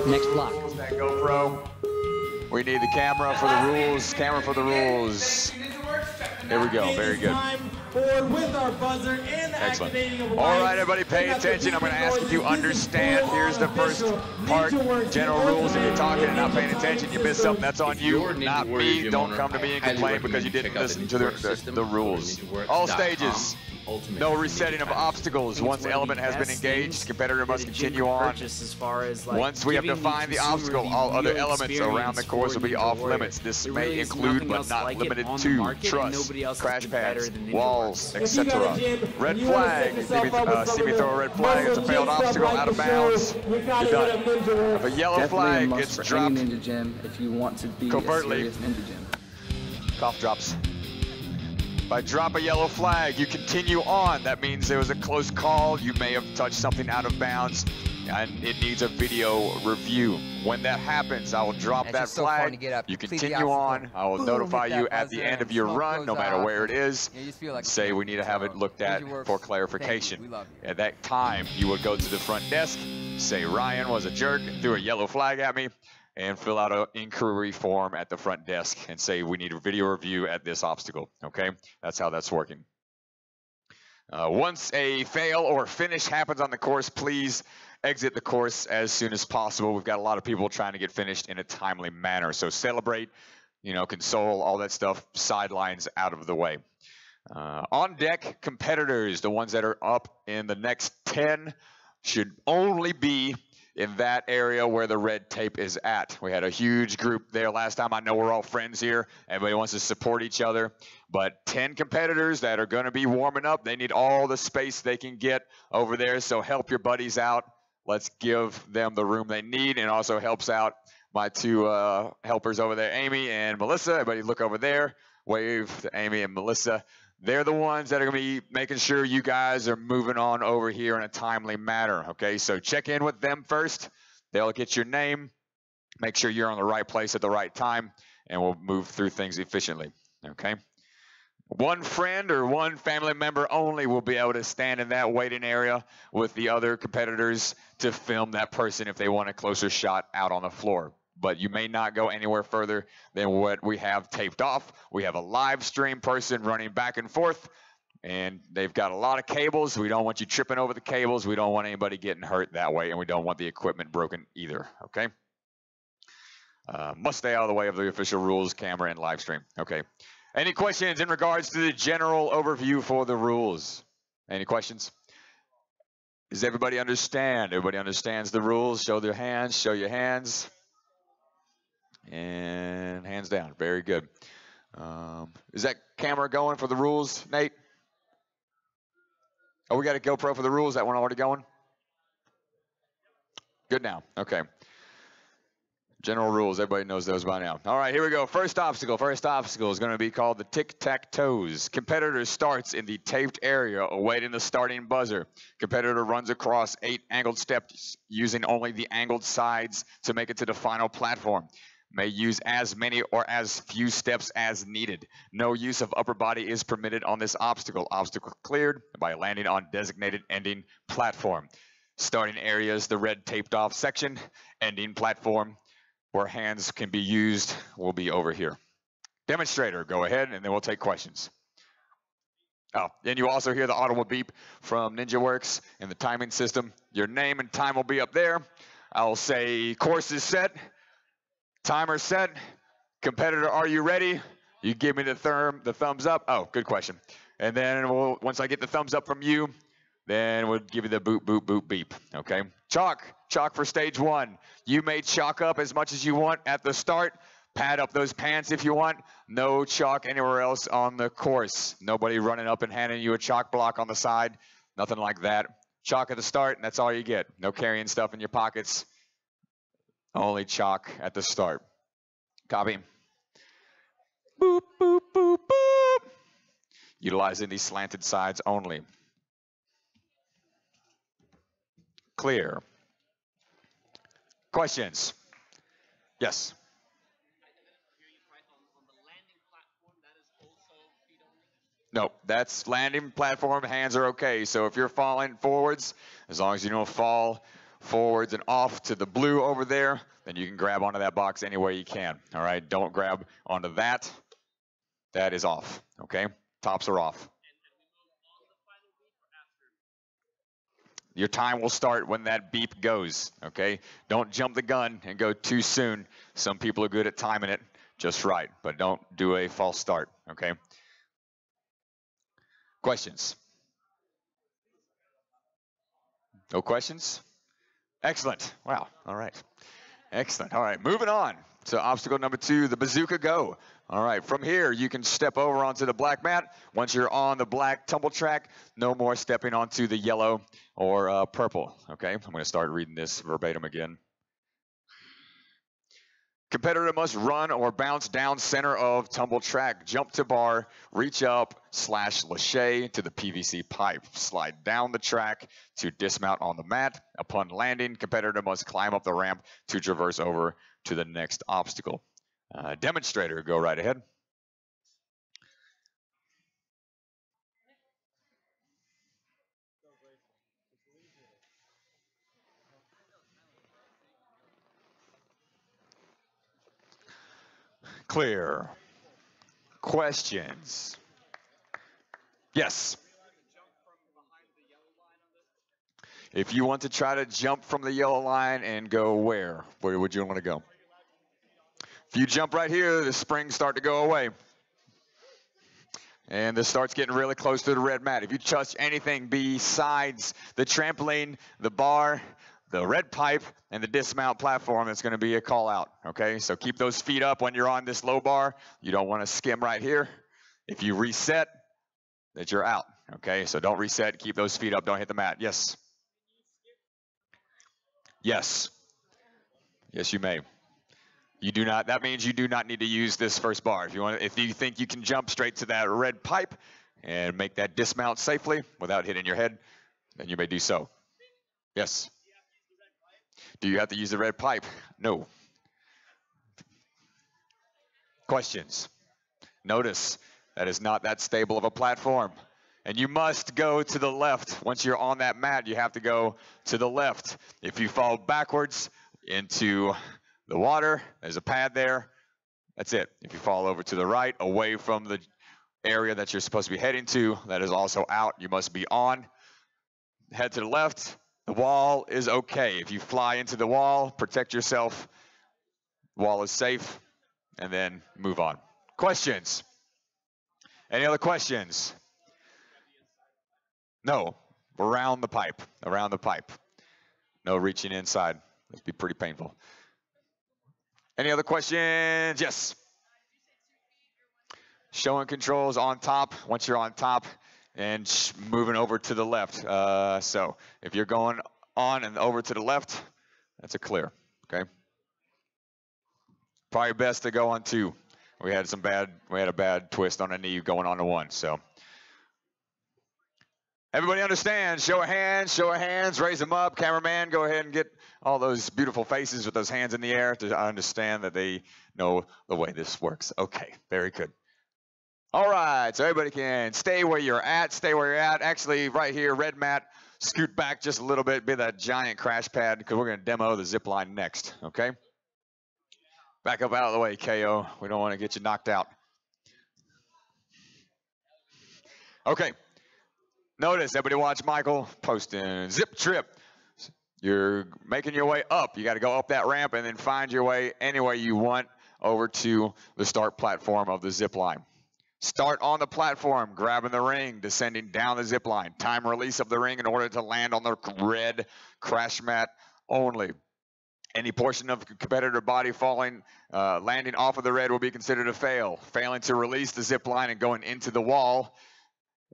Next block. That GoPro. We need the camera for the rules. Camera for the rules. There we go. Very good. Excellent. All right, everybody, pay attention. I'm going to ask if you understand. Here's the first part. General rules. If you're talking and not paying attention, you miss something. That's on you, not me. Don't come to me and complain because you didn't listen to the rules. All stages. No resetting of obstacles. Once element has been engaged, competitor must continue on. Once we have defined the obstacle, all other elements around the course will be off limits. This may include, but not limited to, truss, crash pads, walls, etc. Red flag. See me throw a red flag. It's a failed obstacle, out of bounds. You're done. If a yellow flag gets dropped, Ninja Gym if you want to be covertly, a serious Ninja Gym. Cough drops. If I drop a yellow flag, you continue on. That means there was a close call. You may have touched something out of bounds, and it needs a video review. When that happens, I will drop that flag. You continue on. I will notify you at the end of your run, no matter where it is. Say we need to have it looked at for clarification. At that time, you would go to the front desk, say Ryan was a jerk, threw a yellow flag at me, and fill out an inquiry form at the front desk and say we need a video review at this obstacle, okay? That's how that's working. Once a fail or finish happens on the course, please exit the course as soon as possible. We've got a lot of people trying to get finished in a timely manner. So celebrate, you know, console, all that stuff, sidelines out of the way. On deck, competitors, the ones that are up in the next 10, should only be in that area where the red tape is at. We had a huge group there last time. I know we're all friends here. Everybody wants to support each other. But 10 competitors that are going to be warming up, they need all the space they can get over there. So help your buddies out. Let's give them the room they need, and also helps out my two helpers over there, Amy and Melissa. Everybody look over there. Wave to Amy and Melissa. They're the ones that are going to be making sure you guys are moving on over here in a timely manner, okay? So check in with them first. They'll get your name, make sure you're on the right place at the right time, and we'll move through things efficiently, okay? One friend or one family member only will be able to stand in that waiting area with the other competitors to film that person if they want a closer shot out on the floor. But you may not go anywhere further than what we have taped off. We have a live stream person running back and forth, and they've got a lot of cables. We don't want you tripping over the cables. We don't want anybody getting hurt that way, and we don't want the equipment broken either, okay? Must stay out of the way of the official rules, camera, and live stream. Okay. Any questions in regards to the general overview for the rules? Any questions? Does everybody understand? Everybody understands the rules? Show their hands. Show your hands. And hands down. Very good. Is that camera going for the rules, Nate? Oh, we got a GoPro for the rules. That one already going? Good now. Okay. General rules. Everybody knows those by now. All right, here we go. First obstacle. First obstacle is going to be called the tic-tac-toes. Competitor starts in the taped area awaiting the starting buzzer. Competitor runs across 8 angled steps using only the angled sides to make it to the final platform. May use as many or as few steps as needed. No use of upper body is permitted on this obstacle. Obstacle cleared by landing on designated ending platform. Starting areas, the red taped off section. Ending platform, where hands can be used, will be over here. Demonstrator, go ahead, and then we'll take questions. Oh, and you also hear the audible beep from NinjaWorks and the timing system. Your name and time will be up there. I'll say course is set. Timer set. Competitor, are you ready? You give me the thumbs up. Oh, good question. And then once I get the thumbs up from you, then we'll give you the boop, boop, boop, beep. Okay. Chalk for stage 1. You may chalk up as much as you want at the start. Pad up those pants if you want. No chalk anywhere else on the course. Nobody running up and handing you a chalk block on the side. Nothing like that. Chalk at the start, and that's all you get. No carrying stuff in your pockets. Only chalk at the start. Copy. Boop, boop, boop, boop. Utilizing these slanted sides only. Clear. Questions? Yes. No, that's landing platform. Hands are okay. So if you're falling forwards, as long as you don't fall forwards and off to the blue over there, then you can grab onto that box any way you can. All right, don't grab onto that. That is off, okay? Tops are off. Your time will start when that beep goes, okay? Don't jump the gun and go too soon. Some people are good at timing it just right, but don't do a false start, okay? Questions? No questions? Excellent. Wow, all right. Excellent. All right, moving on to obstacle number 2, the Bazooka Go. All right, from here, you can step over onto the black mat. Once you're on the black tumble track, no more stepping onto the yellow or purple, okay? I'm going to start reading this verbatim again. Competitor must run or bounce down center of tumble track, jump to bar, reach up / lache to the PVC pipe, slide down the track to dismount on the mat. Upon landing, competitor must climb up the ramp to traverse over to the next obstacle. Demonstrator, go right ahead. Clear. Questions? Yes. If you want to try to jump from the yellow line and go where? Where would you want to go? If you jump right here, the springs start to go away. And this starts getting really close to the red mat. If you touch anything besides the trampoline, the bar, the red pipe, and the dismount platform, it's going to be a call out, okay? So keep those feet up when you're on this low bar. You don't want to skim right here. If you reset, that you're out, okay? So don't reset. Keep those feet up. Don't hit the mat. Yes? Yes. Yes, you may. You do not. That means you do not need to use this first bar. If you think you can jump straight to that red pipe and make that dismount safely without hitting your head, then you may do so. Yes. Do you have to use the red pipe? No. Questions? Notice that is not that stable of a platform. And you must go to the left. Once you're on that mat, you have to go to the left. If you fall backwards into the water, there's a pad there. That's it. If you fall over to the right, away from the area that you're supposed to be heading to, that is also out. You must be on. Head to the left. The wall is okay. If you fly into the wall, protect yourself. Wall is safe. And then move on. Questions? Any other questions? No. Around the pipe. Around the pipe. No reaching inside. That'd be pretty painful. Any other questions? Yes. Showing controls on top. Once you're on top and moving over to the left. So if you're going on and over to the left, that's a clear. Okay. Probably best to go on 2. We had a bad twist on a knee going on to 1. So everybody understand? Show of hands, raise them up. Cameraman, go ahead and get all those beautiful faces with those hands in the air to understand that they know the way this works. Okay, very good. All right, so everybody can stay where you're at. Stay where you're at. Actually, right here, red mat, scoot back just a little bit, be that giant crash pad, because we're going to demo the zip line next, okay? Back up out of the way, KO. We don't want to get you knocked out. Okay. Notice, everybody watch Michael posting zip trip. You're making your way up. You got to go up that ramp and then find your way any way you want over to the start platform of the zip line. Start on the platform, grabbing the ring, descending down the zip line. Time release of the ring in order to land on the red crash mat only. Any portion of competitor body falling, landing off of the red will be considered a fail. Failing to release the zip line and going into the wall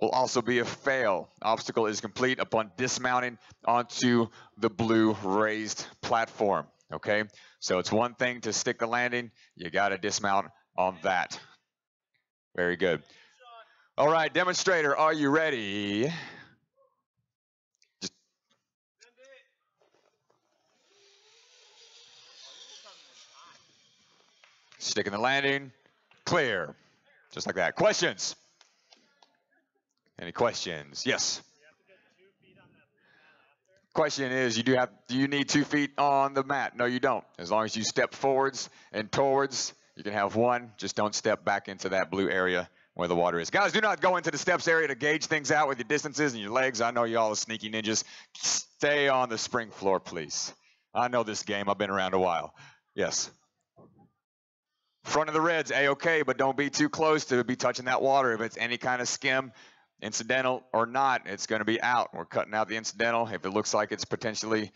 will also be a fail. Obstacle is complete upon dismounting onto the blue raised platform, okay? So it's one thing to stick the landing. You got to dismount on that. Very good. All right, demonstrator, are you ready? Just sticking the landing. Clear. Just like that. Questions? Any questions? Yes. question is, do you need 2 feet on the mat? No, you don't. As long as you step forwards and towards, you can have 1. Just don't step back into that blue area where the water is. Guys, do not go into the steps area to gauge things out with your distances and your legs. I know you all are sneaky ninjas. Stay on the spring floor, please. I know this game. I've been around a while. Yes. Front of the red's A-okay, but don't be too close to be touching that water. If it's any kind of skim, incidental or not, it's going to be out. We're cutting out the incidental. If it looks like it's potentially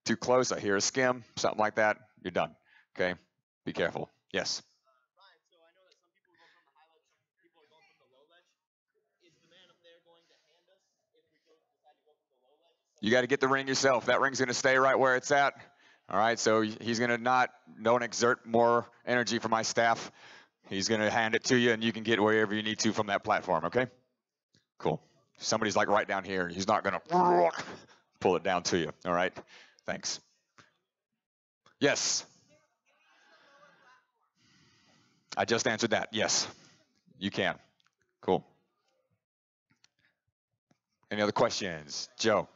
too close, I hear a skim, something like that, you're done. Okay? Be careful. Yes? Ryan, so I know that some people go from the high ledge, some people are going from the low ledge. Is the man up there going to hand us if we decide to go from the low ledge? You got to get the ring yourself. That ring's going to stay right where it's at. All right, so he's going to don't exert more energy from my staff. He's going to hand it to you, and you can get wherever you need to from that platform, okay? Cool. If somebody's like right down here, he's not going to pull it down to you, all right? Thanks. Yes. I just answered that. Yes, you can. Cool. Any other questions? Joe.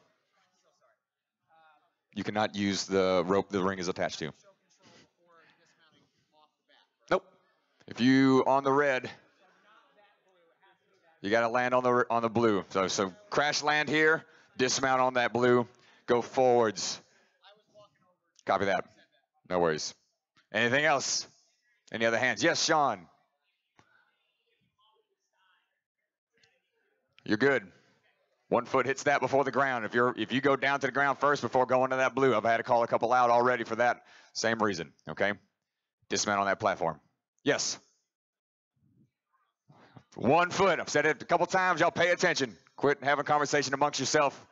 You cannot use the rope the ring is attached to. Nope. If you on the red, you got to land on the blue. So crash land here, dismount on that blue, go forwards. Copy that. No worries. Anything else? Any other hands? Yes, Sean. You're good. 1 foot hits that before the ground. If you go down to the ground first before going to that blue, I've had to call a couple out already for that same reason. Okay? Dismount on that platform. Yes. 1 foot. I've said it a couple times. Y'all pay attention. Quit having conversation amongst yourself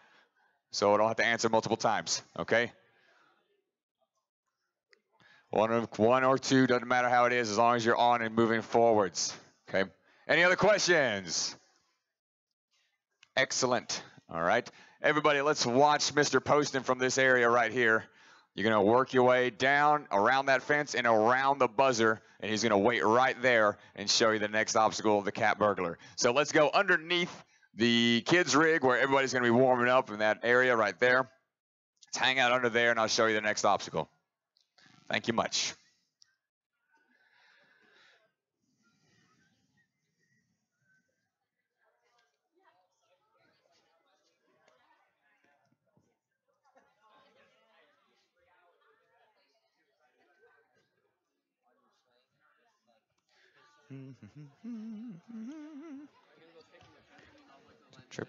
so I don't have to answer multiple times. Okay? One or two, doesn't matter how it is, as long as you're on and moving forwards. Okay? Any other questions? Excellent. All right. Everybody, let's watch Mr. Poston from this area right here. You're going to work your way down around that fence and around the buzzer, and he's going to wait right there and show you the next obstacle of the cat burglar. So let's go underneath the kids' rig where everybody's going to be warming up in that area right there. Let's hang out under there, and I'll show you the next obstacle. Thank you much. Trip.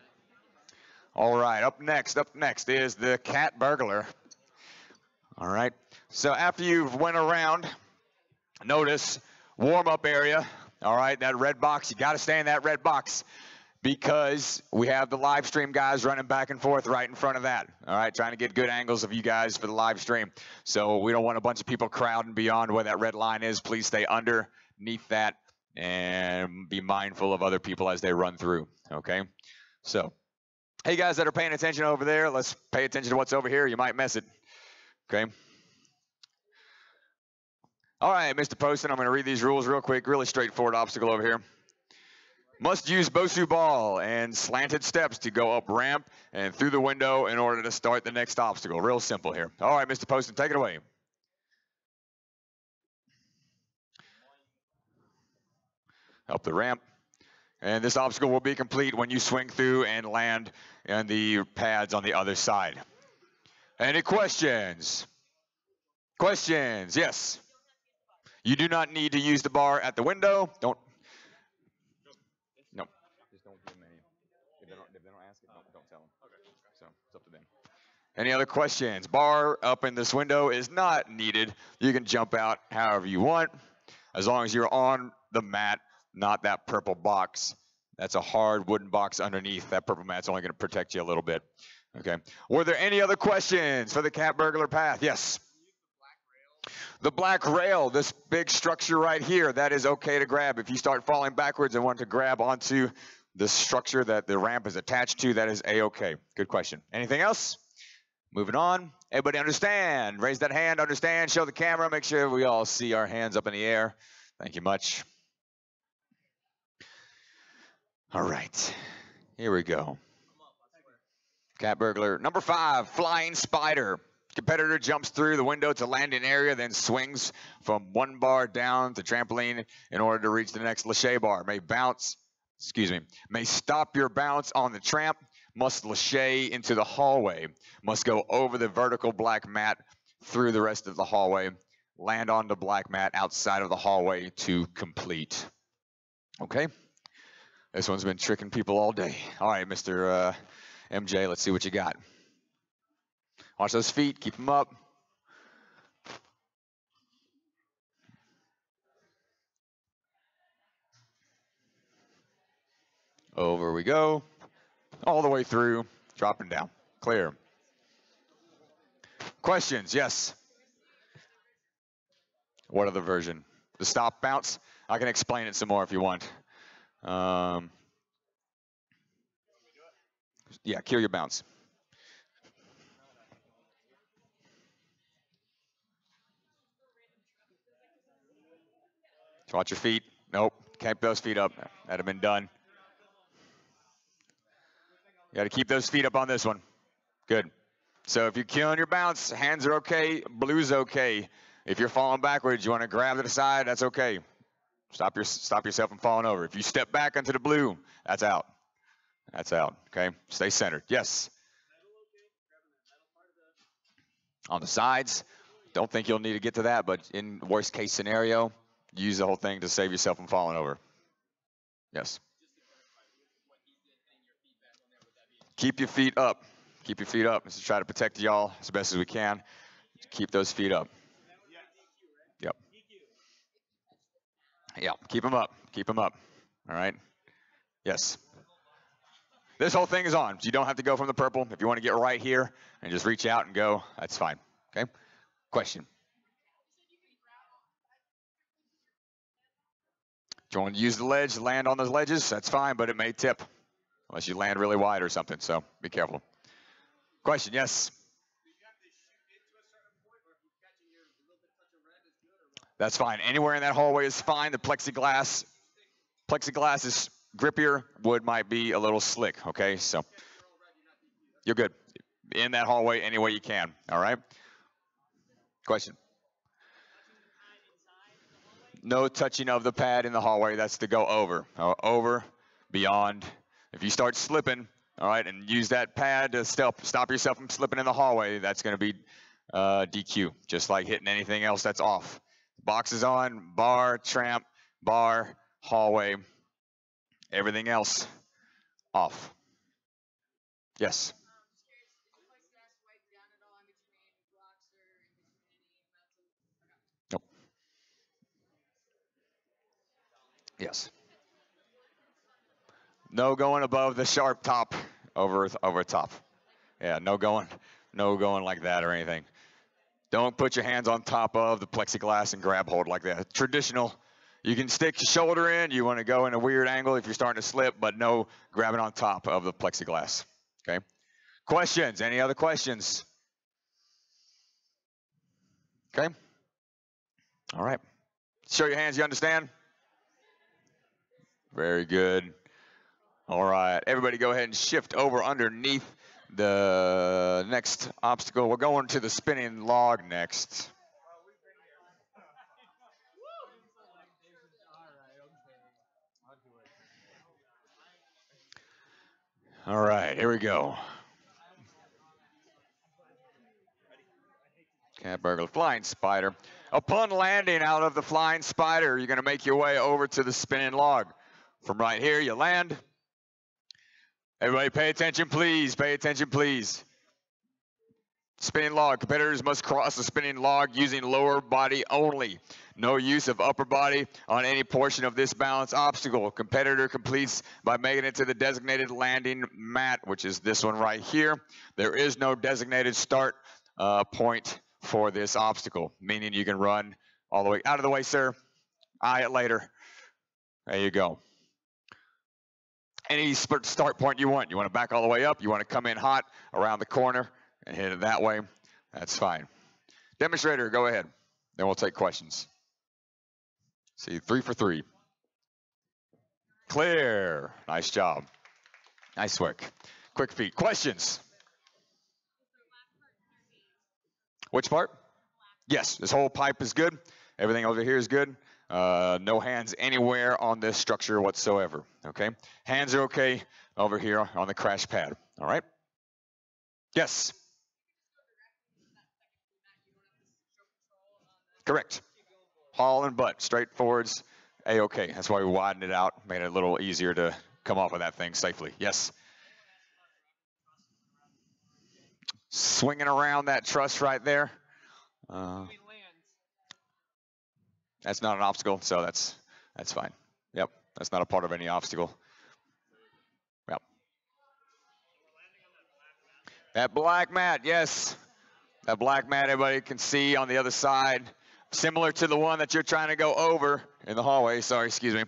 All right, up next is the cat burglar. All right, so after you've went around, notice warm-up area. All right, that red box, you got to stay in that red box because we have the live stream guys running back and forth right in front of that. All right, trying to get good angles of you guys for the live stream. So we don't want a bunch of people crowding beyond where that red line is. Please stay underneath that and be mindful of other people as they run through, okay? So, hey guys that are paying attention over there, let's pay attention to what's over here. You might miss it, okay? All right, Mr. Poston, I'm going to read these rules real quick. Really straightforward obstacle over here. Must use Bosu ball and slanted steps to go up ramp and through the window in order to start the next obstacle. Real simple here. All right, Mr. Poston, take it away. Up the ramp. And this obstacle will be complete when you swing through and land on the pads on the other side. Any questions? Questions? Yes. You do not need to use the bar at the window. Don't. No. Just don't give them any. If they don't ask it, don't tell them. Okay. So it's up to them. Any other questions? Bar up in this window is not needed. You can jump out however you want, as long as you're on the mat, not that purple box. That's a hard wooden box underneath. That purple mat's only going to protect you a little bit. Okay. Were there any other questions for the cat burglar path? Yes. The black rail, this big structure right here, that is okay to grab. If you start falling backwards and want to grab onto the structure that the ramp is attached to, that is A-okay. Good question. Anything else? Moving on. Everybody understand? Raise that hand, understand, show the camera, make sure we all see our hands up in the air. Thank you much. All right, here we go. Cat burglar. Number 5, flying spider. Competitor jumps through the window to landing area, then swings from one bar down to trampoline in order to reach the next lache bar. May stop your bounce on the tramp, must lache into the hallway, must go over the vertical black mat through the rest of the hallway, land on the black mat outside of the hallway to complete. Okay? This one's been tricking people all day. All right, Mr. MJ, let's see what you got. Watch those feet, keep them up. Over we go. All the way through, dropping down. Clear. Questions? Yes. What other version? The stop bounce? I can explain it some more if you want. Yeah, kill your bounce. So watch your feet. Nope, keep those feet up. That'd have been done. You got to keep those feet up on this one. Good. So if you're killing your bounce, hands are okay, blue's okay. If you're falling backwards, you want to grab to the side, that's okay. Stop yourself from falling over. If you step back onto the blue, that's out. That's out, okay? Stay centered. Yes? On the sides, don't think you'll need to get to that, but in worst case scenario, use the whole thing to save yourself from falling over. Yes. Keep your feet up. Keep your feet up. Let's try to protect y'all as best as we can. Keep those feet up. Yep. Yeah, keep them up. Keep them up. All right? Yes. This whole thing is on. You don't have to go from the purple. If you want to get right here and just reach out and go, that's fine. Okay? Question. Do you want to use the ledge, land on those ledges? That's fine, but it may tip unless you land really wide or something, so be careful. Question, yes? That's fine. Anywhere in that hallway is fine. The plexiglass is grippier. Wood might be a little slick, okay? So you're good. In that hallway any way you can, all right? Question. No touching of the pad in the hallway. That's to go over. Over, beyond. If you start slipping, all right, and use that pad to stop yourself from slipping in the hallway, that's going to be DQ, just like hitting anything else that's off. Box is on, bar, tramp, bar, hallway, everything else off. Yes? Nope. Yes. No going above the sharp top over top. Yeah, no going like that or anything. Don't put your hands on top of the plexiglass and grab hold like that. Traditional, you can stick your shoulder in. You want to go in a weird angle if you're starting to slip, but no grabbing on top of the plexiglass. Okay? Questions? Any other questions? Okay? All right. Show your hands, you understand? Very good. All right. Everybody go ahead and shift over underneath the next obstacle. We're going to the spinning log next. All right, here we go. Cat burglar, flying spider. Upon landing out of the flying spider, you're going to make your way over to the spinning log. From right here, you land. Everybody pay attention, please. Pay attention, please. Spinning log. Competitors must cross the spinning log using lower body only. No use of upper body on any portion of this balance obstacle. Competitor completes by making it to the designated landing mat, which is this one right here. There is no designated start point for this obstacle, meaning you can run all the way out of the way, sir. Eye it later. There you go. Any start point you want. You want to back all the way up. You want to come in hot around the corner and hit it that way. That's fine. Demonstrator, go ahead. Then we'll take questions. See, 3 for 3. Clear. Nice job. Nice work. Quick feet. Questions? Which part? Yes, this whole pipe is good. Everything over here is good. No hands anywhere on this structure whatsoever, okay? Hands are okay over here on the crash pad, all right? Yes. Correct. Haul and butt, straight forwards, A-okay. That's why we widened it out, made it a little easier to come off of that thing safely. Yes. Swinging around that truss right there. That's not an obstacle, so that's fine. Yep, that's not a part of any obstacle. Yep. That black mat, yes. That black mat everybody can see on the other side, similar to the one that you're trying to go over in the hallway. Sorry, excuse me.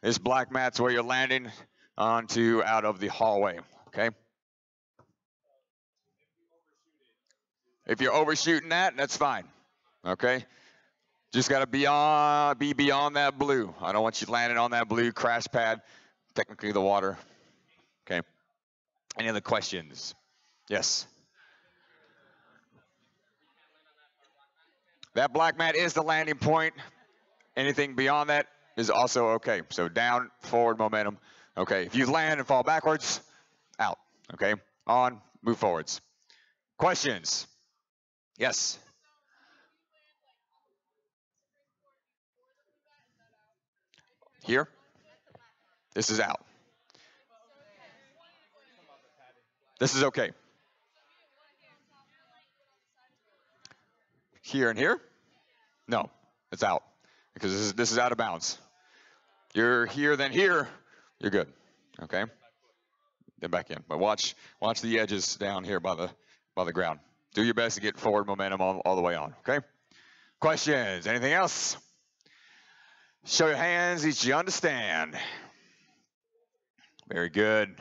This black mat's where you're landing onto out of the hallway, okay? If you're overshooting that, that's fine, okay? Just got to be beyond that blue. I don't want you landing on that blue crash pad, technically the water, okay? Any other questions? Yes. That black mat is the landing point. Anything beyond that is also okay. So down, forward momentum. Okay, if you land and fall backwards, out. Okay, on, move forwards. Questions? Yes. Here? This is out. This is okay. Here and here? No, it's out. Because this is out of bounds. You're here, then here, you're good. Okay? Then back in. But watch the edges down here by the ground. Do your best to get forward momentum all the way on. Okay? Questions? Anything else? Show your hands, each you understand. Very good.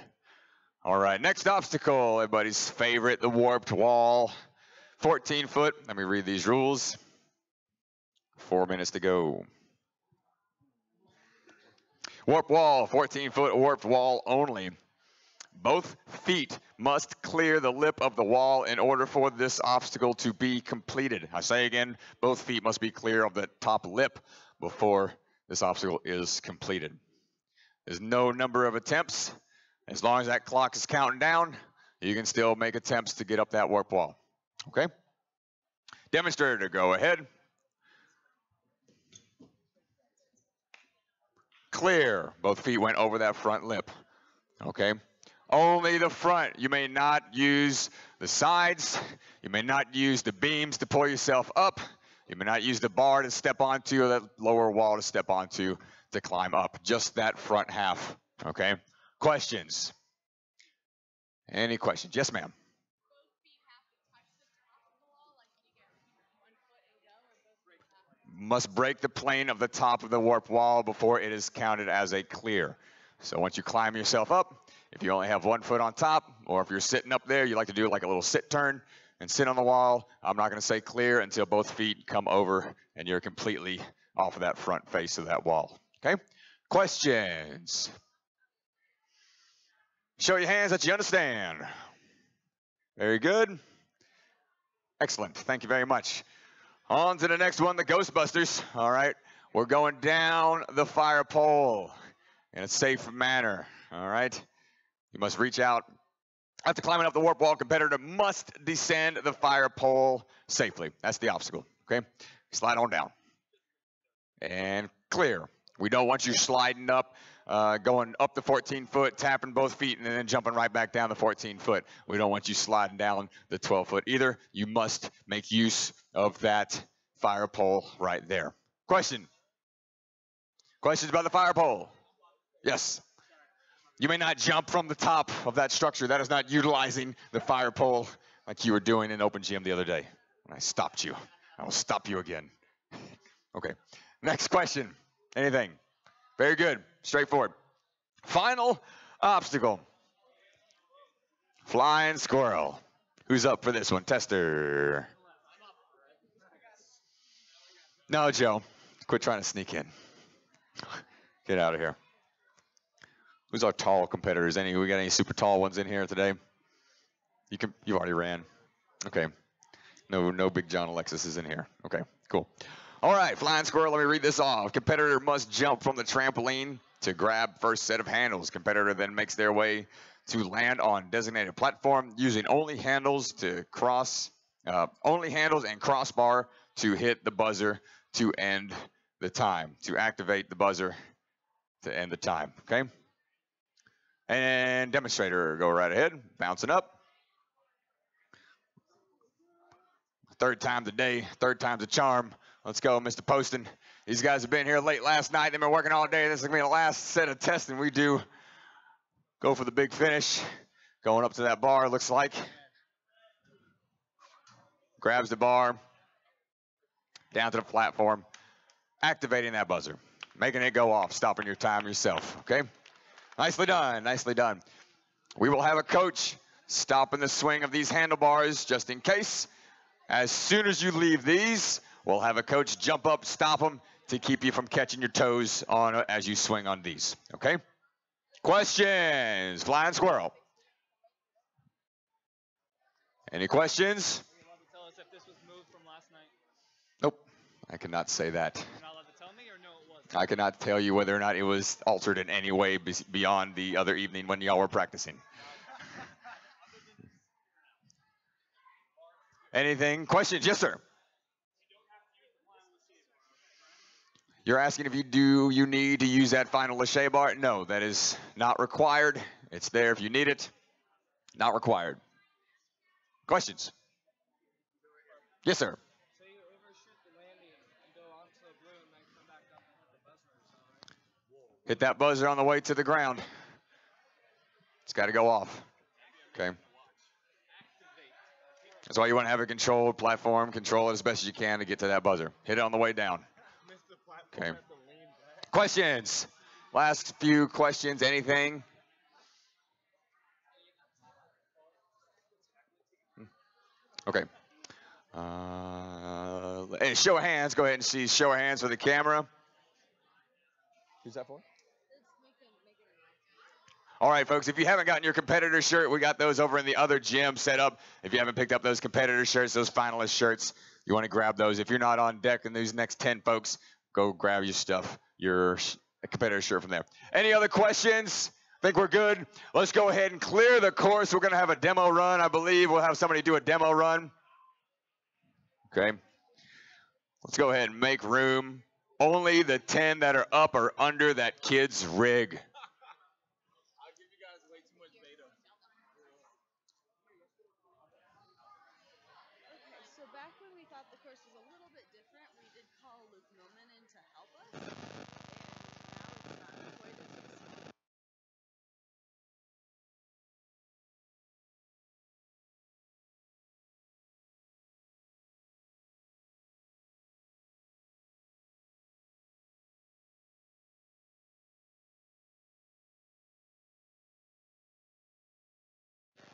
All right, next obstacle, everybody's favorite, the warped wall. 14 foot. Let me read these rules. 4 minutes to go. Warped wall, 14-foot warped wall only. Both feet must clear the lip of the wall in order for this obstacle to be completed. I say again, both feet must be clear of the top lip before this obstacle is completed. There's no number of attempts. As long as that clock is counting down, you can still make attempts to get up that warp wall. Okay? Demonstrator, go ahead. Clear. Both feet went over that front lip. Okay? Only the front. You may not use the sides. You may not use the beams to pull yourself up. You may not use the bar to step onto or that lower wall to step onto to climb up. Just that front half. Okay? Questions? Any questions? Yes, ma'am. Must break the plane of the top of the warp wall before it is counted as a clear. So once you climb yourself up, if you only have 1 foot on top, or if you're sitting up there, you like to do like a little sit turn and sit on the wall, I'm not going to say clear until both feet come over and you're completely off of that front face of that wall. Okay? Questions? Show your hands that you understand. Very good. Excellent. Thank you very much. On to the next one, the Ghostbusters. All right. We're going down the fire pole in a safe manner. All right. You must reach out. After climbing up the warp wall, competitor must descend the fire pole safely. That's the obstacle. Okay. Slide on down. And clear. We don't want you sliding up, going up the 14 foot, tapping both feet, and then jumping right back down the 14 foot. We don't want you sliding down the 12 foot either. You must make use of that fire pole right there. Question? Questions about the fire pole? Yes. You may not jump from the top of that structure. That is not utilizing the fire pole like you were doing in open gym the other day when I stopped you. I will stop you again. Okay. Next question. Anything? Very good. Straightforward. Final obstacle. Flying squirrel. Who's up for this one? Tester. No, Joe. Quit trying to sneak in. Get out of here. Who's our tall competitors? We got any super tall ones in here today? You already ran. Okay. No Big John Alexis is in here. Okay, cool. All right, flying squirrel, let me read this off. Competitor must jump from the trampoline to grab first set of handles. Competitor then makes their way to land on designated platform using only handles and crossbar to hit the buzzer to end the time, to activate the buzzer to end the time, okay? And demonstrator, go right ahead, bouncing up. Third time today, third time's a charm. Let's go, Mr. Poston. These guys have been here late last night. They've been working all day. This is gonna be the last set of testing we do. Go for the big finish. Going up to that bar, looks like. Grabs the bar. Down to the platform. Activating that buzzer. Making it go off, stopping your time yourself, okay? Nicely done, nicely done. We will have a coach stopping the swing of these handlebars just in case. As soon as you leave these, we'll have a coach jump up, stop them to keep you from catching your toes on as you swing on these, okay? Questions, flying squirrel. Any questions? Are you allowed to tell us if this was moved from last night? Nope, I cannot say that. You're not allowed to tell me, or no, it wasn't? I cannot tell you whether or not it was altered in any way beyond the other evening when y'all were practicing. Anything? Questions? Yes, sir. You're asking if you need to use that final lache bar? No, that is not required. It's there if you need it. Not required. Questions? Yes, sir. So you overshoot the landing and go onto the blue and then come back up and hit the buzzer. Hit that buzzer on the way to the ground. It's got to go off. Okay. That's why you want to have a controlled platform. Control it as best as you can to get to that buzzer. Hit it on the way down. Okay. Questions? Last few questions. Anything? Okay. Hey, show of hands. Go ahead and see. Show of hands for the camera. Who's that for? All right, folks, if you haven't gotten your competitor shirt, we got those over in the other gym set up. If you haven't picked up those competitor shirts, those finalist shirts, you want to grab those. If you're not on deck in these next 10 folks, go grab your stuff, your competitor shirt from there. Any other questions? Think we're good? Let's go ahead and clear the course. We're going to have a demo run, I believe. We'll have somebody do a demo run. Okay. Let's go ahead and make room. Only the 10 that are up or under that kid's rig.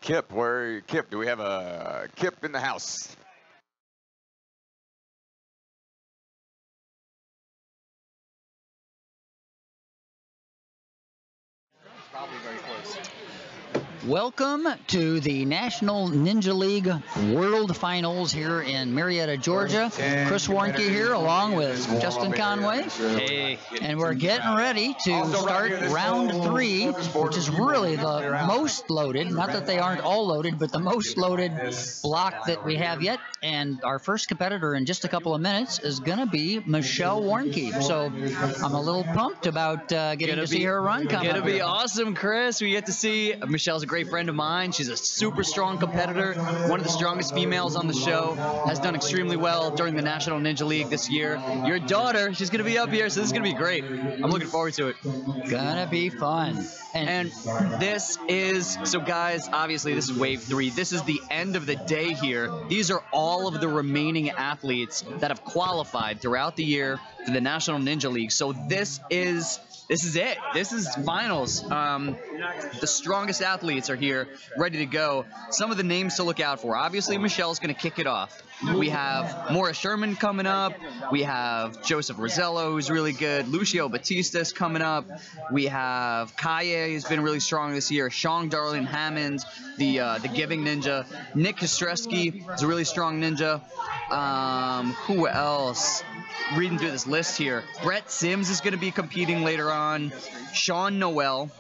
Kip, Kip, do we have a Kip in the house? Probably very close. Welcome to the National Ninja League World Finals here in Marietta, Georgia. Chris Warnke here along with Justin Conway. Hey. And we're getting ready to start round 3, which is really the most loaded. Not that they aren't all loaded, but the most loaded block that we have yet. And our first competitor in just a couple of minutes is going to be Michelle Warnke. So I'm a little pumped about getting to see her run come up. Gonna be awesome, Chris. We get to see Michelle's a great friend of mine. She's a super strong competitor, one of the strongest females on the show, has done extremely well during the National Ninja League this year. Your daughter, she's going to be up here, so this is going to be great. I'm looking forward to it. Gonna be fun. And this is, so guys, obviously this is wave 3. This is the end of the day here. These are all of the remaining athletes that have qualified throughout the year for the National Ninja League. So this is it. This is finals. The strongest athletes are here, ready to go. Some of the names to look out for. Obviously, Michelle's going to kick it off. We have Maura Sherman coming up. We have Joseph Rosello, who's really good. Lucio Batista's coming up. We have Kaye, who's been really strong this year. Sean Darlin Hammond, the Giving Ninja. Nick Kostreski is a really strong ninja. Who else? Reading through this list here. Brett Sims is going to be competing later on. Sean Noel.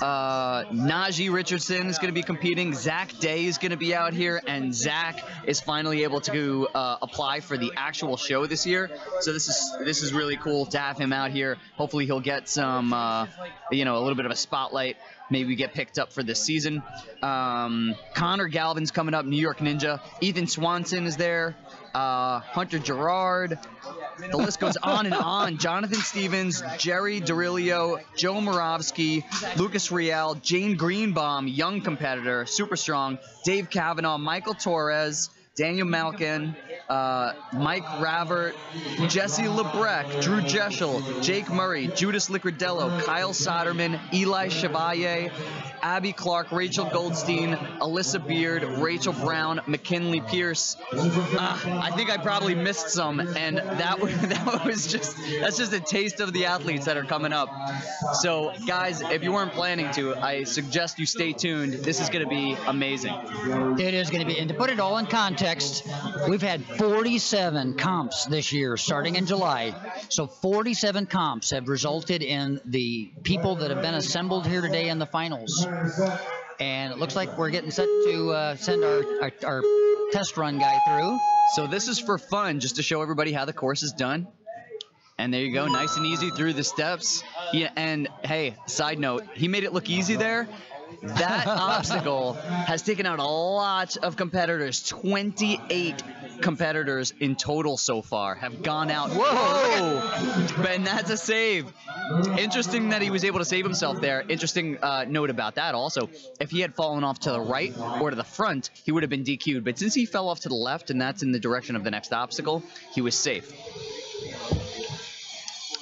Najee Richardson is going to be competing. Zach Day is going to be out here, and Zach is finally able to apply for the actual show this year. So this is really cool to have him out here. Hopefully he'll get some a little bit of a spotlight. Maybe get picked up for this season. Connor Galvin's coming up, New York Ninja. Ethan Swanson is there. Hunter Gerard. The list goes on and on. Jonathan Stevens, Jerry Dorilio, Joe Moravsky, Lucas Rial, Jane Greenbaum, young competitor, super strong, Dave Kavanaugh, Michael Torres, Daniel Malkin, Mike Ravert, Jesse Lebrecht, Drew Jeschel, Jake Murray, Judas Licordello, Kyle Soderman, Eli Chevalier, Abby Clark, Rachel Goldstein, Alyssa Beard, Rachel Brown, McKinley Pierce. I think I probably missed some, and that's just a taste of the athletes that are coming up. So, guys, if you weren't planning to, I suggest you stay tuned. This is going to be amazing. It is going to be, and to put it all in context, we've had 47 comps this year, starting in July. So 47 comps have resulted in the people that have been assembled here today in the finals. And it looks like we're getting set to send our test run guy through. So this is for fun, just to show everybody how the course is done. And there you go, nice and easy through the steps. Yeah, and hey, side note, he made it look easy there. That obstacle has taken out a lot of competitors. 28 competitors in total so far have gone out. Whoa! And that's a save. Interesting that he was able to save himself there. Interesting note about that also. If he had fallen off to the right or to the front, he would have been DQ'd. But since he fell off to the left, and that's in the direction of the next obstacle, he was safe.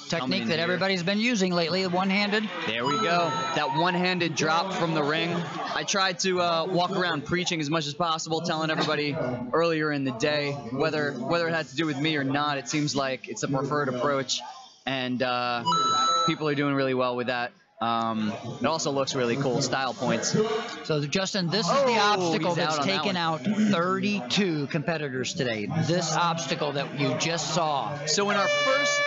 Technique that everybody's been using lately, the one-handed. There we go. That one-handed drop from the ring. I tried to walk around preaching as much as possible, telling everybody earlier in the day, whether it had to do with me or not, it seems like it's a preferred approach, and people are doing really well with that. It also looks really cool. Style points. So, Justin, this is the obstacle that's taken out 32 competitors today. This obstacle that you just saw. So in our first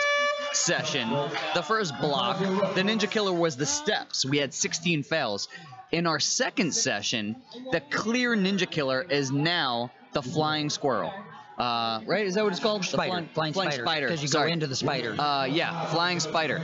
session, the first block, the Ninja Killer was the steps. We had 16 fails. In our second session, the clear Ninja Killer is now the Flying Squirrel. Right? Is that what it's called? Spider. Flying spider. Because you go into the spider. Yeah, Flying Spider,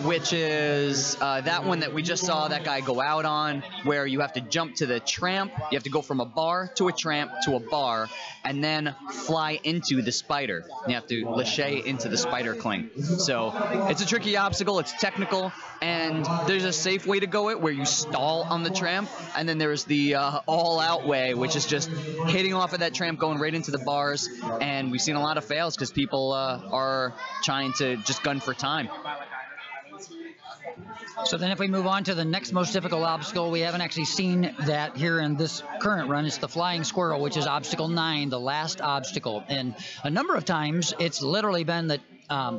which is that one that we just saw that guy go out on, where you have to jump to the tramp. You have to go from a bar to a tramp to a bar, and then fly into the spider. You have to lâcher into the spider cling. So it's a tricky obstacle. It's technical, and there's a safe way to go it, where you stall on the tramp, and then there's the all-out way, which is just hitting off of that tramp, going right into the bars. And we've seen a lot of fails because people are trying to just gun for time. So then if we move on to the next most difficult obstacle, we haven't actually seen that here in this current run. It's the Flying Squirrel, which is obstacle 9, the last obstacle. And a number of times it's literally been that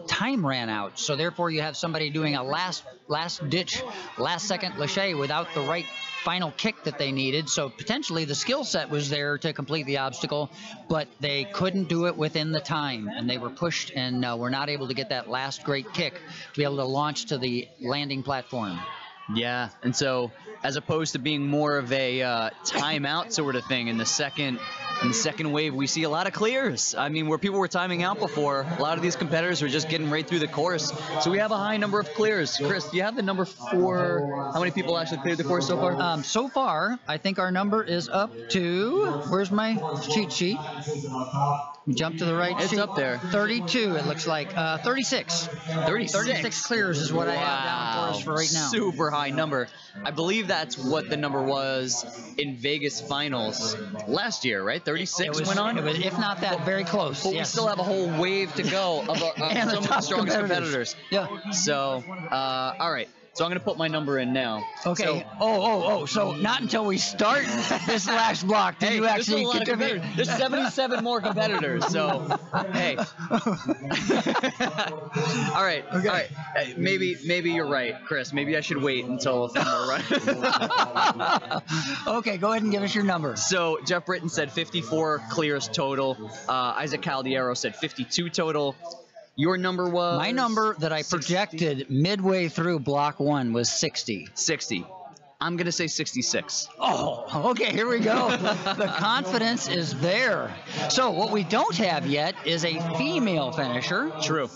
time ran out. So therefore you have somebody doing a last-ditch, last-second lâcher without the right final kick that they needed. So potentially the skill set was there to complete the obstacle, but they couldn't do it within the time, and they were pushed and were not able to get that last great kick to be able to launch to the landing platform. Yeah, and so as opposed to being more of a timeout sort of thing in the second wave, we see a lot of clears. I mean, where people were timing out before, a lot of these competitors were just getting right through the course. So we have a high number of clears. Chris, do you have the number for how many people actually cleared the course so far? So far, I think our number is up to, where's my cheat sheet? Jump to the right. It's sheet. up there. 32, it looks like. 36. 36 clears is what I have down for us for right now. Super high number. I believe that's what the number was in Vegas finals last year, right? 36 went on? It was, if not that, very close. But we still have a whole wave to go of some of the strongest competitors. Yeah. So, all right. So I'm going to put my number in now. Okay. So, So not until we start this last block do you actually contribute. There's 77 more competitors. So, hey. All right. Okay. All right. Maybe you're right, Chris. Maybe I should wait until a few more runs. Okay, go ahead and give us your number. So Jeff Britton said 54 clears total. Isaac Caldiero said 52 total. Your number was? My number that I projected midway through block 1 was 60. 60. I'm going to say 66. Oh, okay, here we go. The confidence is there. So what we don't have yet is a female finisher. True.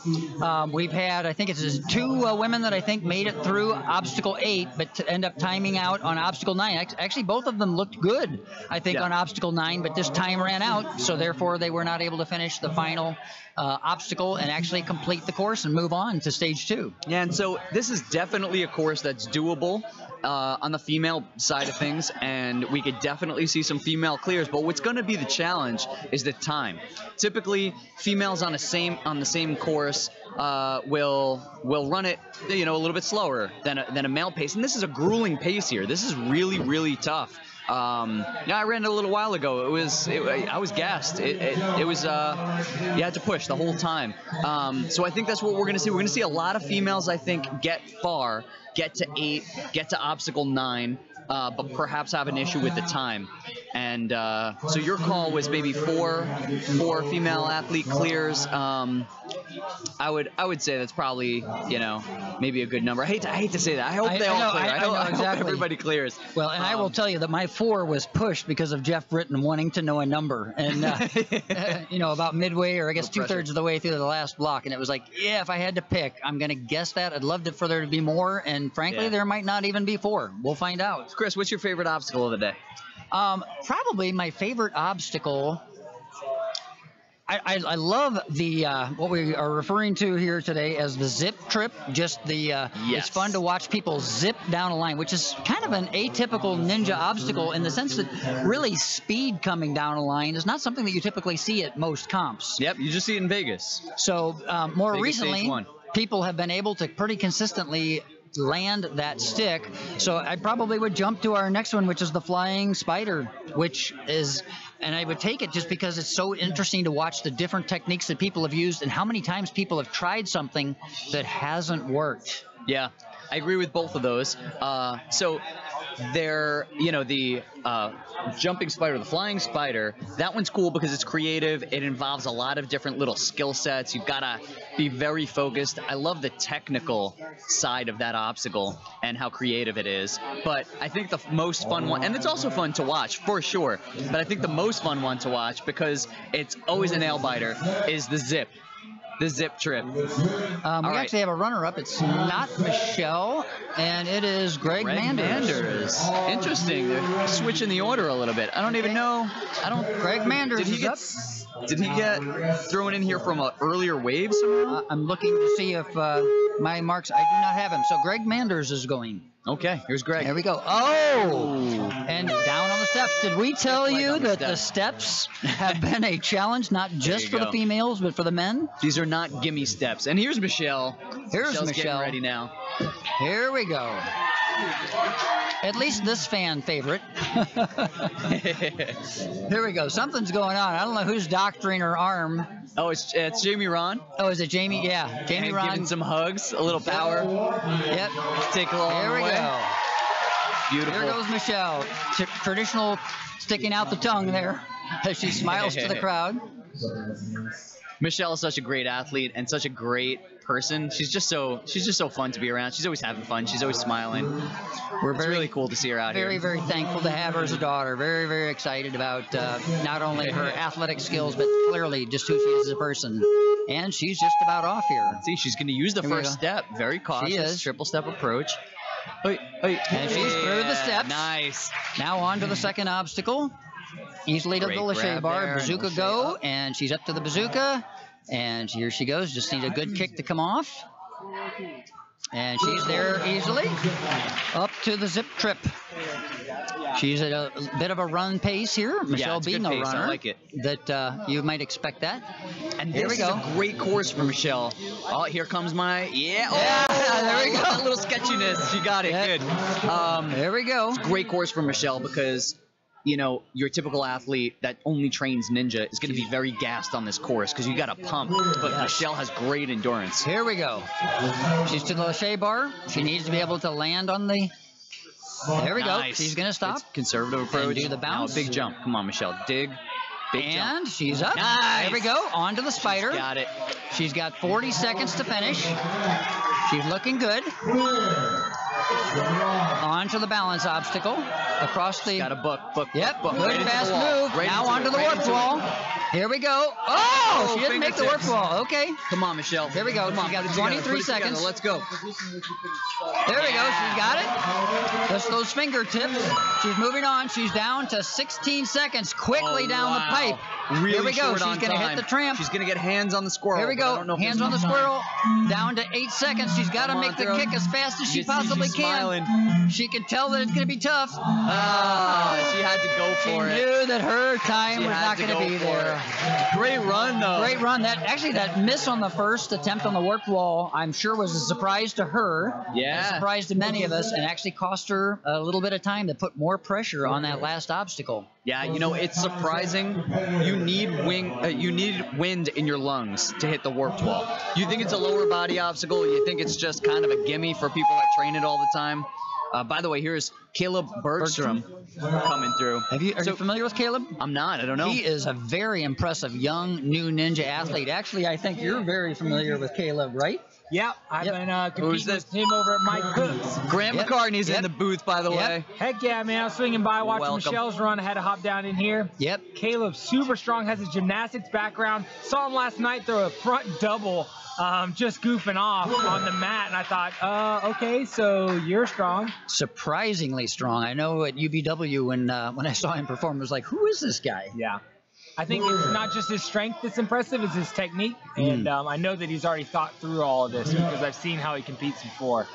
We've had, I think it's 2 women that I think made it through obstacle 8, but to end up timing out on obstacle 9. Actually, both of them looked good, I think, on obstacle 9, but this time ran out, so therefore they were not able to finish the final obstacle and actually complete the course and move on to stage 2. Yeah, and so this is definitely a course that's doable on the female side of things, and we could definitely see some female clears. But what's going to be the challenge is the time. Typically, females on the same course will run it, a little bit slower than a male pace, and this is a grueling pace here. This is really, really tough. I ran it a little while ago. I was gassed. It was you had to push the whole time. So I think that's what we're going to see. We're going to see a lot of females, I think, get far, get to 8, get to obstacle 9, but perhaps have an issue with the time. And so your call was maybe four female athlete clears. I would say that's probably maybe a good number. I hate to say that. I hope they all clear. I hope everybody clears. Well, and I will tell you that my 4 was pushed because of Jeff Britton wanting to know a number, and about midway, or I guess 2/3 of the way through the last block, and it was like, if I had to pick, I'm gonna guess that. I'd love for there to be more, and frankly, there might not even be 4. We'll find out. Chris, what's your favorite obstacle of the day? Probably my favorite obstacle. I love the what we are referring to here today as the zip trip. Just the it's fun to watch people zip down a line, which is kind of an atypical ninja obstacle in the sense that really speed coming down a line is not something that you typically see at most comps. Yep, you just see it in Vegas. So more Vegas recently, people have been able to pretty consistently land that stick. So I probably would jump to our next one, which is the flying spider, which is, and I would take it just because it's so interesting to watch the different techniques that people have used and how many times people have tried something that hasn't worked. Yeah, I agree with both of those. So there, the jumping spider, the flying spider, that one's cool because it's creative. It involves a lot of different little skill sets. You've got to be very focused. I love the technical side of that obstacle and how creative it is. But I think the most fun one, and it's also fun to watch for sure, but I think the most fun one to watch, because it's always a nail biter, is the zip. The zip trip. We actually have a runner-up. It's not Michelle, and it is Greg Manders. Interesting. They're switching the order a little bit. I don't even know. Greg Manders is up. Did he get thrown in here from an earlier wave somehow? I'm looking to see if my marks. I do not have him. So Greg Manders is going. Okay, here's Greg. There we go. Oh! And down on the steps. Did we tell you that the steps have been a challenge, not just for the females, but for the men? These are not gimme steps. And here's Michelle. Michelle's getting ready now. Here we go. At least this fan favorite. Here we go. Something's going on. I don't know who's doctoring her arm. Oh, it's Jamie Ron. Oh, is it Jamie? Yeah, Jamie Ron. Giving some hugs, a little power. Yep. Take a long Here we go. Beautiful. There goes Michelle. Traditional sticking out the tongue there as she smiles to the crowd. Michelle is such a great athlete and such a great person. She's just so fun to be around. She's always having fun. She's always smiling. It's really cool to see her out here. Very, very thankful to have her as a daughter. Very, very excited about not only her athletic skills, but clearly just who she is as a person. And she's just about off here. See, she's going to use the first step. Very cautious. She is. Triple step approach. And she's through the steps. Nice. Now on to the second obstacle. Easily to the lache bar. Bazooka go. And she's up to the bazooka. And here she goes. Just needs a good kick to come off. And she's there easily. Up to the zip trip. She's at a bit of a run pace here. Michelle being a runner. I like it. That you might expect that. And here we go. This is a great course for Michelle. Oh, here comes my... Yeah. Oh, there we go. A little sketchiness. She got it. Good. There we go. It's a great course for Michelle because, you know, your typical athlete that only trains ninja is going to be very gassed on this course because you got to pump. But Michelle has great endurance. Here we go. She's to the lache bar. She needs to be able to land on the... There we go. She's going to stop. It's conservative approach. And do the bounce. Now a big jump. Come on, Michelle. Dig. Big and jump. She's up. Nice. There we go. On to the spider. She's got it. She's got 40 seconds to finish. She's looking good. On to the balance obstacle. Across the... Got a book. Yep. Book. Good Right fast move. Right now onto the right warp wall. Here we go. Oh, she didn't make the warp fingertips. wall. Okay. Come on, Michelle. Here we go. Come on, She got put it together, 23 put it together. seconds. Let's go. There we go. She's got it. Just those fingertips. She's moving on. She's down to 16 seconds. Quickly down the pipe. Really Here we go. short She's on going to hit time. the tramp. She's going to get hands on the squirrel. Here we but I go. don't know if Hands there's on the enough time. squirrel. Down to 8 seconds. She's got to Come make on, the throw. kick as fast as she You see possibly she's can. smiling. She can tell that it's going to be tough. She had to go She for it. knew that her time She was had not to going to go be for there. it. Great run, though. Great run. That miss on the first attempt on the warp wall, I'm sure was a surprise to her. Yeah. A surprise to many of us, and actually cost her a little bit of time to put more pressure on that last obstacle. Yeah, you know, it's surprising. You need wind in your lungs to hit the warped wall. You think it's a lower body obstacle. You think it's just kind of a gimme for people that train it all the time. By the way, here's Caleb Bergstrom coming through. Are you familiar with Caleb? I'm not. I don't know. He is a very impressive young new ninja athlete. Actually, I think you're very familiar with Caleb, right? Yep, I've been Who's competing with him over at Mike Cook's. Grant McCartney's in the booth, by the way. Heck yeah, man. I was swinging by watching Welcome. Michelle's run. I had to hop down in here. Yep. Caleb's super strong, has a gymnastics background. Saw him last night throw a front double, just goofing off on the mat. And I thought, okay, so you're strong. Surprisingly strong. I know at UBW when I saw him perform, I was like, who is this guy? Yeah. I think it's not just his strength that's impressive, it's his technique. And I know that he's already thought through all of this because I've seen how he competes before.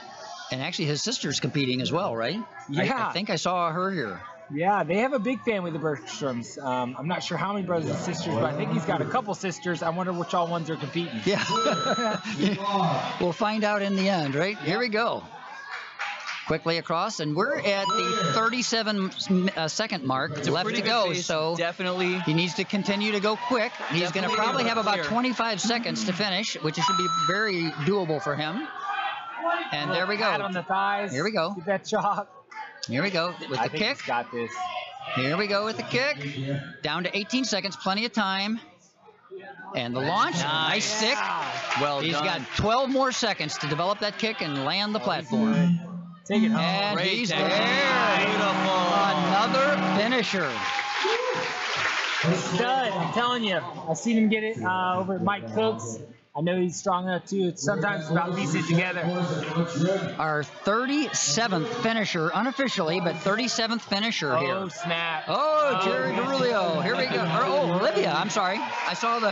And actually, his sister's competing as well, right? Yeah. I think I saw her here. Yeah, they have a big family, the Bergstroms. I'm not sure how many brothers and sisters, but I think he's got a couple sisters. I wonder which all ones are competing. Yeah. We'll find out in the end, right? Here we go. Quickly across, and we're at the 37-second mark left to go, so definitely he needs to continue to go quick. He's going to probably have about 25 seconds to finish, which should be very doable for him. And there we go. Pat on the thighs. Here we go. Get that chop. Here we go with the I think kick. he's got this. Here we go with the kick. Down to 18 seconds, plenty of time. And the launch, nice stick. well He's done. got 12 more seconds to develop that kick and land the platform. Take it home. And Great he's technique. there. Beautiful. Another finisher. Stud, I'm telling you. I've seen him get it over at Mike Cook's. I know he's strong enough too. It's sometimes about piecing it together. Our 37th finisher, unofficially, but 37th finisher Oh, here. snap. Oh, Jerry Derulio. Here we go. Oh, Olivia. I'm sorry. I saw the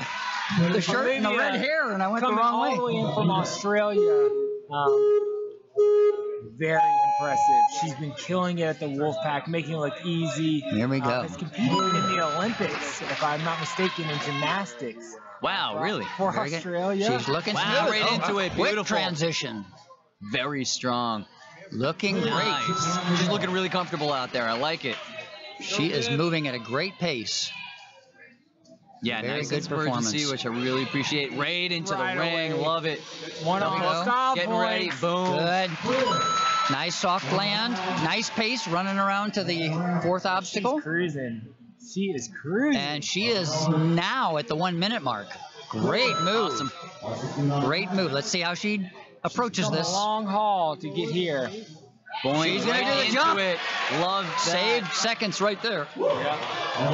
shirt and the Olivia red hair, and I went the coming wrong all way. the way in from Australia. Very impressive. She's been killing it at the Wolfpack, making it look easy. Here we go. Has competed in the Olympics, if I'm not mistaken, in gymnastics. Wow, really? For Very good. Australia. She's looking Wow, smooth. right into it. Quick Beautiful. transition. Very strong. Looking great. Nice. She's looking really comfortable out there. I like it. She is moving at a great pace. Yeah, Very nice good emergency, performance. which I really appreciate. Right into Right the ring. away. Love it. One There we on go. style Getting ready. points. Boom. Good. Nice soft land. Nice pace running around to the fourth obstacle. She's cruising. She is cruising. And she is now at the 1 minute mark. Great move. Awesome. Great move. Let's see how she approaches It's a this. long haul to get here. Boing. She's gonna Right do the into jump. It. Love that. Saved seconds right there.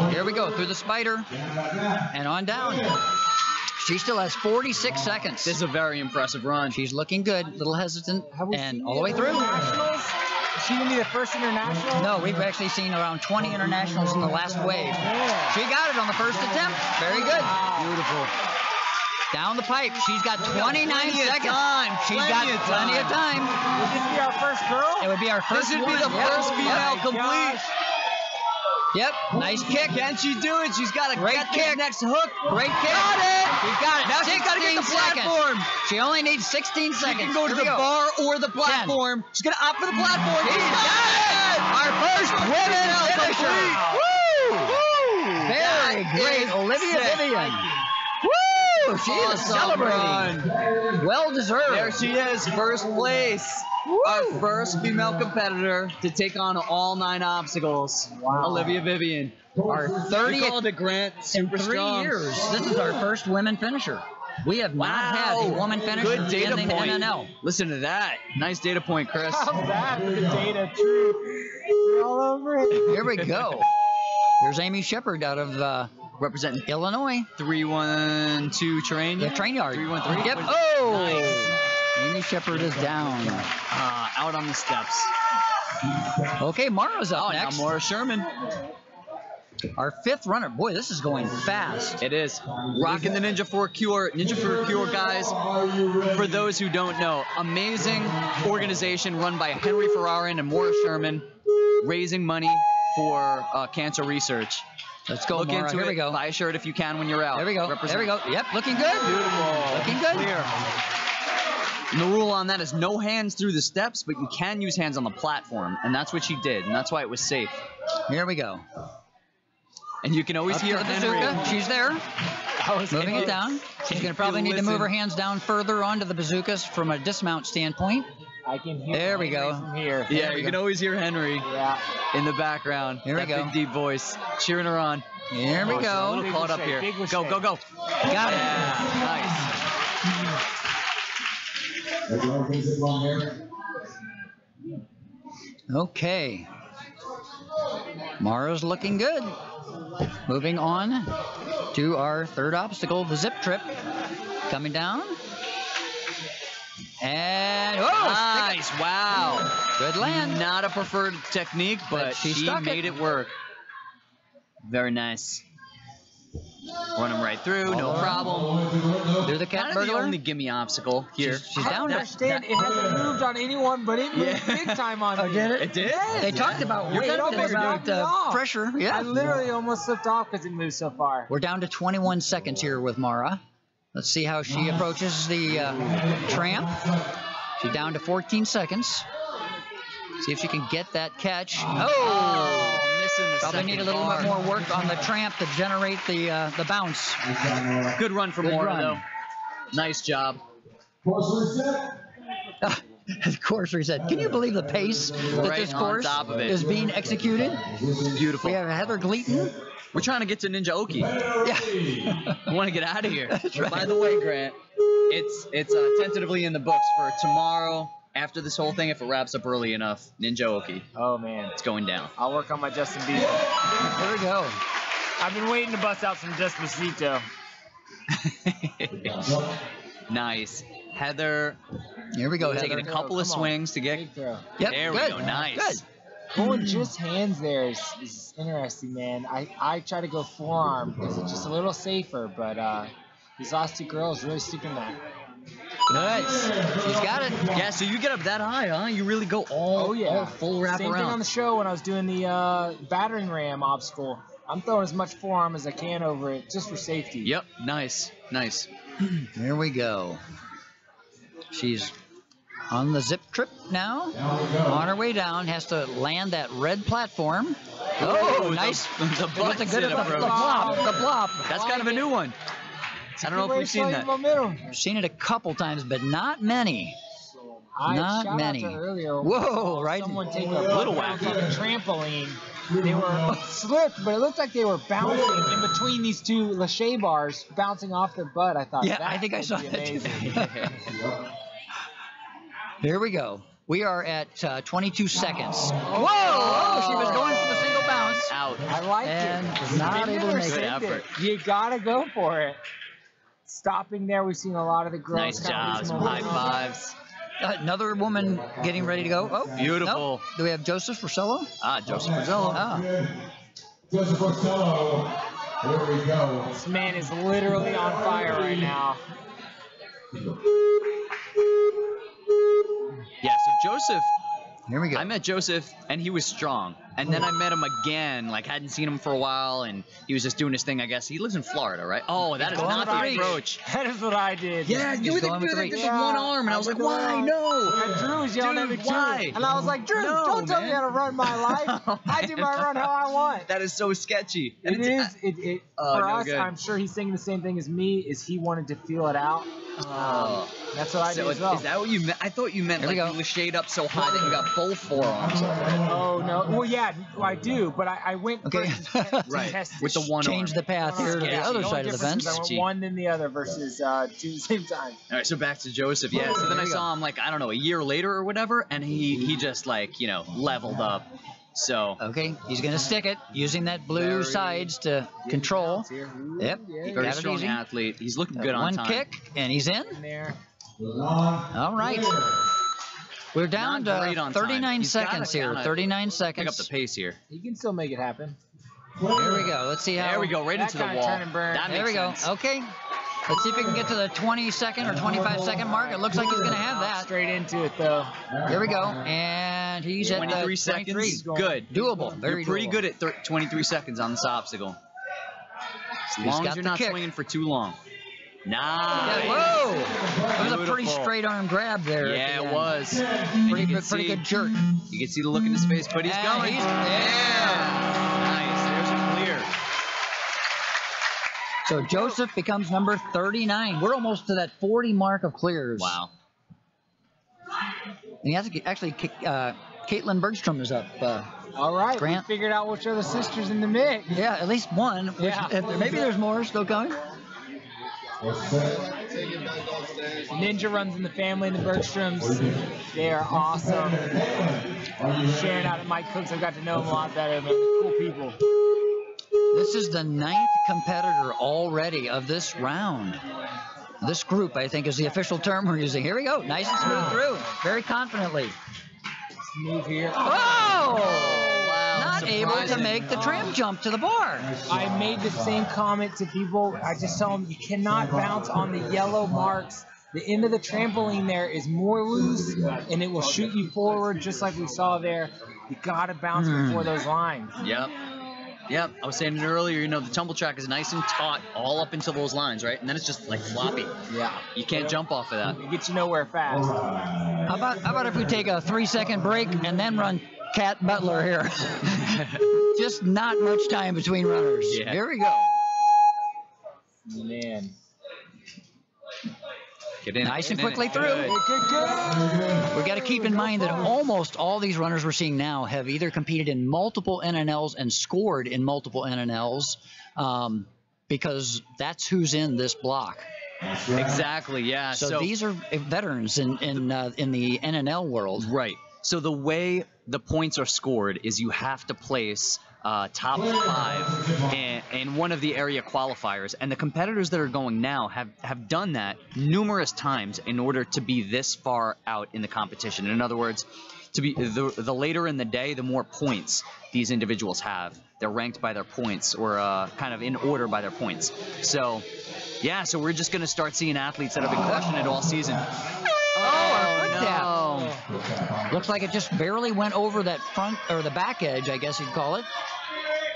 Here we go through the spider and on down. She still has 46 seconds. This is a very impressive run. She's looking good, a little hesitant, Have we and seen all the way through. internationals? Is she going to be the first international? No, we've actually seen around 20 internationals in the last wave. Yeah. She got it on the first attempt. Very good. Beautiful. Down the pipe. She's got 29 plenty of seconds. time. She's Plenty got of plenty of time. Would this be our first girl? It would be our This first would be one. the Yep. first female Oh my complete. gosh. Yep, nice kick. Can she do it? She's got to Great get kick. the next hook. Great kick. Got it. She got it. Now she's got to get the 16 seconds. platform. She only needs 16 She seconds. can go to Here the we bar or the platform. She's going to opt for the platform. She's got it. Our first women finisher. Woo! Very That great, is Olivia sick. Vivian. Woo! She is Awesome celebrating. run. Well deserved. There she is, first place. Our first female competitor to take on all 9 obstacles. Wow. Olivia Vivian. Our We 30th called it Grant. in Super 3 strong. years. This is our first women finisher. We have not had a woman finisher Good data in the point. NNL. Listen to that. Nice data point, Chris. How's that? The data true. You're all over it. Here we go. Here's Amy Shepard out of Representing Illinois. 312 terrain. The train yard. 313. Yep. What is it? Oh! Nice. Amy Shepard is down. Out on the steps. Okay, Mara's up Oh, next. now Maura Sherman. Our 5th runner. Boy, this is going fast. It is. Rocking the Ninja for Cure. Ninja for Cure, guys, for those who don't know, amazing organization run by Henry Ferrarin and Maura Sherman, raising money for cancer research. Let's go, Look Mara. into Here it. we go. Buy a shirt if you can when you're out. There we go. Represent. There we go. Yep, looking good. Beautiful. Looking good. Clear. And the rule on that is no hands through the steps, but you can use hands on the platform, and that's what she did, and that's why it was safe. Here we go. And you can always Up to hear the Henry. bazooka. She's there. Moving it down. She's going to probably need to move her Listen. hands down further onto the bazookas from a dismount standpoint. I can hear There we Henry go. from here. Yeah, There we you go. can always hear Henry Yeah. in the background. Here we That go. big deep voice cheering her on. Here we Oh, she's a go. little Big caught up mistake, here. big Go, mistake. go, go. Got it. Yeah, nice. Okay. Mara's looking good. Moving on to our 3rd obstacle, the zip trip. Coming down. And, Nice, wow. good land. Not a preferred technique, but she she stuck made it. it work. Very nice. Run them right through, no problem. Do the cat Kind of the burglar. only gimme obstacle here. She's I down don't to understand. It hasn't moved on anyone, but it moved big time on me. did It did? They talked about You're weight gonna and almost about knock me off. pressure. Yeah. I literally almost slipped off because it moved so far. We're down to 21 seconds here with Mara. Let's see how she approaches the tramp. She's down to 14 seconds. See if she can get that catch. Oh! Missing the Probably second need a little bar. bit more work on the tramp to generate the bounce. Good run for Good Maura, run. though. Nice job. The course reset. Can you believe the pace that Right this on course top of it. is being executed? Beautiful. We have Heather Gleaton. We're trying to get to Ninja Oki. Yeah. I want to get out of here. That's right. By the way, Grant, it's tentatively in the books for tomorrow. After this whole thing, if it wraps up early enough, Ninja Oki. Oh man, It's going down. I'll work on my Justin Bieber. There we go. I've been waiting to bust out some Despacito. Nice. Heather Here we go, taking Heather. a couple of Come on. swings to get. Big throw. Yep, There we good. go. Nice. Good. Going just hands there is interesting, man. I try to go forearm because it's just a little safer, but these last 2 girls really sticking that. Good. She's got it. Yeah, so you get up that high, huh? You really go all full wrap Same thing on around. the show when I was doing the battering ram obstacle. I'm throwing as much forearm as I can over it just for safety. Yep. Nice. Nice. Here we go. She's on the zip trip now. On her way down, has to land that red platform. Oh, nice. The It was a button good sit the approach. flop. The flop. That's kind of a new one. I don't know if we've seen that. Momentum. I've seen it a couple times, but not many. Not shout many. Out to earlier. Whoa, right? Someone take a little whack on a trampoline. They were slipped, but it looked like they were bouncing in between these 2 lachet bars, bouncing off their butt. I thought, Yeah, that I think I would saw be that too. amazing. Here we go. We are at 22 seconds. Whoa! Oh, she was going for the single bounce. Out. I like And it. not They able to never make it. send Good effort. You gotta go for it. Stopping there, we've seen a lot of the girls. Nice kind of job. lose Some high momentum. fives. Another woman getting ready to go. Oh, Beautiful. nope. Do we have Joseph Rosello? Joseph Brazillo. Ah. Joseph Costello. Here we go. This man is literally on fire right now. Yeah, so Joseph, Here we go. I met Joseph, and he was strong. And then I met him again, like hadn't seen him for a while, and he was just doing his thing, I guess. He lives in Florida, right? Oh, that is not the approach. That is what I did. Yeah, you did the one arm, and I was like, why? No. And Drew was yelling at me, why? And I was like, Drew, don't tell me how to run my life. I do my run how I want. That is so sketchy. And It is. For no us, good. I'm sure he's thinking the same thing as me, is he wanted to feel it out. That's what I did as well. Is that what you meant? I thought you meant like you lacheted up so high that you got both forearms. Oh, no. Well, yeah, I do, but I went first to test with the one Change arm. the path here to the other side of the fence. I went one then the other versus 2 at the same time. All right, so back to Joseph. Yeah, so then I saw him like, I don't know, a year later or whatever, and he just like, you know, leveled up. So okay, he's going to stick it using that blue sides to control. Yep, very strong athlete. He's looking good on time. One kick, and he's in. There. All right. We're down to 39 seconds here. 39 seconds. Pick up the pace here. He can still make it happen. Here we go. Let's see how. There we go, right into the wall. Turn and burn. That There we makes go. sense. Okay. Let's see if we can get to the 20-second or 25-second mark. It looks like he's going to have that. Straight into it, though. Here we go. And he's at 23 23. seconds. Good. Doable. Very You're pretty doable. good at 23 seconds on this obstacle. As long as you're not swinging for too long. Nice. Whoa! It was a pretty straight arm grab there. Yeah, it was. Pretty good jerk. You can see the look in his face, but he's going. Nice. There's a clear. So Joseph becomes number 39. We're almost to that 40 mark of clears. Wow. And he has to actually kick. Caitlin Bergstrom is up. All right, Grant. we figured out which other sisters in the mix. Yeah, at least one. Which, maybe there's more still coming. Ninja runs in the family, and the Bergstroms. They are awesome. Sharing out at Mike Cook's, I've got to know them a lot better, man. Cool people. This is the 9th competitor already of this round. This group, I think, is the official term we're using. Here we go. Nice and smooth through. Very confidently. Move here. Oh! Wow. Not able to make the tram jump to the bar. I made the same comment to people. I just tell them you cannot bounce on the yellow marks. The end of the trampoline there is more loose, and it will shoot you forward just like we saw there. You got to bounce before those lines. Yep. Yep, I was saying it earlier, you know, the tumble track is nice and taut all up into those lines, right? And then it's just like floppy. Yeah. You can't jump off of that. It gets you nowhere fast. How about if we take a 3-second break and then run Cat Butler here? Just not much time between runners. Yeah. Here we go. Man. Get in. Nice and Get in quickly it. through. Good. We got to keep in mind that almost all these runners we're seeing now have either competed in multiple NNLs and scored in multiple NNLs, because that's who's in this block. Exactly, yeah. So these are veterans in the NNL world. Right. So the way the points are scored is you have to place top 5 in one of the area qualifiers, and the competitors that are going now have done that numerous times in order to be this far out in the competition. In other words, to be the later in the day, the more points these individuals have. They're ranked by their points, or kind of in order by their points. So yeah, so we're just going to start seeing athletes that have been crushing it all season. Looks like it just barely went over that front or the back edge, I guess you'd call it.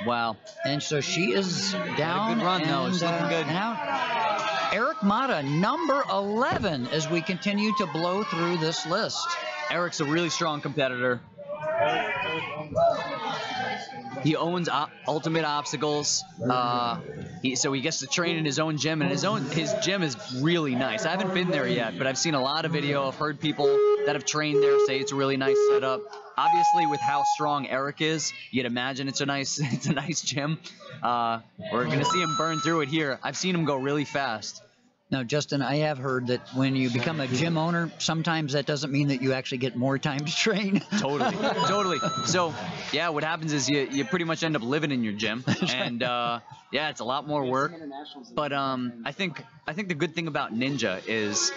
Wow. And so she is down. Good run, though. It's looking good. And out. Eric Mata, number 11, as we continue to blow through this list. Eric's a really strong competitor. He owns Ultimate Obstacles. So he gets to train in his own gym, and his gym is really nice. I haven't been there yet, but I've seen a lot of video. I've heard people that have trained there say it's a really nice setup. Obviously, with how strong Eric is, you'd imagine it's a nice gym. We're gonna see him burn through it here. I've seen him go really fast. Now, Justin, I have heard that when you become a gym owner, sometimes that doesn't mean that you actually get more time to train. Totally. So, yeah, what happens is you pretty much end up living in your gym, and yeah, it's a lot more work. But I think the good thing about Ninja is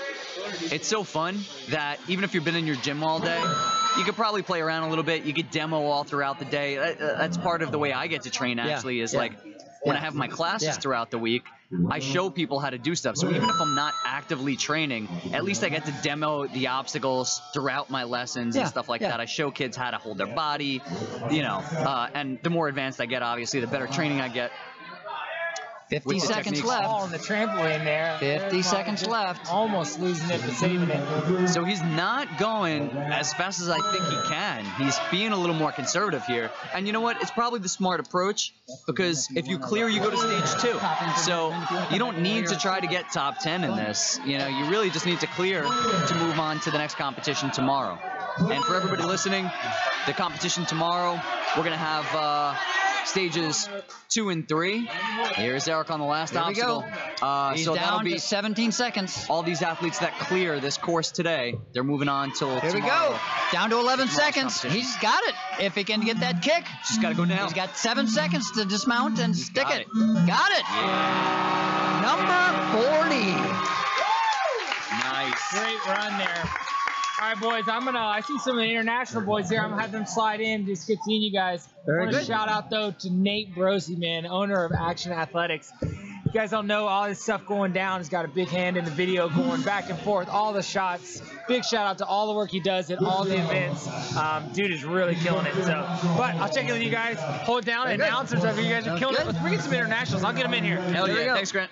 it's so fun that even if you've been in your gym all day, you could probably play around a little bit. You could demo all throughout the day. That's part of the way I get to train, actually, is like when I have my classes throughout the week, I show people how to do stuff. So even if I'm not actively training, at least I get to demo the obstacles throughout my lessons and stuff like that. I show kids how to hold their body, you know, and the more advanced I get, obviously, the better training I get. 50 seconds left. On the trampoline there. 50 seconds left. Almost losing it, but saving it. So he's not going as fast as I think he can. He's being a little more conservative here. And you know what? It's probably the smart approach, because if you clear, you go to stage 2. So you don't need to try to get top 10 in this. You know, you really just need to clear to move on to the next competition tomorrow. And for everybody listening, the competition tomorrow, we're going to have stages 2 and 3. Here's Eric on the last obstacle. He's so down that'll be to 17 seconds. all these athletes that clear this course today. They're moving on till Here tomorrow. we go. Down to 11 seconds. He's got it. If he can get that kick. Just got to go down. He's got 7 seconds to dismount and stick got it. it. Got it. Yeah. Number 40. Nice. Great run there. All right, boys, I see some of the international boys here. I'm going to have them slide in. Just good seeing you guys. Very I want to good. shout out, though, to Nate Brosey, man, owner of Action Athletics. You guys don't know all this stuff going down. He's got a big hand in the video going back and forth, all the shots. Big shout out to all the work he does at all the events. Dude is really killing it. So, but I'll check in with you guys. Hold it down. Announcers, you guys are killing it. Let's bring in some internationals. I'll get them in here. Hell yeah. Thanks, Grant.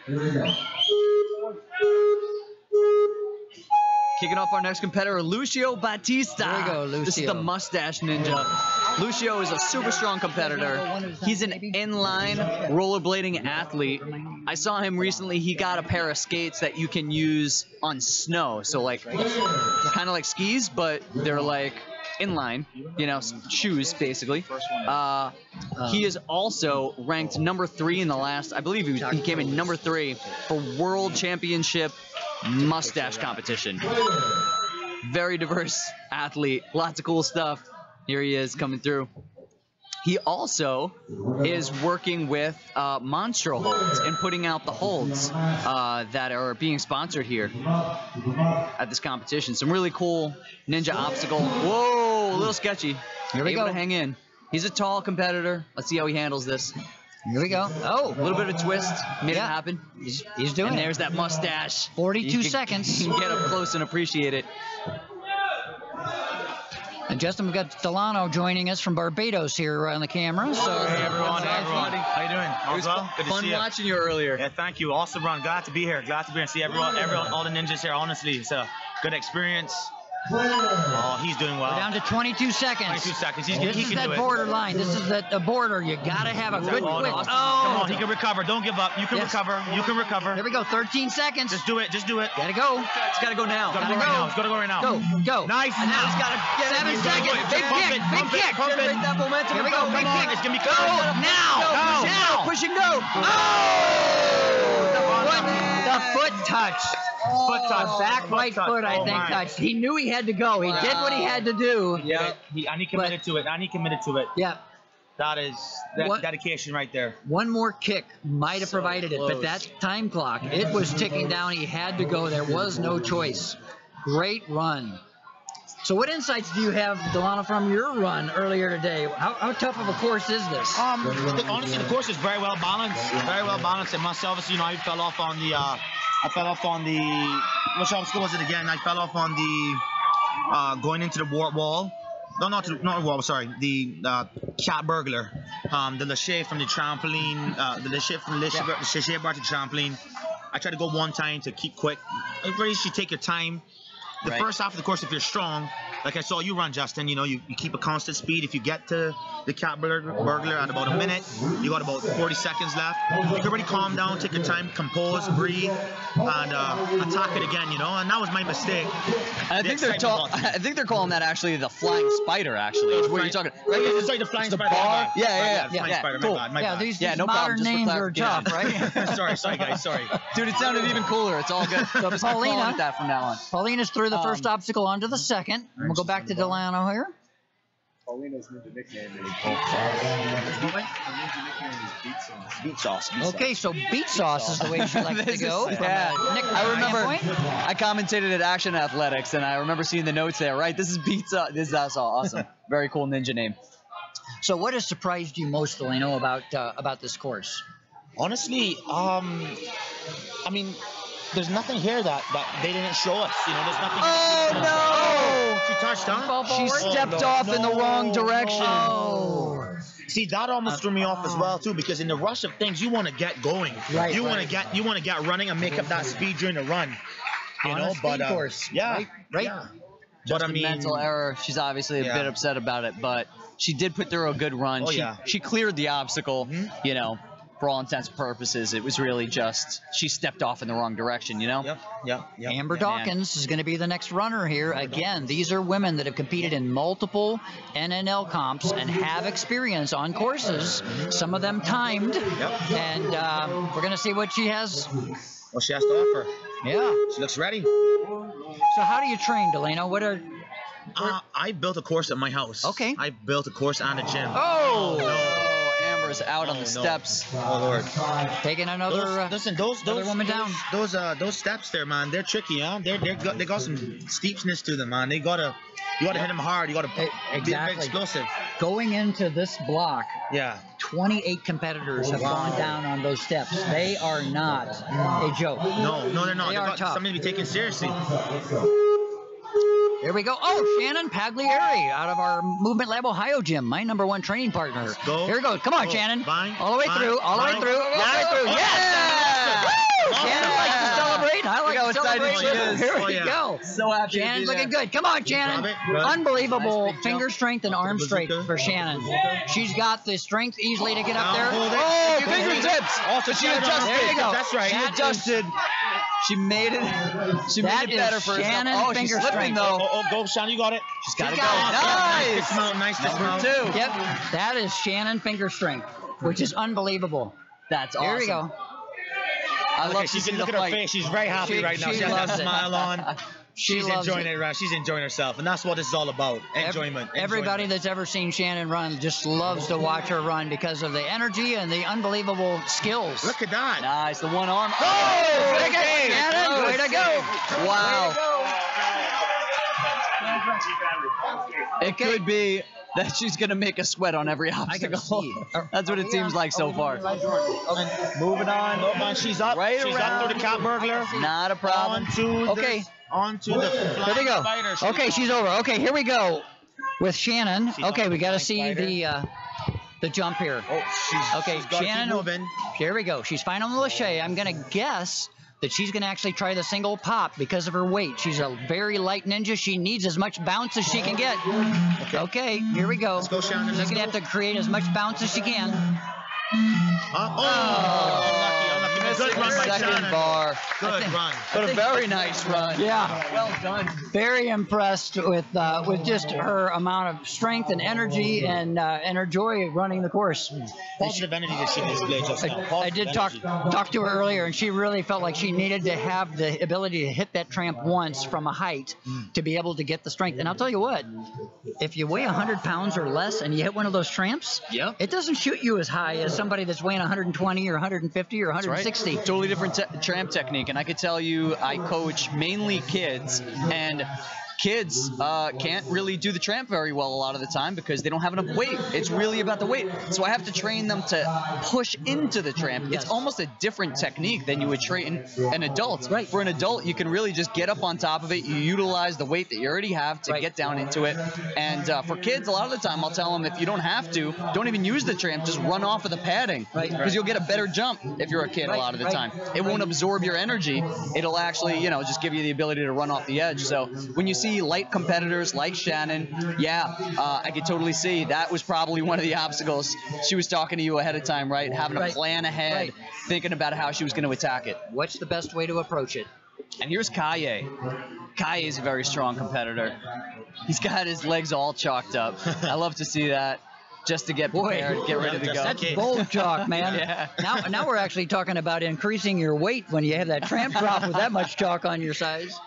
Kicking off our next competitor, Lucio Batista. There we go, Lucio. This is the mustache ninja. Lucio is a super strong competitor. He's an inline rollerblading athlete. I saw him recently. He got a pair of skates that you can use on snow. So like, kind of like skis, but they're like inline, you know, shoes basically. He is also ranked number 3 in the last, I believe he came in number 3 for World Championship mustache competition. Very diverse athlete, lots of cool stuff. Here he is coming through. He also is working with Monstro Holds and putting out the holds that are being sponsored here at this competition. Some really cool ninja obstacle. Whoa, a little sketchy. Here we Able go. to hang in. He's a tall competitor. Let's see how he handles this. Here we go. Oh, A little bit of a twist. Made it happen. he's doing And it. there's that mustache. 42 You can- seconds. You can get up close and appreciate it. And Justin, we've got Delano joining us from Barbados here on the camera. So, Hey everyone, Hey, everyone. How you doing? It All was well? Good to fun see you. watching you earlier. Yeah, thank you. Awesome run. Glad to be here. Glad to be here and see everyone, all the ninjas here. Honestly, it's a good experience. Oh, he's doing well. we're down to 22 seconds. 22 seconds. He This is can that do it. borderline. This is the border. You gotta have a good Oh, quick. no. Oh, Come on, he can recover. Don't give up. You can Yes. recover. You can recover. There we go. 13 seconds. Just do it. Just do it. Gotta go. It's got to go now. It's gotta go right now. It's gotta go right now. Go. Go. Nice. And now he's got to get 7 it. seconds. Big Pump kick. it, Big pump it, kick. pump it. Generate that momentum. Here we and go. Come Big on. kick. It's gonna be Go. good. Now. Now. Now. Push and go. The foot touch. Foot touch. Back right touch. foot, I Oh, think, my. touched. He knew he had to go. He did what he had to do. Yeah. And he committed to it. And he committed to it. Yeah. That is What? dedication right there. One more kick might have provided it, but close. that time clock, it was ticking down. He had to go. There was no choice. Great run. So what insights do you have, Delano, from your run earlier today? How tough of a course is this? Honestly, the course is very well balanced. Very well balanced. And myself, you know, I fell off on the. Which obstacle was it again? I fell off on the going into the wall. No, not wall. Sorry, the cat burglar. The lache from the trampoline. The lache from the lache bar to trampoline. I tried to go one time to keep quick. Really, you should take your time. The first half of the course, if you're strong, like I saw you run, Justin, you know, you keep a constant speed. If you get to the cat burglar at about a minute, you got about 40 seconds left. You can really calm down, take your time, compose, breathe, and attack it again, you know. And that was my mistake. I think they're calling that actually the flying spider. Actually, is what you're talking. Right? It's like the flying spider. bar? Yeah. Flying spider. Cool. My bad. These no problem, modern just for names are tough, clarification. right? sorry, guys. Sorry. Dude, it sounded even cooler. It's all good. So just keep calling Paulina. it that from now on. Paulina's through the first obstacle onto the second. And we'll go back to Delano here. Paulina's ninja nickname is Beat sauce. Okay, so beat sauce is the way she likes to This go. is- from a yeah. nickname I remember standpoint. I commentated at Action Athletics, and I remember seeing the notes there. Right, this is pizza. This is awesome. Very cool ninja name. So what has surprised you most, Delano, about this course? Honestly, I mean, there's nothing here that they didn't show us. You know, there's nothing. Oh no! She touched, huh? She stepped off in the wrong direction. Oh. See, that almost threw me off as well too, because in the rush of things, you want to get going. Right. You want to get running and make up that speed during the run. You On know, a speed course. Yeah. Right. Yeah. Just But I a mean, mental error. She's obviously a Yeah. bit upset about it, but she did put through a good run. Oh, she, yeah. she cleared the obstacle, you know, for all intents and purposes. It was really just she stepped off in the wrong direction, you know? Yep. Amber Dawkins is going to be the next runner here. Again, these are women that have competed in multiple NNL comps and have experience on courses. Some of them timed. And we're going to see what she has. What she has to offer. Yeah. She looks ready. So how do you train, Delano? What are... I built a course at my house. Okay. I built a course and a gym. Oh! Amber's out on the steps. Oh Lord. Taking another Those woman down. Those steps there, man. They're tricky, huh? They got some steepness to them, man. You gotta hit them hard. You gotta be Exactly. explosive. Going into this block, Yeah. 28 competitors have gone down on those steps. They are not a joke. No, they're not. They are got tough. something to be taken seriously. Here we go. Oh, Shannon Pagliari out of our Movement Lab Ohio gym, my #1 training partner. Go. Here we go. Come on, Go. Shannon. Bind. All the way Bind. through. All the way Bind. through. All the way through. Yes! Woo! Shannon likes to celebrate. I like Look to how excited celebrate. she is. Here Oh, we yeah. go. So happy to Shannon's be looking there. good. Come on, Shannon. Grab it. Good. Unbelievable Nice big finger jump. strength and arm strength Bazooka. for Shannon. She's got the strength easily to get up there. Hold it. Oh, Good. fingertips! Also, She adjusted. adjusted. There you go. That's right. She That adjusted. She made it. She That made it better is for herself. Shannon Oh, she's finger slipping strength. though. Oh, go, Sean. You got it. She's got to She's go. got it. Nice. Dismount. Nice dismount. Number 2. Yep. That is Shannon finger strength, which is unbelievable. That's awesome. Here we go. I love to She see can the look at her fight. face. She's very happy She- right now. she She has loves that it. smile on. She She's loves enjoying it. it, right? She's enjoying herself, and that's what this is all about. Enjoyment. Everybody that's ever seen Shannon run just loves to watch her run because of the energy and the unbelievable skills. Look at that. Nice, the one arm. Oh, way to go, save. Shannon. Oh, Way to go. Wow. It Okay. could be that she's going to make a sweat on every obstacle. see. That's what it seems like so far. Moving on. Hold on. She's up. Right She's around. up through the cat burglar. Not a problem. Okay. Onto the Here we go. spider. Okay, she's over. Okay, here we go with Shannon. She's Okay, on we the got to flying see spider. the jump here. Oh, Okay, she's got to keep Shannon. moving. Here we go. She's fine on the lachey. I'm going to guess that she's going to actually try the single pop because of her weight. She's a very light ninja. She needs as much bounce as she can get. Okay, here we go. Let's go, Shannon. She's Let's going to go. have to create as much bounce as she can. Unlucky. Missing Good run the by second Shannon. bar. Good run. But a very nice run. Yeah. Well done. Very impressed with just her amount of strength and energy and her joy running the course. Positive energy that she displayed just now. I did Positive energy. talk to her earlier, and she really felt like she needed to have the ability to hit that tramp once from a height to be able to get the strength. And I'll tell you what, if you weigh 100 pounds or less and you hit one of those tramps, it doesn't shoot you as high as somebody that's weighing 120 or 150 or 160. Totally different tramp technique. And I could tell you, I coach mainly kids, and kids can't really do the tramp very well a lot of the time because they don't have enough weight. It's really about the weight. So I have to train them to push into the tramp. It's almost a different technique than you would train an adult. Right. For an adult, you can really just get up on top of it. You utilize the weight that you already have to get down into it. And for kids, a lot of the time, I'll tell them if you don't have to, don't even use the tramp. Just run off of the padding. Right. Because you'll get a better jump if you're a kid a lot of the time. It won't absorb your energy. It'll actually, just give you the ability to run off the edge. So when you see light competitors like Shannon, I could totally see that was probably one of the obstacles. She was talking to you ahead of time, right? Having a plan ahead, thinking about how she was going to attack it. What's the best way to approach it? And here's Kaye. Kaye is a very strong competitor. He's got his legs all chalked up. I love to see that. Just to get prepared, get ready to go. That's bold chalk, man. Now we're actually talking about increasing your weight when you have that tramp drop with that much chalk on your sides.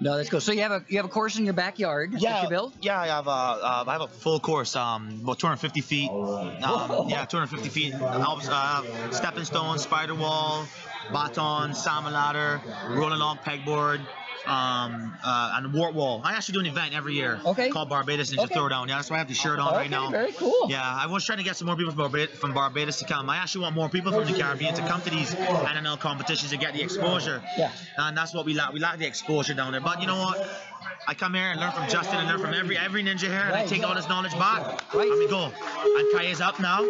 No, that's cool. So you have a course in your backyard that you built? Yeah, I have a full course, about 250 feet. 250 feet. Stepping stones, spider wall, baton, salmon ladder, rolling log pegboard. and the Wart Wall. I actually do an event every year called Barbados Ninja Throwdown. Yeah, that's why I have the shirt on right now. Very cool. Yeah, I was trying to get some more people from Barbados to come. I actually want more people from the Caribbean to come to these NNL competitions and get the exposure. Yeah. And that's what we lack. We lack the exposure down there. But you know what? I come here and learn from Justin and learn from every ninja here, and I take all this knowledge back. And we go. And Kaya's up now.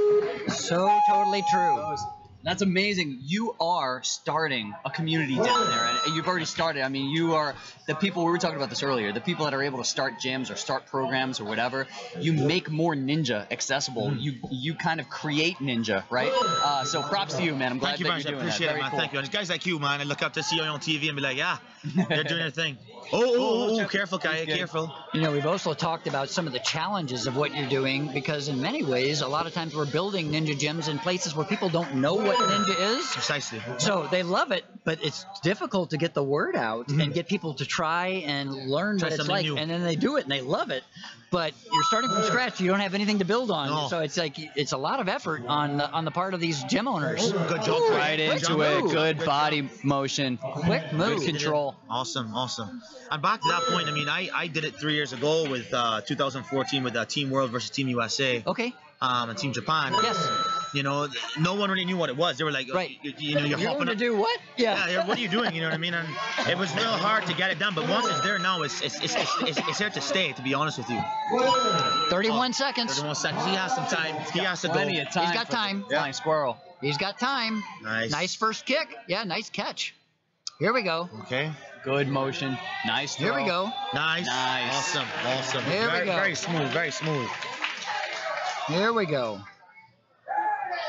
So totally true. That's amazing. You are starting a community down there, and you've already started. I mean, you are the people, we were talking about this earlier, the people that are able to start gyms or start programs or whatever. You make more ninja accessible. You kind of create ninja, right? So props to you, man. I'm glad that you're doing that. Appreciate it, man. Cool. Thank you. And guys like you, man, I look up to see you on TV and be like, yeah, they're doing their thing. Oh, careful, Kaya, careful. You know, we've also talked about some of the challenges of what you're doing, because in many ways, a lot of times we're building ninja gyms in places where people don't know what ninja is. Precisely. So they love it, but it's difficult to get the word out and get people to try and learn what it's like. New. And then they do it and they love it. But you're starting from scratch. You don't have anything to build on. No. So it's like it's a lot of effort on the part of these gym owners. Good job. Right into it. Good body motion. Quick move. Good control. Awesome. And back to that point, I mean, I did it 3 years ago with 2014 with Team World versus Team USA. Okay. And Team Japan. Yes. You know, no one really knew what it was. They were like, right. You know, you're hopping to up. do what? Yeah. What are you doing? You know what I mean? And it was real hard to get it done. But once it's there now, it's here to stay. To be honest with you. 31 seconds. 31 seconds. He has some time. He has to go. Plenty of time. He's got time. Flying squirrel. He's got time. Nice first kick. Yeah, nice catch. Here we go. Okay. Good motion. Nice throw. Here we go. Nice. Awesome. Here we go. Very smooth. Here we go.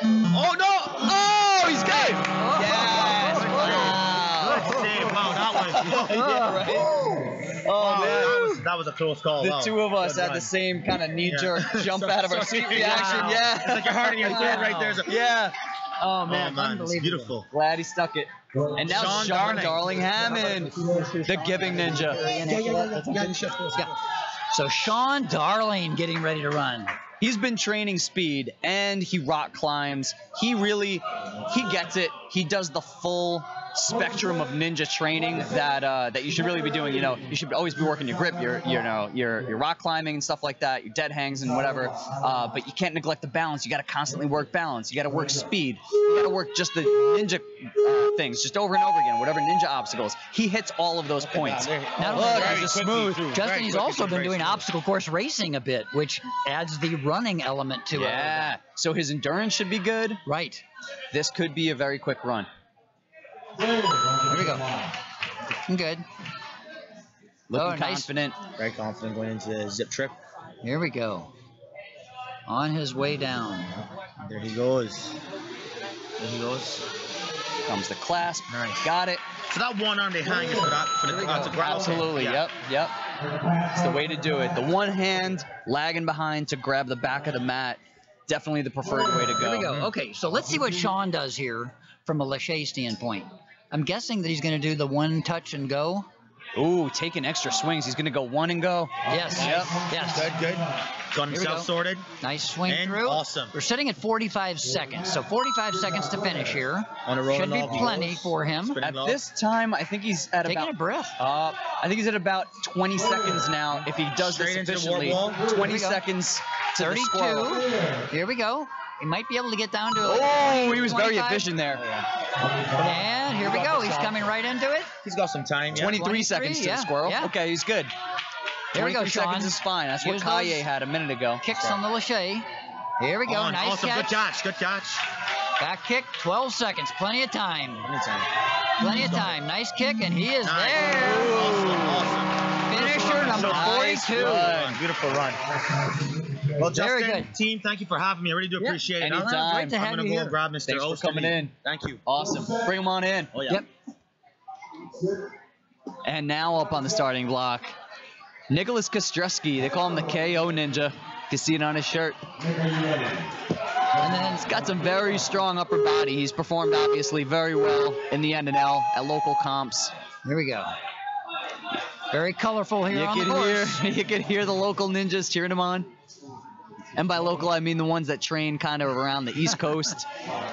Oh, no! Oh, he's good! Yes! Good save. Wow, that was... Yeah, right? Oh, man. That was a close call. The two of us had the same kind of knee-jerk jump out of our seat reaction. Yeah. It's like your heart in your throat right there. Yeah. Oh, man. It's beautiful. Glad he stuck it. And now Sean Darling Hammond, the giving ninja. Yeah. So Sean Darling getting ready to run. He's been training speed and he rock climbs. He gets it. He does the full spectrum of ninja training that you should really be doing. You know, you should always be working your grip, your rock climbing and stuff like that, your dead hangs and whatever. But you can't neglect the balance. You got to constantly work balance. You got to work speed. You got to work just the ninja things, just over and over again, whatever ninja obstacles. He hits all of those points. Not only that, he's smooth. Justin, he's also been doing obstacle course racing a bit, which adds the running element to it. Yeah. So his endurance should be good. Right. This could be a very quick run. Here we go. Good. Looking confident. Nice. Very confident going into the zip trip. Here we go. On his way down. There he goes. Comes the clasp. Nice. Got it. So that one arm they hang is for the grab. Absolutely. Yeah. Yep. It's the way to do it. The one hand lagging behind to grab the back of the mat. Definitely the preferred way to go. Here we go. Okay, so let's see what Sean does here from a Lachey standpoint. I'm guessing that he's going to do the one touch and go. Ooh, taking extra swings. He's going to go one and go. Yes. Yep. Yes. Good. Got himself sorted. Nice swing and through. Awesome. We're sitting at 45 seconds. So 45 seconds to finish here. On a roll. Should be plenty for him. At this time, I think he's at taking about... a breath. I think he's at about 20 seconds now. If he does this efficiently, 20 seconds to 32. the squirrel. Here we go. He might be able to get down to he was 25. very efficient there. And here we go. He's coming right into it. He's got some time. 23 seconds to the squirrel. Yeah. Okay, he's good. Here we go, 23 Sean. seconds is fine. That's Here's what Kaye those had a minute ago. Kicks on the Lachey. Here we go. Nice awesome. catch. Good catch. Back kick, 12 seconds. Plenty of time. Nice kick, and he is there. Awesome. Finisher number 42. Beautiful run. Well, Justin, Very good. team, thank you for having me. I really do appreciate it. Anytime. Great to have I'm going you to go here. and grab Mr. Thanks for coming in. Thank you. Awesome. Bring him on in. Oh, yeah. Yep. And now up on the starting block, Nicholas Kostreski. They call him the KO Ninja. You can see it on his shirt. And then he's got some very strong upper body. He's performed, obviously, very well in the NNL at local comps. Here we go. Very colorful here on the course. You can hear the local ninjas cheering him on. And by local, I mean the ones that train kind of around the East Coast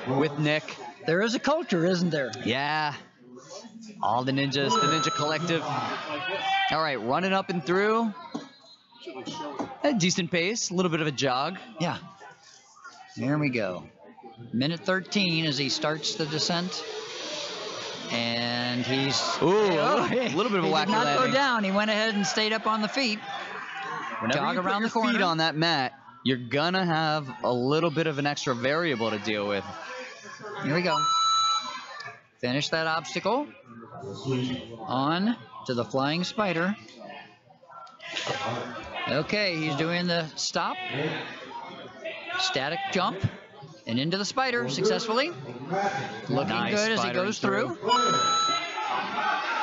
with Nick. There is a culture, isn't there? Yeah. All the ninjas, the Ninja Collective. All right, running up and through. A decent pace, a little bit of a jog. Yeah. There we go. Minute 13 as he starts the descent. And he's... Ooh, a little bit of a wacky He did not landing. go down. He went ahead and stayed up on the feet. Whenever Jog you put around your the corner. feet on that mat, you're gonna have a little bit of an extra variable to deal with. Here we go. Finish that obstacle. On to the flying spider. Okay, he's doing the stop. Static jump. And into the spider successfully. Looking Nice good as he spider goes through.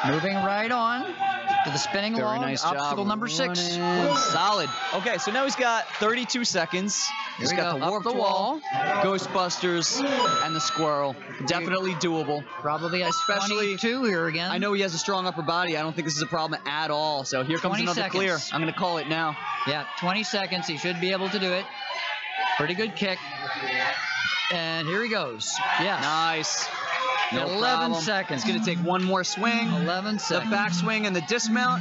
Moving right on to the spinning Very log. nice Obstacle job. number 6. Running. Solid. Okay, so now he's got 32 seconds. Here He's we got go, the up warped the wall, Ghostbusters, and the squirrel. Definitely doable. Probably Especially- 22 here again. I know he has a strong upper body. I don't think this is a problem at all. So here comes 20 another seconds. clear. I'm going to call it now. Yeah, 20 seconds. He should be able to do it. Pretty good kick. And here he goes. Yes. Nice. No 11 problem. seconds. He's going to take one more swing. 11 The seconds. backswing and the dismount.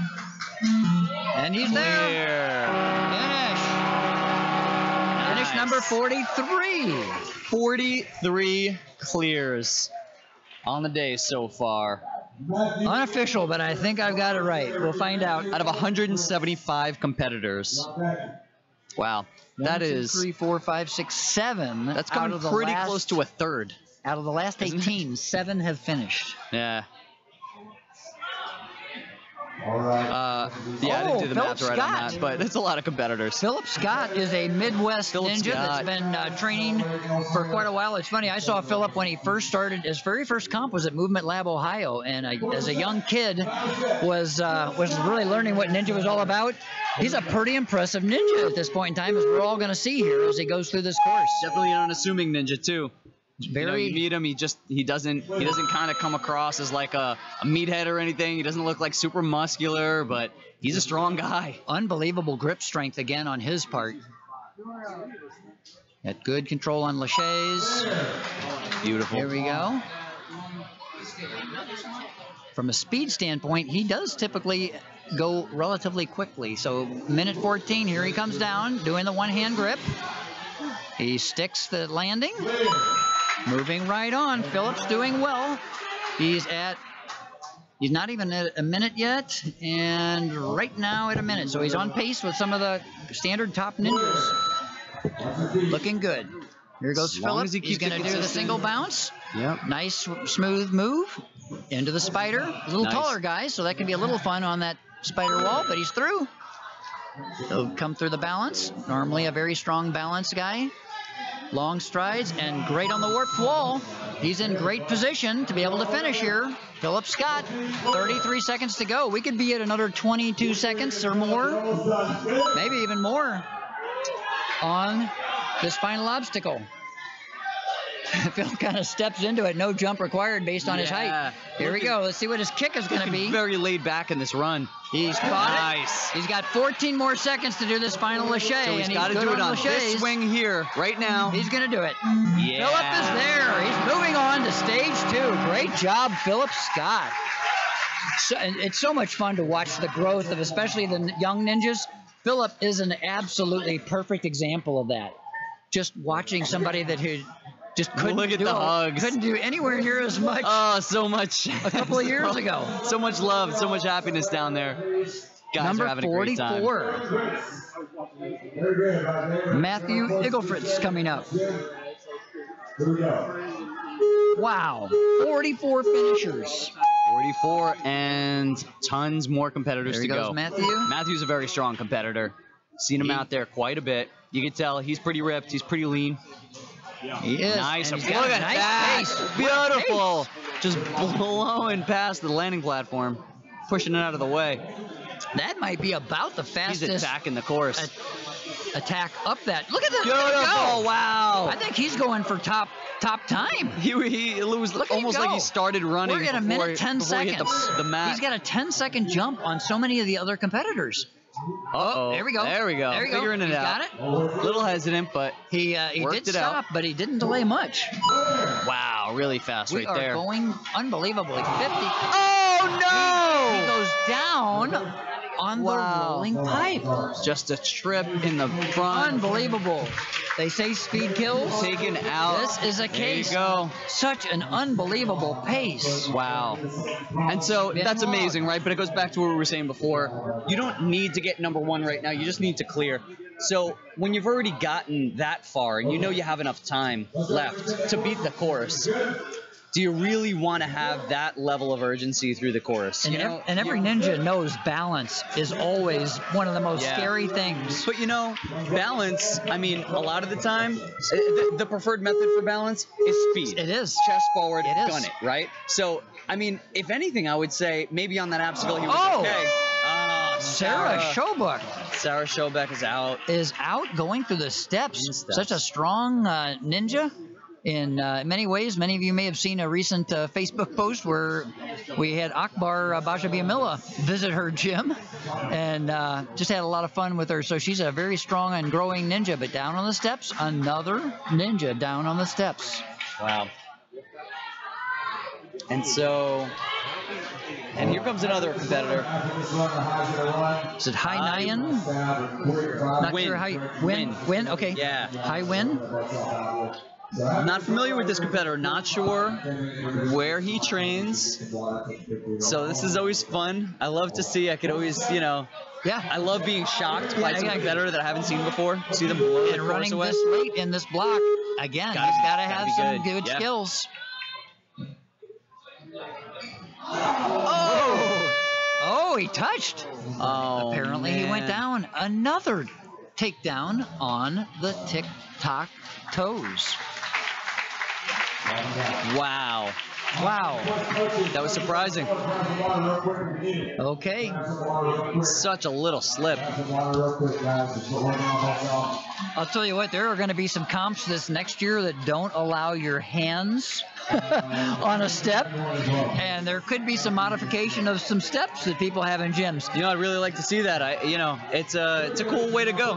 And he's there. Clear. Finish. Finish Nice. number 43. 43 clears on the day so far. Unofficial, but I think I've got it right. We'll find out. Out of 175 competitors. Wow. That 1, 2, is... 3, 4, 5, 6, 7. That's out coming of the pretty last, close to a third. Out of the last Isn't it? 18, 7 have finished. Yeah. All right. Yeah, I didn't do the Philip math right on Scott. that, but it's a lot of competitors. Philip Scott is a Midwest Philip ninja Scott. that's been training for quite a while. It's funny, I saw Philip when he first started. His very first comp was at Movement Lab, Ohio, and as a young kid was really learning what ninja was all about. He's a pretty impressive ninja at this point in time, as we're all going to see here as he goes through this course. Definitely an unassuming ninja too. Very You meet him, he doesn't kind of come across as like a meathead or anything. He doesn't look like super muscular, but he's a strong guy. unbelievable grip strength again on his part. Got good control on Lachey's. Beautiful. Here we go. From a speed standpoint, he does typically go relatively quickly. So minute 14, here he comes down, doing the one-hand grip. He sticks the landing. Moving right on. Philip's doing well. He's not even at a minute yet, and right now at a minute. So he's on pace with some of the standard top ninjas. Looking good. Here goes As long Philip. as he He's keeps going it to do the consistent. single bounce. Yep. Nice, smooth move into the spider. A little Nice. taller guy, so that can be a little fun on that spider wall, but he's through. He'll come through the balance. Normally a very strong balance guy. Long strides and great on the warped wall. He's in great position to be able to finish here. Philip Scott, 33 seconds to go. We could be at another 22 seconds or more, maybe even more, on this final obstacle. Phil kind of steps into it. No jump required based on his height. Here we go. Let's see what his kick is going to be. Very laid back in this run. He's caught Nice. it. He's got 14 more seconds to do this final Lachey. So he's and got to good do it on Lachey's. this swing here, right now. He's going to do it. Yeah. Philip is there. He's moving on to stage 2. Great job, Philip Scott. And it's so much fun to watch the growth of especially the young ninjas. Philip is an absolutely perfect example of that. Just watching somebody that who just couldn't Look at do the hugs. couldn't do anywhere near as much Oh, so much. a couple of years ago. So much love, so much happiness down there. Guys Number are having a great time. 44. Matthew Igglefritz coming up. Here we go. Wow, 44 finishers. 44 and tons more competitors There to he goes, go. Matthew. Matthew's a very strong competitor. Seen him out there quite a bit. You can tell he's pretty ripped. He's pretty lean. He is. Nice. and Look he's got a at nice that. pace. What a Beautiful. Just blowing past the landing platform, pushing it out of the way. pace. That might be about the He's fastest attacking the course. attack up that. Look at that. Beautiful. Wow. I think he's going for top time. He it was Look at him almost go. like he started running. We're at a before minute 10 before he hit seconds. the mat. He's got a 10-second jump on so many of the other competitors. Uh-oh. There we go. There we go. There we go. Figuring it He's out. got it. A little hesitant, but He Worked did it out. stop, but he didn't delay much. wow. Wow, really fast We right are there. going unbelievably 50. Oh, He no! goes down on the rolling pipe. Just a trip in the front. Unbelievable. They say speed kills. Taken out. This is a case. There you go. Such an unbelievable pace. Wow. And so that's amazing, right? But it goes back to what we were saying before. You don't need to get number one right now. You just need to clear. So when you've already gotten that far and you know you have enough time left to beat the course, do you really want to have that level of urgency through the course? And, and every ninja knows balance is always one of the most scary things. But balance, I mean, a lot of the time, the preferred method for balance is speed. It is. Chest forward, It is. gun it, right? So, I mean, if anything, I would say maybe on that obstacle he was okay. Sarah Schobeck. Sarah Schobeck is out. Is out going through the steps. Such a strong ninja. In many ways, many of you may have seen a recent Facebook post where we had Akbar Bajabiamila visit her gym and just had a lot of fun with her. So she's a very strong and growing ninja. But down on the steps, another ninja down on the steps. Wow. And so, and here comes another competitor. Is it Hai Nyan? Not Win. sure how Win? Okay. Yeah. Hai Win? Not familiar with this competitor. Not sure where he trains. So this is always fun. I love to see. I could always, Yeah. I love being shocked by some competitor that I haven't seen before. See them blow the And course running away. this late in this block, again, he's got to have be some good. good Yeah. skills. Oh, he touched. Oh, Apparently he went down. Another takedown on the tick-tock toes. Wow. Wow. That was surprising. Okay. Such a little slip. I'll tell you what, there are going to be some comps this next year that don't allow your hands on a step, and there could be some modification of some steps that people have in gyms. I'd really like to see that. It's a cool way to go.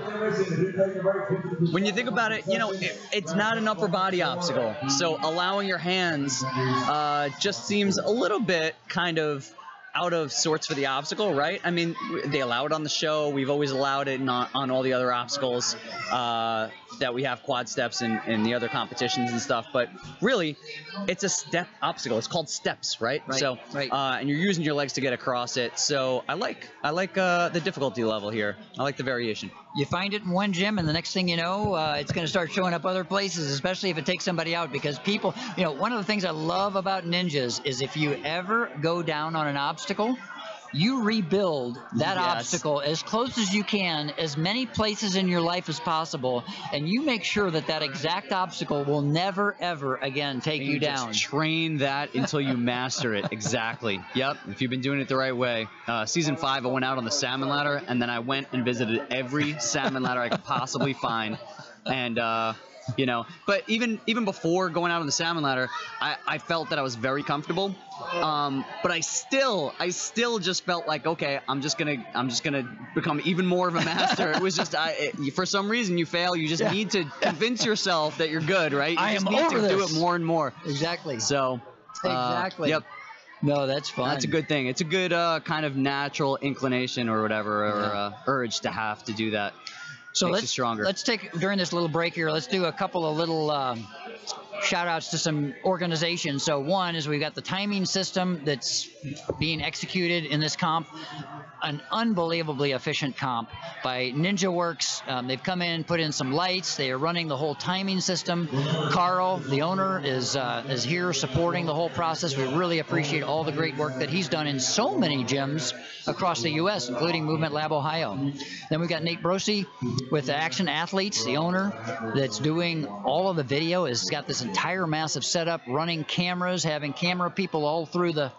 When you think about it, it's not an upper body obstacle, so allowing your hands just seems a little bit kind of out of sorts for the obstacle, right? I mean, they allow it on the show. We've always allowed it on all the other obstacles that we have quad steps in the other competitions and stuff. But really, it's a step obstacle. It's called steps, right? So, and you're using your legs to get across it. So I like the difficulty level here. I like the variation. You find it in one gym, and the next thing you know, it's going to start showing up other places, especially if it takes somebody out. Because people, one of the things I love about ninjas is if you ever go down on an obstacle, you rebuild that obstacle as close as you can, as many places in your life as possible, and you make sure that exact obstacle will never, ever again take you down. Just train that until you master it. Exactly. Yep. If you've been doing it the right way. Season 5, I went out on the salmon ladder, and then I went and visited every salmon ladder I could possibly find. And but even before going out on the salmon ladder, I felt that I was very comfortable. But I still just felt like, okay, I'm just gonna become even more of a master. It was just for some reason you fail. You just need to convince yourself that you're good, right? You just need to do it more and more. Exactly. So exactly. Yep. No, that's fun. That's a good thing. It's a good kind of natural inclination or whatever, or urge to have to do that. So Makes you stronger. Let's take, during this little break here, let's do a couple of little shout outs to some organizations. So one is we've got the timing system that's being executed in this comp, an unbelievably efficient comp by Ninja Works. They've come in, put in some lights. They are running the whole timing system. Carl, the owner, is here supporting the whole process. We really appreciate all the great work that he's done in so many gyms across the U.S., including Movement Lab Ohio. Then we've got Nate Brosi with the Action Athletes, the owner, that's doing all of the video. Has got this entire massive setup, running cameras, having camera people all through the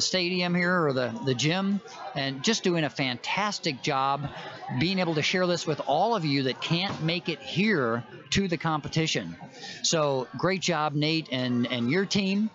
stadium here, or the gym, and just doing a fantastic job being able to share this with all of you that can't make it here to the competition. So great job, Nate, and your team.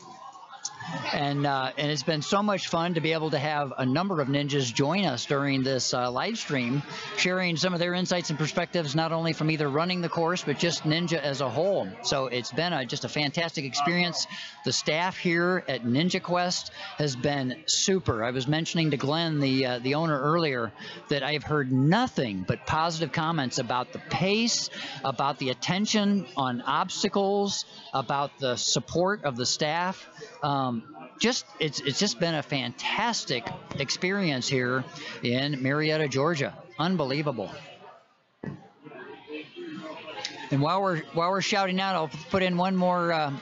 And it's been so much fun to be able to have a number of ninjas join us during this live stream, sharing some of their insights and perspectives, not only from either running the course, but just Ninja as a whole. So it's been just a fantastic experience. The staff here at Ninja Quest has been super. I was mentioning to Glenn, the owner, earlier, that I've heard nothing but positive comments about the pace, about the attention on obstacles, about the support of the staff. It's just been a fantastic experience here in Marietta, Georgia. Unbelievable. And while we're shouting out, I'll put in one more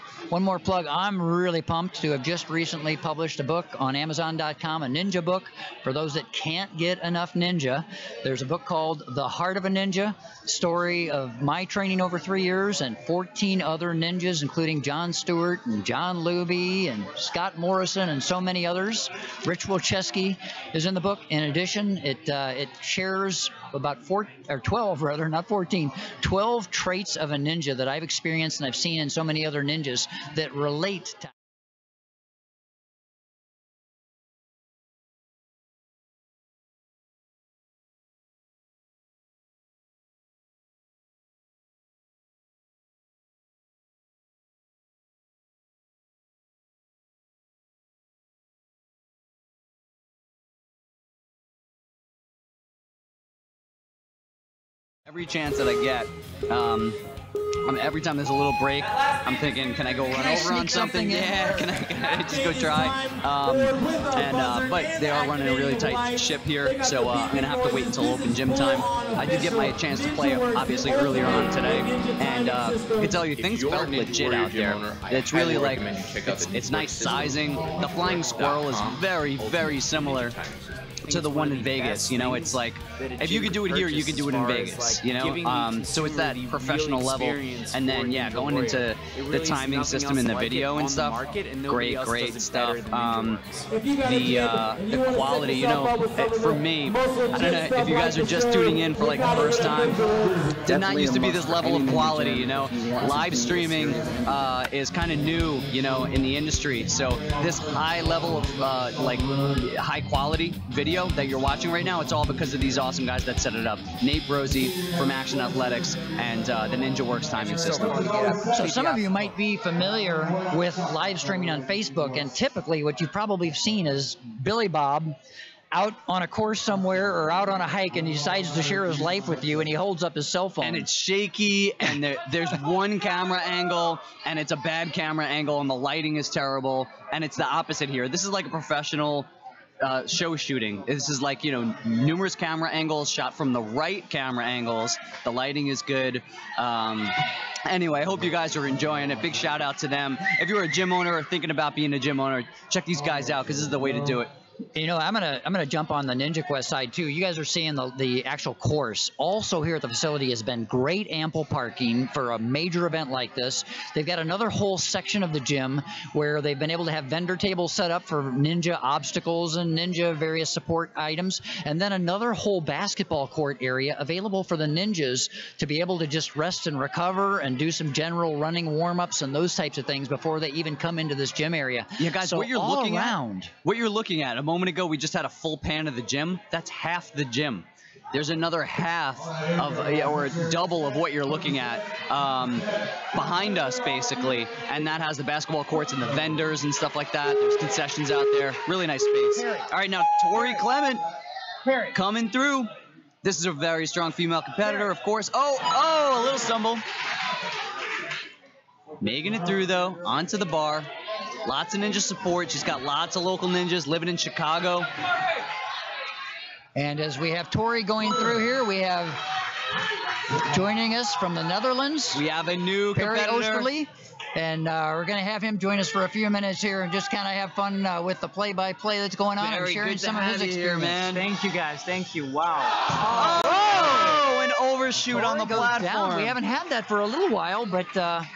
plug. I'm really pumped to have just recently published a book on Amazon.com, a ninja book for those that can't get enough ninja. There's a book called The Heart of a Ninja, story of my training over 3 years and 14 other ninjas, including John Stewart and John Luby and Scott Morrison and so many others. Rich Wilczewski is in the book. In addition, it shares about 12 traits of a ninja that I've experienced and I've seen in so many other ninjas that relate to every chance that I get. Every time there's a little break, I'm thinking, can I go run over on something? Yeah, can I just go try? But they are running a really tight ship here, so I'm going to have to wait until open gym time. I did get my chance to play, obviously, earlier on today, and I can tell you, things felt legit out there. It's really like, it's nice sizing. The flying squirrel is very, very similar to the one in Vegas. You know, it's like, if you could do it here, you could do it in Vegas, you know? So it's that professional level. And then, yeah, going into the timing system in the video and stuff, great stuff. The quality, you know, for me, I don't know if you guys are just tuning in for like the first time, did not used to be this level of quality, you know? Live streaming is kind of new, you know, in the industry. So this high level of like high quality video that you're watching right now, it's all because of these awesome guys that set it up. Nate Brosey from Action Athletics and the Ninja Works timing system. So some of you might be familiar with live streaming on Facebook, and typically what you've probably seen is Billy Bob out on a course somewhere or out on a hike, and he decides to share his life with you, and he holds up his cell phone. And it's shaky, and there's one camera angle, and it's a bad camera angle, and the lighting is terrible, and it's the opposite here. This is like a professional show shooting. This is like, you know, numerous camera angles shot from the right camera angles. The lighting is good. Anyway, I hope you guys are enjoying it. Big shout out to them. If you're a gym owner or thinking about being a gym owner, check these guys out, because this is the way to do it. You know, I'm gonna jump on the Ninja Quest side too. You guys are seeing the actual course. Also here at the facility has been great ample parking for a major event like this. They've got another whole section of the gym where they've been able to have vendor tables set up for Ninja obstacles and Ninja various support items, and then another whole basketball court area available for the ninjas to be able to just rest and recover and do some general running warm-ups and those types of things before they even come into this gym area. Yeah, guys, so what you're looking at, a moment ago we just had a full pan of the gym. That's half the gym. There's another half of, or double of what you're looking at behind us, basically, and that has the basketball courts and the vendors and stuff like that. There's concessions out there. Really nice space. All right, now Tori Clement coming through. This is a very strong female competitor, of course. Oh, a little stumble. Making it through, though, onto the bar. Lots of ninja support. She's got lots of local ninjas living in Chicago. And as we have Tori going through here, we have joining us from the Netherlands. We have a new Perry competitor. Osterly. And we're going to have him join us for a few minutes here and just kind of have fun with the play-by-play that's going on and sharing some of his experience. Man. Thank you, guys. Thank you. Wow. Oh, an overshoot on the platform. Down. We haven't had that for a little while, but I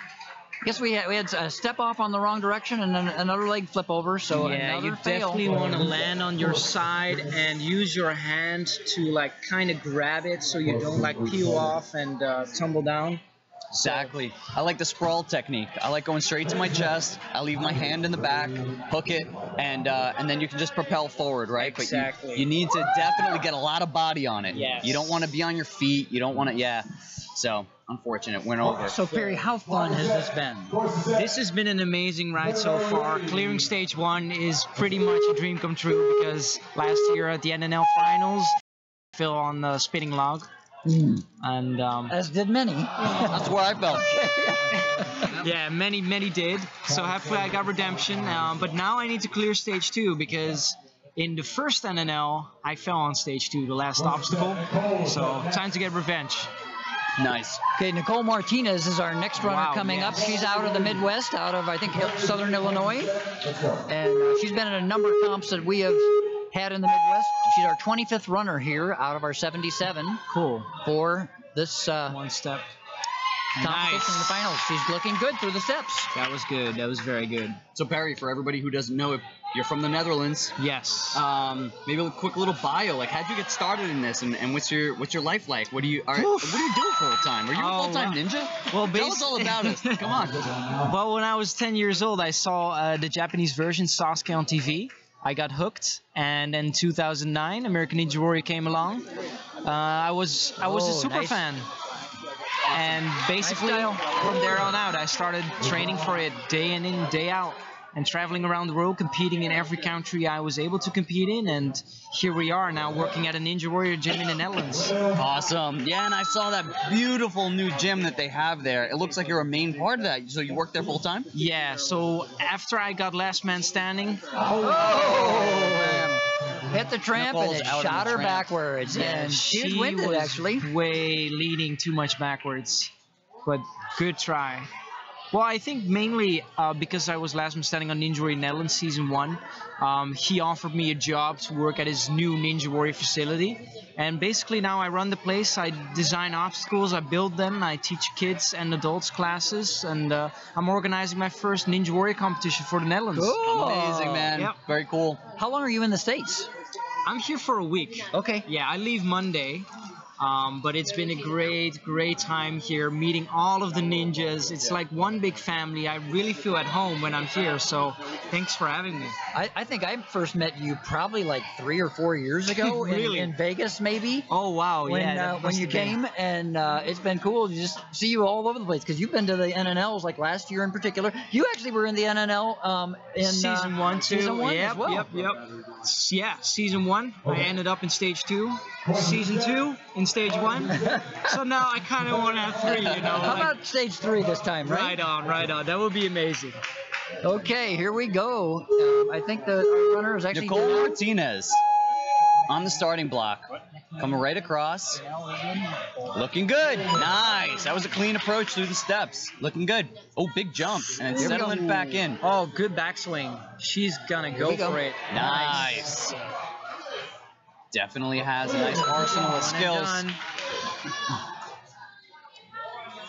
guess we had a step off on the wrong direction and then another leg flip over, so yeah, another you fail. definitely want to land on your side and use your hand to like kind of grab it so you don't like peel off and tumble down. Exactly. I like the sprawl technique. I like going straight to my chest. I leave my hand in the back, hook it, and then you can just propel forward, right? Exactly. But you need to definitely get a lot of body on it. Yes. You don't want to be on your feet. You don't want to, yeah. So, unfortunate, went over. So Perry, how fun has this been? This has been an amazing ride so far. Clearing stage 1 is pretty much a dream come true because last year at the NNL finals, I fell on the spinning log. And as did many. That's where I felt. yeah, many did. So hopefully I got redemption. But now I need to clear stage 2 because in the first NNL I fell on stage 2, the last obstacle. So time to get revenge. Nice. Okay, Nicole Martinez is our next runner coming up. She's out of the Midwest, out of, I think, Southern Illinois. And she's been in a number of comps that we have had in the Midwest. She's our 25th runner here out of our 77. Cool. For this one step competition in the finals. She's looking good through the steps. That was good. That was very good. So Perry, for everybody who doesn't know, you're from the Netherlands. Yes. Maybe a quick little bio. Like, how'd you get started in this, and what's your life like? What do you do full time? Are you a full time ninja? Well, tell us all about it. Come on. Well, when I was 10 years old, I saw the Japanese version Sasuke on TV. I got hooked, and in 2009, American Ninja Warrior came along. I was a super fan. And basically, from there on out, I started training for it day in and day out, and traveling around the world, competing in every country I was able to compete in. And here we are now working at a Ninja Warrior gym in the Netherlands. Awesome. Yeah, and I saw that beautiful new gym that they have there. It looks like you're a main part of that. So you work there full time? Yeah, so after I got Last Man Standing... man. Hit the tramp Nicole's and it shot her backwards. Yeah, And she she winded, was actually. way leaning too much backwards. But good try. Well, I think mainly because I was last man standing on Ninja Warrior Netherlands Season 1, he offered me a job to work at his new Ninja Warrior facility. And basically now I run the place, I design obstacles, I build them, I teach kids and adults classes, and I'm organizing my first Ninja Warrior competition for the Netherlands. Cool. Amazing, man. Yep. Very cool. How long are you in the States? I'm here for a week. Okay. Yeah, I leave Monday. But it's been a great time here, meeting all of the ninjas. It's like one big family. I really feel at home when I'm here, so thanks for having me. I think I first met you probably like 3 or 4 years ago Really? in Vegas, maybe. Oh, wow, When you came, and it's been cool to just see you all over the place, because you've been to the NNLs, like last year in particular. You actually were in the NNL in Season 1, too. Season 1 yep, as well. Yep. Yeah, Season 1, I ended up in Stage 2. Season 2 in Stage 1. So now I kind of want to have 3, you know. How about Stage 3 this time, right? Right on. That would be amazing. Okay, here we go. I think the runner is actually Nicole Martinez on the starting block. Coming right across. Looking good. Nice. That was a clean approach through the steps. Looking good. Oh, big jump. And settling it back in. Oh, good backswing. She's going to go for it. Nice. Definitely has a nice arsenal of skills.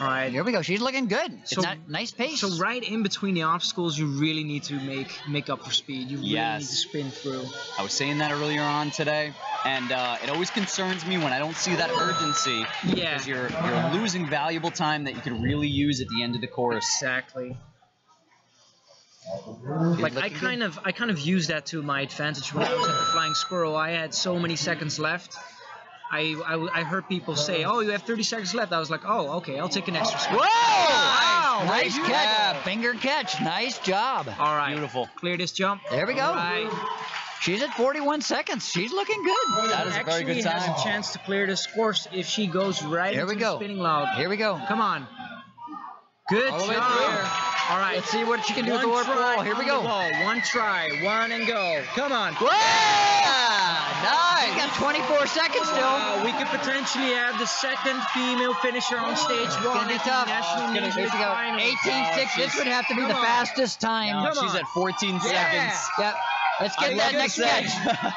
All right. Here we go. She's looking good. So, it's nice pace. So right in between the obstacles, you really need to make up for speed. You really need to spin through. I was saying that earlier on today, and it always concerns me when I don't see that urgency. Yeah. Because you're losing valuable time that you could really use at the end of the course. Exactly. Like I kind of used that to my advantage when I was at the Flying Squirrel. I had so many seconds left. I heard people say, "Oh, you have 30 seconds left." I was like, "Oh, okay, I'll take an extra second." Whoa! Nice catch. grab. Finger catch. Nice job. All right. Beautiful. Clear this jump. There we go. All right. She's at 41 seconds. She's looking good. That is a very good time. Actually has a chance to clear this course if she goes right Here into we the go. spinning log. Here we go. Come on. Good All the way job. through. All right. Let's see what she can do with the One warp try wall. Here we on go. the wall. One try. One and go. Come on. Nice. We got 24 seconds still. We could potentially have the second female finisher on stage 1. It's going to be tough. National Here Ninja we League go. Finals. 18.6. This would have to be the fastest time. No, she's at 14 seconds. Yep. Let's get that next catch.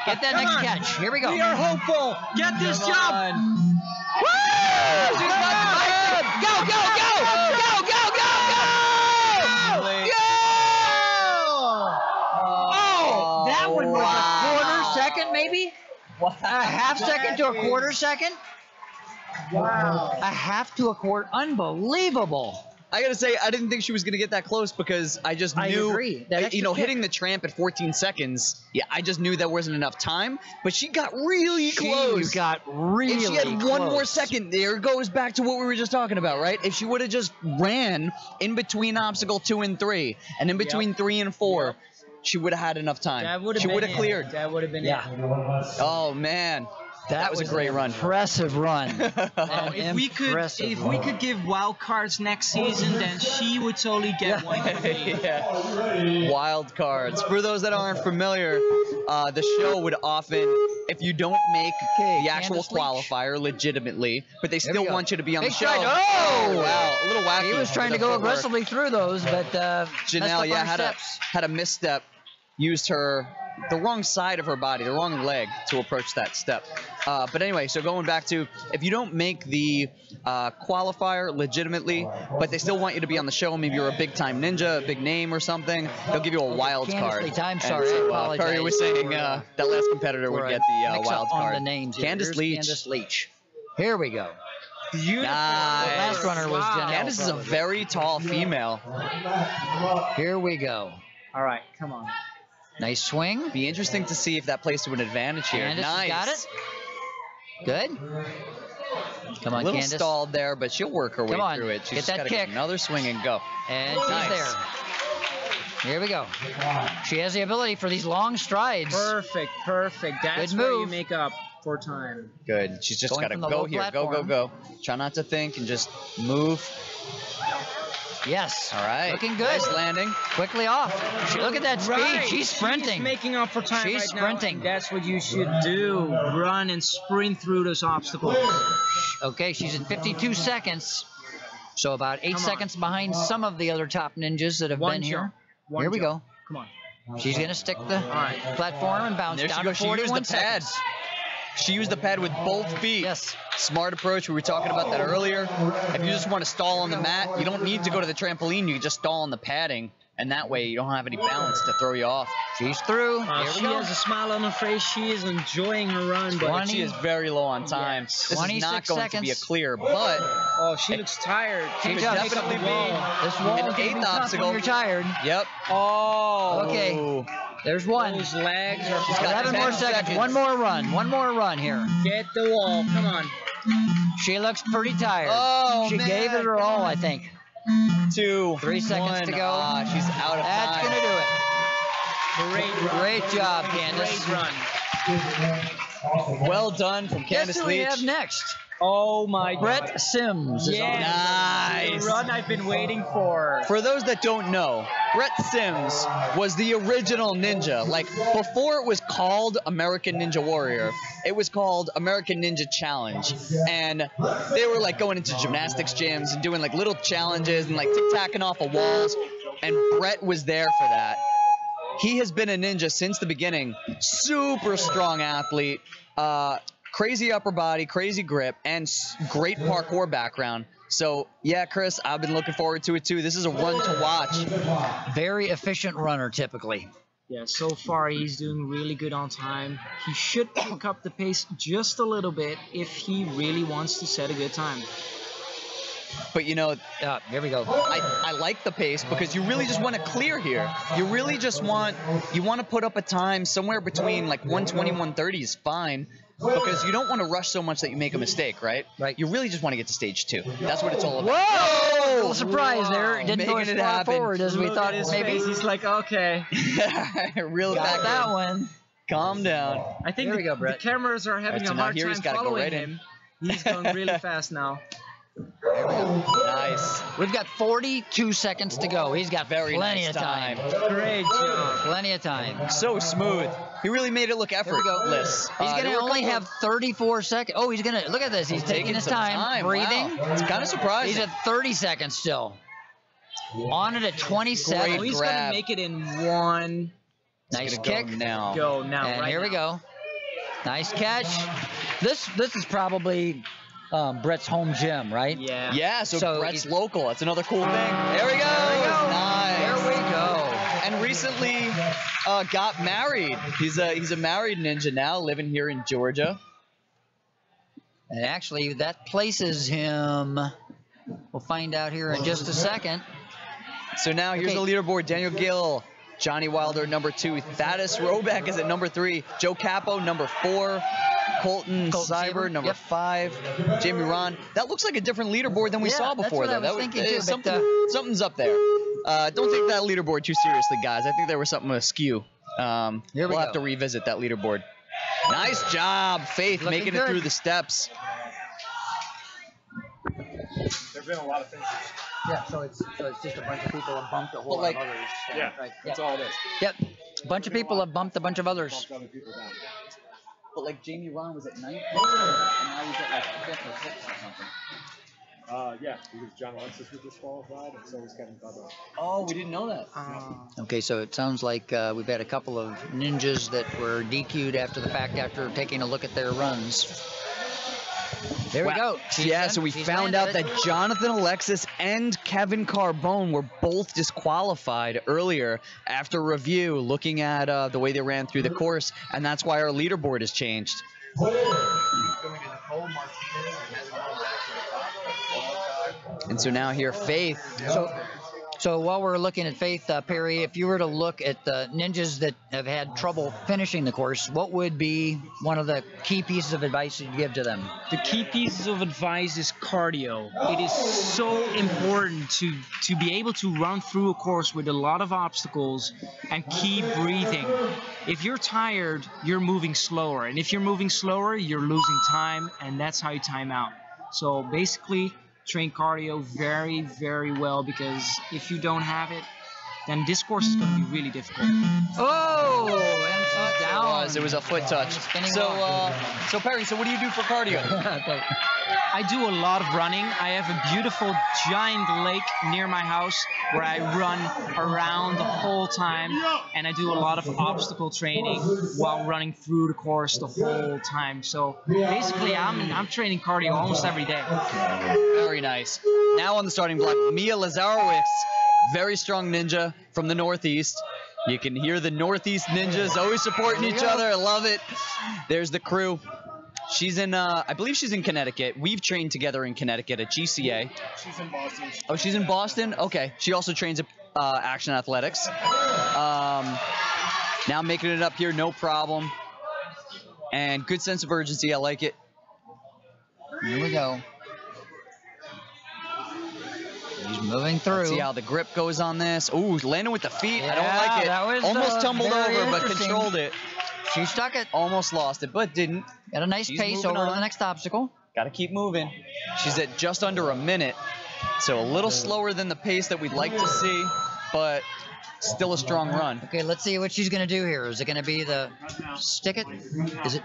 Get that next catch. Here we go. We are hopeful. Get this jump. Woo! She's about to fight. Go, go, go! Go, go, go, go! Go! Oh, that one was a quarter second, maybe? A half second to a quarter second? Wow. A half to a quarter. Unbelievable. I gotta say, I didn't think she was gonna get that close because I just I knew, agree. That extra kick. hitting the tramp at 14 seconds. Yeah, I just knew there wasn't enough time. But she got really close. She got really If she had one more close. second, there it goes back to what we were just talking about, right? If she would have just ran in between obstacle 2 and 3, and in between 3 and 4, she would have had enough time. She would have cleared. That would have been Yeah. Oh man, that was a great run. Impressive run. If we could give wild cards next season, then she would totally get one. Yeah. Wild cards. For those that aren't familiar, the show would often, if you don't make the actual Candace Leach. qualifier legitimately, but they There still we go. want you to be on Big the show. stride. Oh! Wow, a little wacky. He was trying to with the go footwork. aggressively through those, but Janelle, messed up on her had steps. a misstep, used the wrong side of her body, the wrong leg to approach that step. But anyway, so going back to, if you don't make the qualifier legitimately, but they still want you to be on the show, maybe you're a big-time ninja, a big name or something, they'll give you a wild Candace card. Leach, I'm And sorry, I so, apologize. Curry was saying that last competitor would get the Mix up wild on card. the names here. Candace Here's Leach. Candace Leach. Here we go. beautiful. Nice. The last runner was Janelle. Candace is a probably. very tall female. Here we go. All right, come on. Nice swing. Be interesting to see if that plays to an advantage here. Candace has Nice. got it. Good. Come A on, little Candace. stalled there, but she'll work her way Come on, through it. She's get just that got to kick. get another swing and go. And she's Nice. there. Here we go. She has the ability for these long strides. Perfect, perfect. That's Good where you move. make up for time. Good. She's just Going got to from the go low here. platform. Go, go, go. Try not to think and just move. Yes. All right. Looking good. Nice landing. Quickly off. Look at that speed. Right. She's sprinting. She's making up for time She's right sprinting. now. That's what you should do. Run and sprint through those obstacles. Okay, she's in 52 seconds. So about 8 Come on. seconds behind some of the other top ninjas that have One been here. jump. One Here we jump. go. Come on. She's going to stick the platform and bounce There she down goes. to She used 41 the pad. seconds. She used the pad with both feet. Yes. Smart approach. We were talking about that earlier. If you just want to stall on the mat, you don't need to go to the trampoline. You can just stall on the padding, and that way you don't have any balance to throw you off. She's through. Here we She go. has a smile on her face. She is enjoying her run. But 20. She is very low on time. This is 26 not going to be a seconds. clear, but oh, she looks tired. She could does. definitely be This wall an can be eighth tough when obstacle. you're tired. Yep. Oh. Okay. There's one. Those legs are. She's got 11 more 10 seconds. seconds. One more run. One more run here. Get the wall. Come on. She looks pretty tired. Oh, she man. gave it her all, I think. 2, 3 seconds 1. to go. Ah, she's out of That's time. going to do it. Great run. Great job, Candace. Great run. Well done from Guess Candace who we Leach. have next? Oh my God. Brett Sims. is on. Nice. The run I've been waiting for. For those that don't know, Brett Sims was the original ninja. Like, before it was called American Ninja Warrior, it was called American Ninja Challenge. And they were, like, going into gymnastics gyms and doing, like, little challenges and, like, tic-tacking off of walls. And Brett was there for that. He has been a ninja since the beginning. Super strong athlete. Crazy upper body, crazy grip, and great parkour background. So, yeah, Chris, I've been looking forward to it, too. This is a run to watch. Very efficient runner, typically. Yeah, so far he's doing really good on time. He should pick up the pace just a little bit if he really wants to set a good time. But, you know, Here we go. I like the pace because you really just want to clear here. You really just want to put up a time somewhere between like 120, 130 is fine because you don't want to rush so much that you make a mistake, right? Right. You really just want to get to stage 2. That's what it's all about. Whoa! Little surprise there. It didn't go as Making it far happen. forward as we Look thought at his maybe. face. He's like, okay. Reel it Got back that in. one. Calm down. I think Here we go, the Brett. cameras are having Alright, so a now hard here time he's gotta go following right in. him. He's going really fast now. Nice. We've got 42 seconds to go. He's got Very plenty nice of time. Great job. Plenty of time. So smooth. He really made it look Here we go. effortless. He's going There to were a only couple have 34 seconds. Oh, he's going to look at this. He's taking his some time, breathing. Wow. It's kind of surprising. He's at 30 seconds still. On it at 27. Great Oh, he's going to grab. make it in one Nice Gonna go kick. now. go now. And right here we now. go. Nice catch. This is probably Brett's home gym, right? Yeah. Yeah, so Brett's he's- local. That's another cool thing. There we go. Nice. There we go. And recently got married. He's a married ninja now, living here in Georgia. And actually, that places him. We'll find out here in just a second. So now here's the leaderboard. Daniel Gill, Johnny Wilder, number 2. Thaddeus Roback is at number 3. Joe Capo, number 4. Colton Cyber, number 5. Jamie Ron. That looks like a different leaderboard than we saw before, that's what though. I was thinking too, but, something's up there. Don't take that leaderboard too seriously, guys. I think there was something askew. We'll have to revisit that leaderboard. Nice job, Faith, making it through the steps. There've been a lot of things. Yeah, so it's just a bunch of people have bumped a whole lot of others. Yeah, right. that's all it is. Yep, a bunch of people have bumped a bunch of others. Bumped other people down. But like Jamie Ron was at 9th, and now he's at like 5th or 6th or something. Yeah, because John Alexis was disqualified, and so was Kevin Bubba. Oh, we didn't know that. Okay, so it sounds like we've had a couple of ninjas that were DQ'd after the fact after taking a look at their runs. There we go. Yeah, so we found out that Jonathan Alexis and Kevin Carbone were both disqualified earlier after review, looking at the way they ran through the course, and that's why our leaderboard has changed. And so now here, Faith. So while we're looking at Faith, Perry, if you were to look at the ninjas that have had trouble finishing the course, what would be one of the key pieces of advice you'd give to them? The key pieces of advice is cardio. It is so important to be able to run through a course with a lot of obstacles and keep breathing. If you're tired, you're moving slower. And if you're moving slower, you're losing time, and that's how you time out. So basically, train cardio very, very well, because if you don't have it, then this course is going to be really difficult. Oh, and she's down. It was a foot touch. So Perry, so what do you do for cardio? I do a lot of running. I have a beautiful giant lake near my house where I run around the whole time, and I do a lot of obstacle training while running through the course the whole time. So basically, I'm training cardio almost every day. Very nice. Now on the starting block, Mia Lazarowicz, very strong ninja from the Northeast. You can hear the Northeast ninjas always supporting each other. I love it. There's the crew. She's in, I believe she's in Connecticut. We've trained together in Connecticut at GCA. She's in Boston. Oh, she's in Boston? Okay. She also trains at Action Athletics. Now making it up here, no problem. And good sense of urgency. I like it. Here we go. He's moving through. Let's see how the grip goes on this. Ooh, landing with the feet. Yeah, I don't like it. that was, almost tumbled very over, but interesting. controlled it. She stuck it. Almost lost it, but didn't. Got a nice She's pace moving over to on. the next obstacle. Got to keep moving. She's at just under a minute, so a little slower than the pace that we'd like to see, but still a strong run. Okay, let's see what she's going to do here. Is it going to be the stick it? Is it?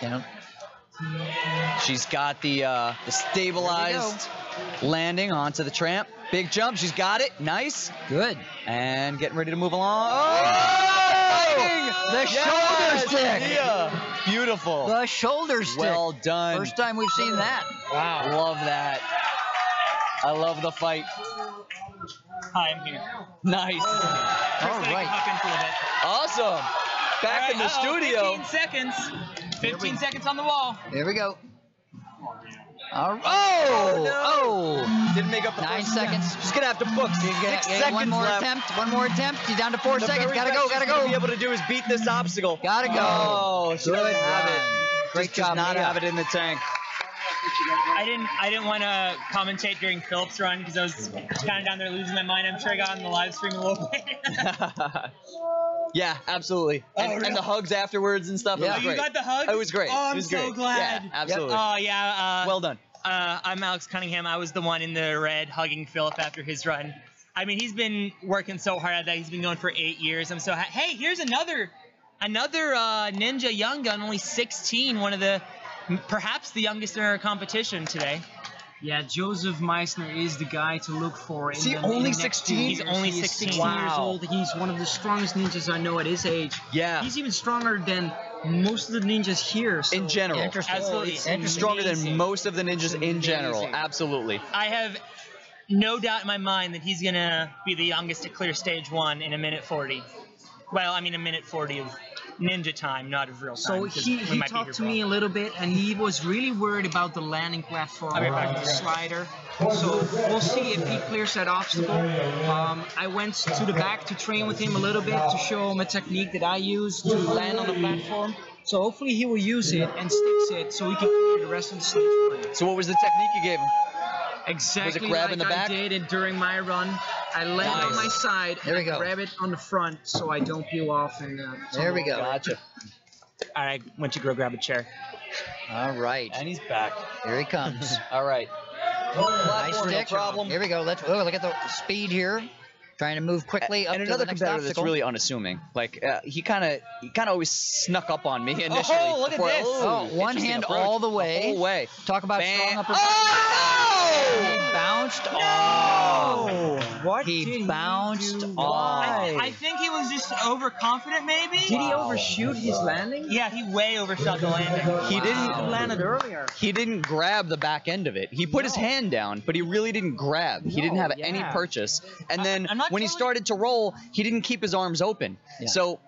You know, She's got the stabilized landing onto the tramp. Big jump. She's got it. Nice. good. And getting ready to move along. Oh! The shoulder stick. Yeah. Beautiful. The shoulder stick. Well done. First time we've seen that. Wow. Love that. I love the fight. Hi, I'm here. Nice. All right. Awesome. Back in the studio. 15 seconds. 15 seconds on the wall. Here we go. All right. Oh! Didn't make up the 9 first seconds. attempt. Just gonna have to book 6 seconds one more left. attempt. One more attempt. He's down to 4 The seconds. very Gotta best go. she's Gotta gonna go. be able to do is beat this obstacle. Gotta go. Oh, she doesn't have it. Great Just does job, not Mia. have it in the tank. I didn't want to commentate during Philip's run because I was kind of down there losing my mind. I'm sure I got on the live stream a little bit. Yeah, absolutely. And the hugs afterwards and stuff. Yeah. It was Oh, you great. got the hugs? It was great. Oh, It I'm was so great. glad. Yeah, absolutely. Oh, yeah. Well done. I'm Alex Cunningham. I was the one in the red hugging Philip after his run. I mean, he's been working so hard at that. He's been going for 8 years. I'm so hey, here's another ninja young gun, only 16. One of the perhaps the youngest in our competition today. Yeah, Joseph Meissner is the guy to look for. Is he only 16? He's only He is 16. 16 years Wow. old. He's one of the strongest ninjas I know at his age. Yeah. He's even stronger than most of the ninjas here. So In general. Interesting. Absolutely. It's Stronger than amazing. most of the ninjas in general. amazing. Absolutely. I have no doubt in my mind that he's going to be the youngest to clear stage 1 in a minute 40. Well, I mean a minute 40 of ninja time, not of real time. So 'cause he we might be talked here to for a me a while. little bit, and he was really worried about the landing platform, I'll be back. the slider. So we'll see if he clears that obstacle. I went to the back to train with him a little bit to show him a technique that I use to land on the platform. So hopefully he will use it and sticks it so he can clear the rest of the stage for me. So what was the technique you gave him? Exactly grabbing like the back? I did it during my run. I land on my side There we and I go. grab it on the front so I don't peel off. And There we go. Gotcha. All right, went to go grab a chair. All right. And he's back. Here he comes. All right. Nice Platform, no stick. problem. Here we go. Look at the speed here. Trying to move quickly up And to another the next competitor that's obstacle. really unassuming. Like he kind of always snuck up on me initially. Oh, look at before- this. Oh, one interesting hand approach. all the way. whole way. Talk about Bam. strong upper. Oh! He bounced off. What did He he bounced do? off. I think he was just overconfident, maybe. Did he overshoot his landing? Yeah, he way overshot the landing. He He didn't. landed earlier. He didn't grab the back end of it. He put his hand down, but he really didn't grab. He didn't have any yeah. purchase. And then I'm not when he totally- started to roll, he didn't keep his arms open. Yeah. So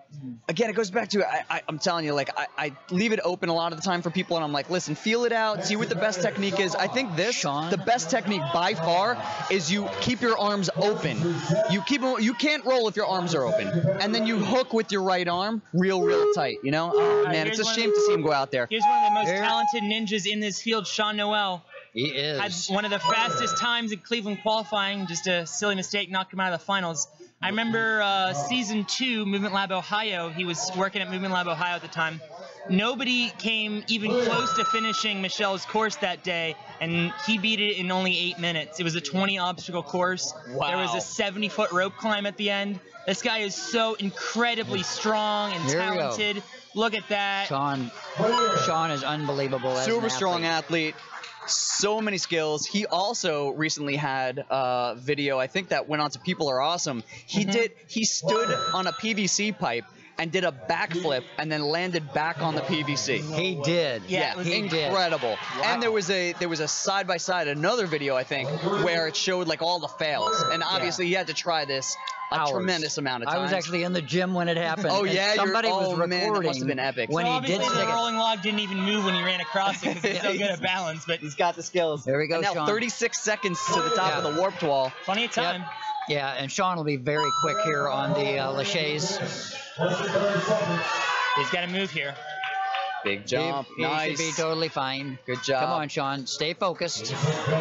again, it goes back to I'm telling you, like I leave it open a lot of the time for people, and I'm like, listen, feel it out, see what the best technique is. I think Sean? the best technique by far is you keep your arms open. You can't roll if your arms are open, and then you hook with your right arm real tight. You know, oh man, it's a here's one shame to see him go out there. Here's one of the most Here. talented ninjas in this field, Sean Noel. He Had is. one of the fastest times in Cleveland qualifying, just a silly mistake, knocked him out of the finals. I remember season 2, Movement Lab Ohio. He was working at Movement Lab Ohio at the time. Nobody came even close to finishing Michelle's course that day, and he beat it in only 8 minutes. It was a 20 obstacle course. Wow. There was a 70-foot rope climb at the end. This guy is so incredibly strong and Here we go. talented. Look at that. Sean is unbelievable. As Super an strong athlete. athlete. So many skills. He also recently had a video, I think, that went on to People Are Awesome. He stood on a PVC pipe and did a backflip and then landed back on the PVC. He did. Yeah, it was he did. Incredible. And there was a side by side, another video, I think, where it showed like all the fails. And obviously he had to try this a Hours. tremendous amount of I time. was actually in the gym when it happened. Oh, and yeah? somebody was recording. Man, that must have been epic. When So he did obviously stick the it. rolling log didn't even move when he ran across it because he's so good at balance. But He's got the skills. There we go, And now Sean. 36 seconds to the top Yeah. of the warped wall. plenty of time. Yeah, and Sean will be very quick here on the Lachey's. He's got to move here. Big jump. He Nice. should be totally fine. Good job. Come on, Sean. Stay focused.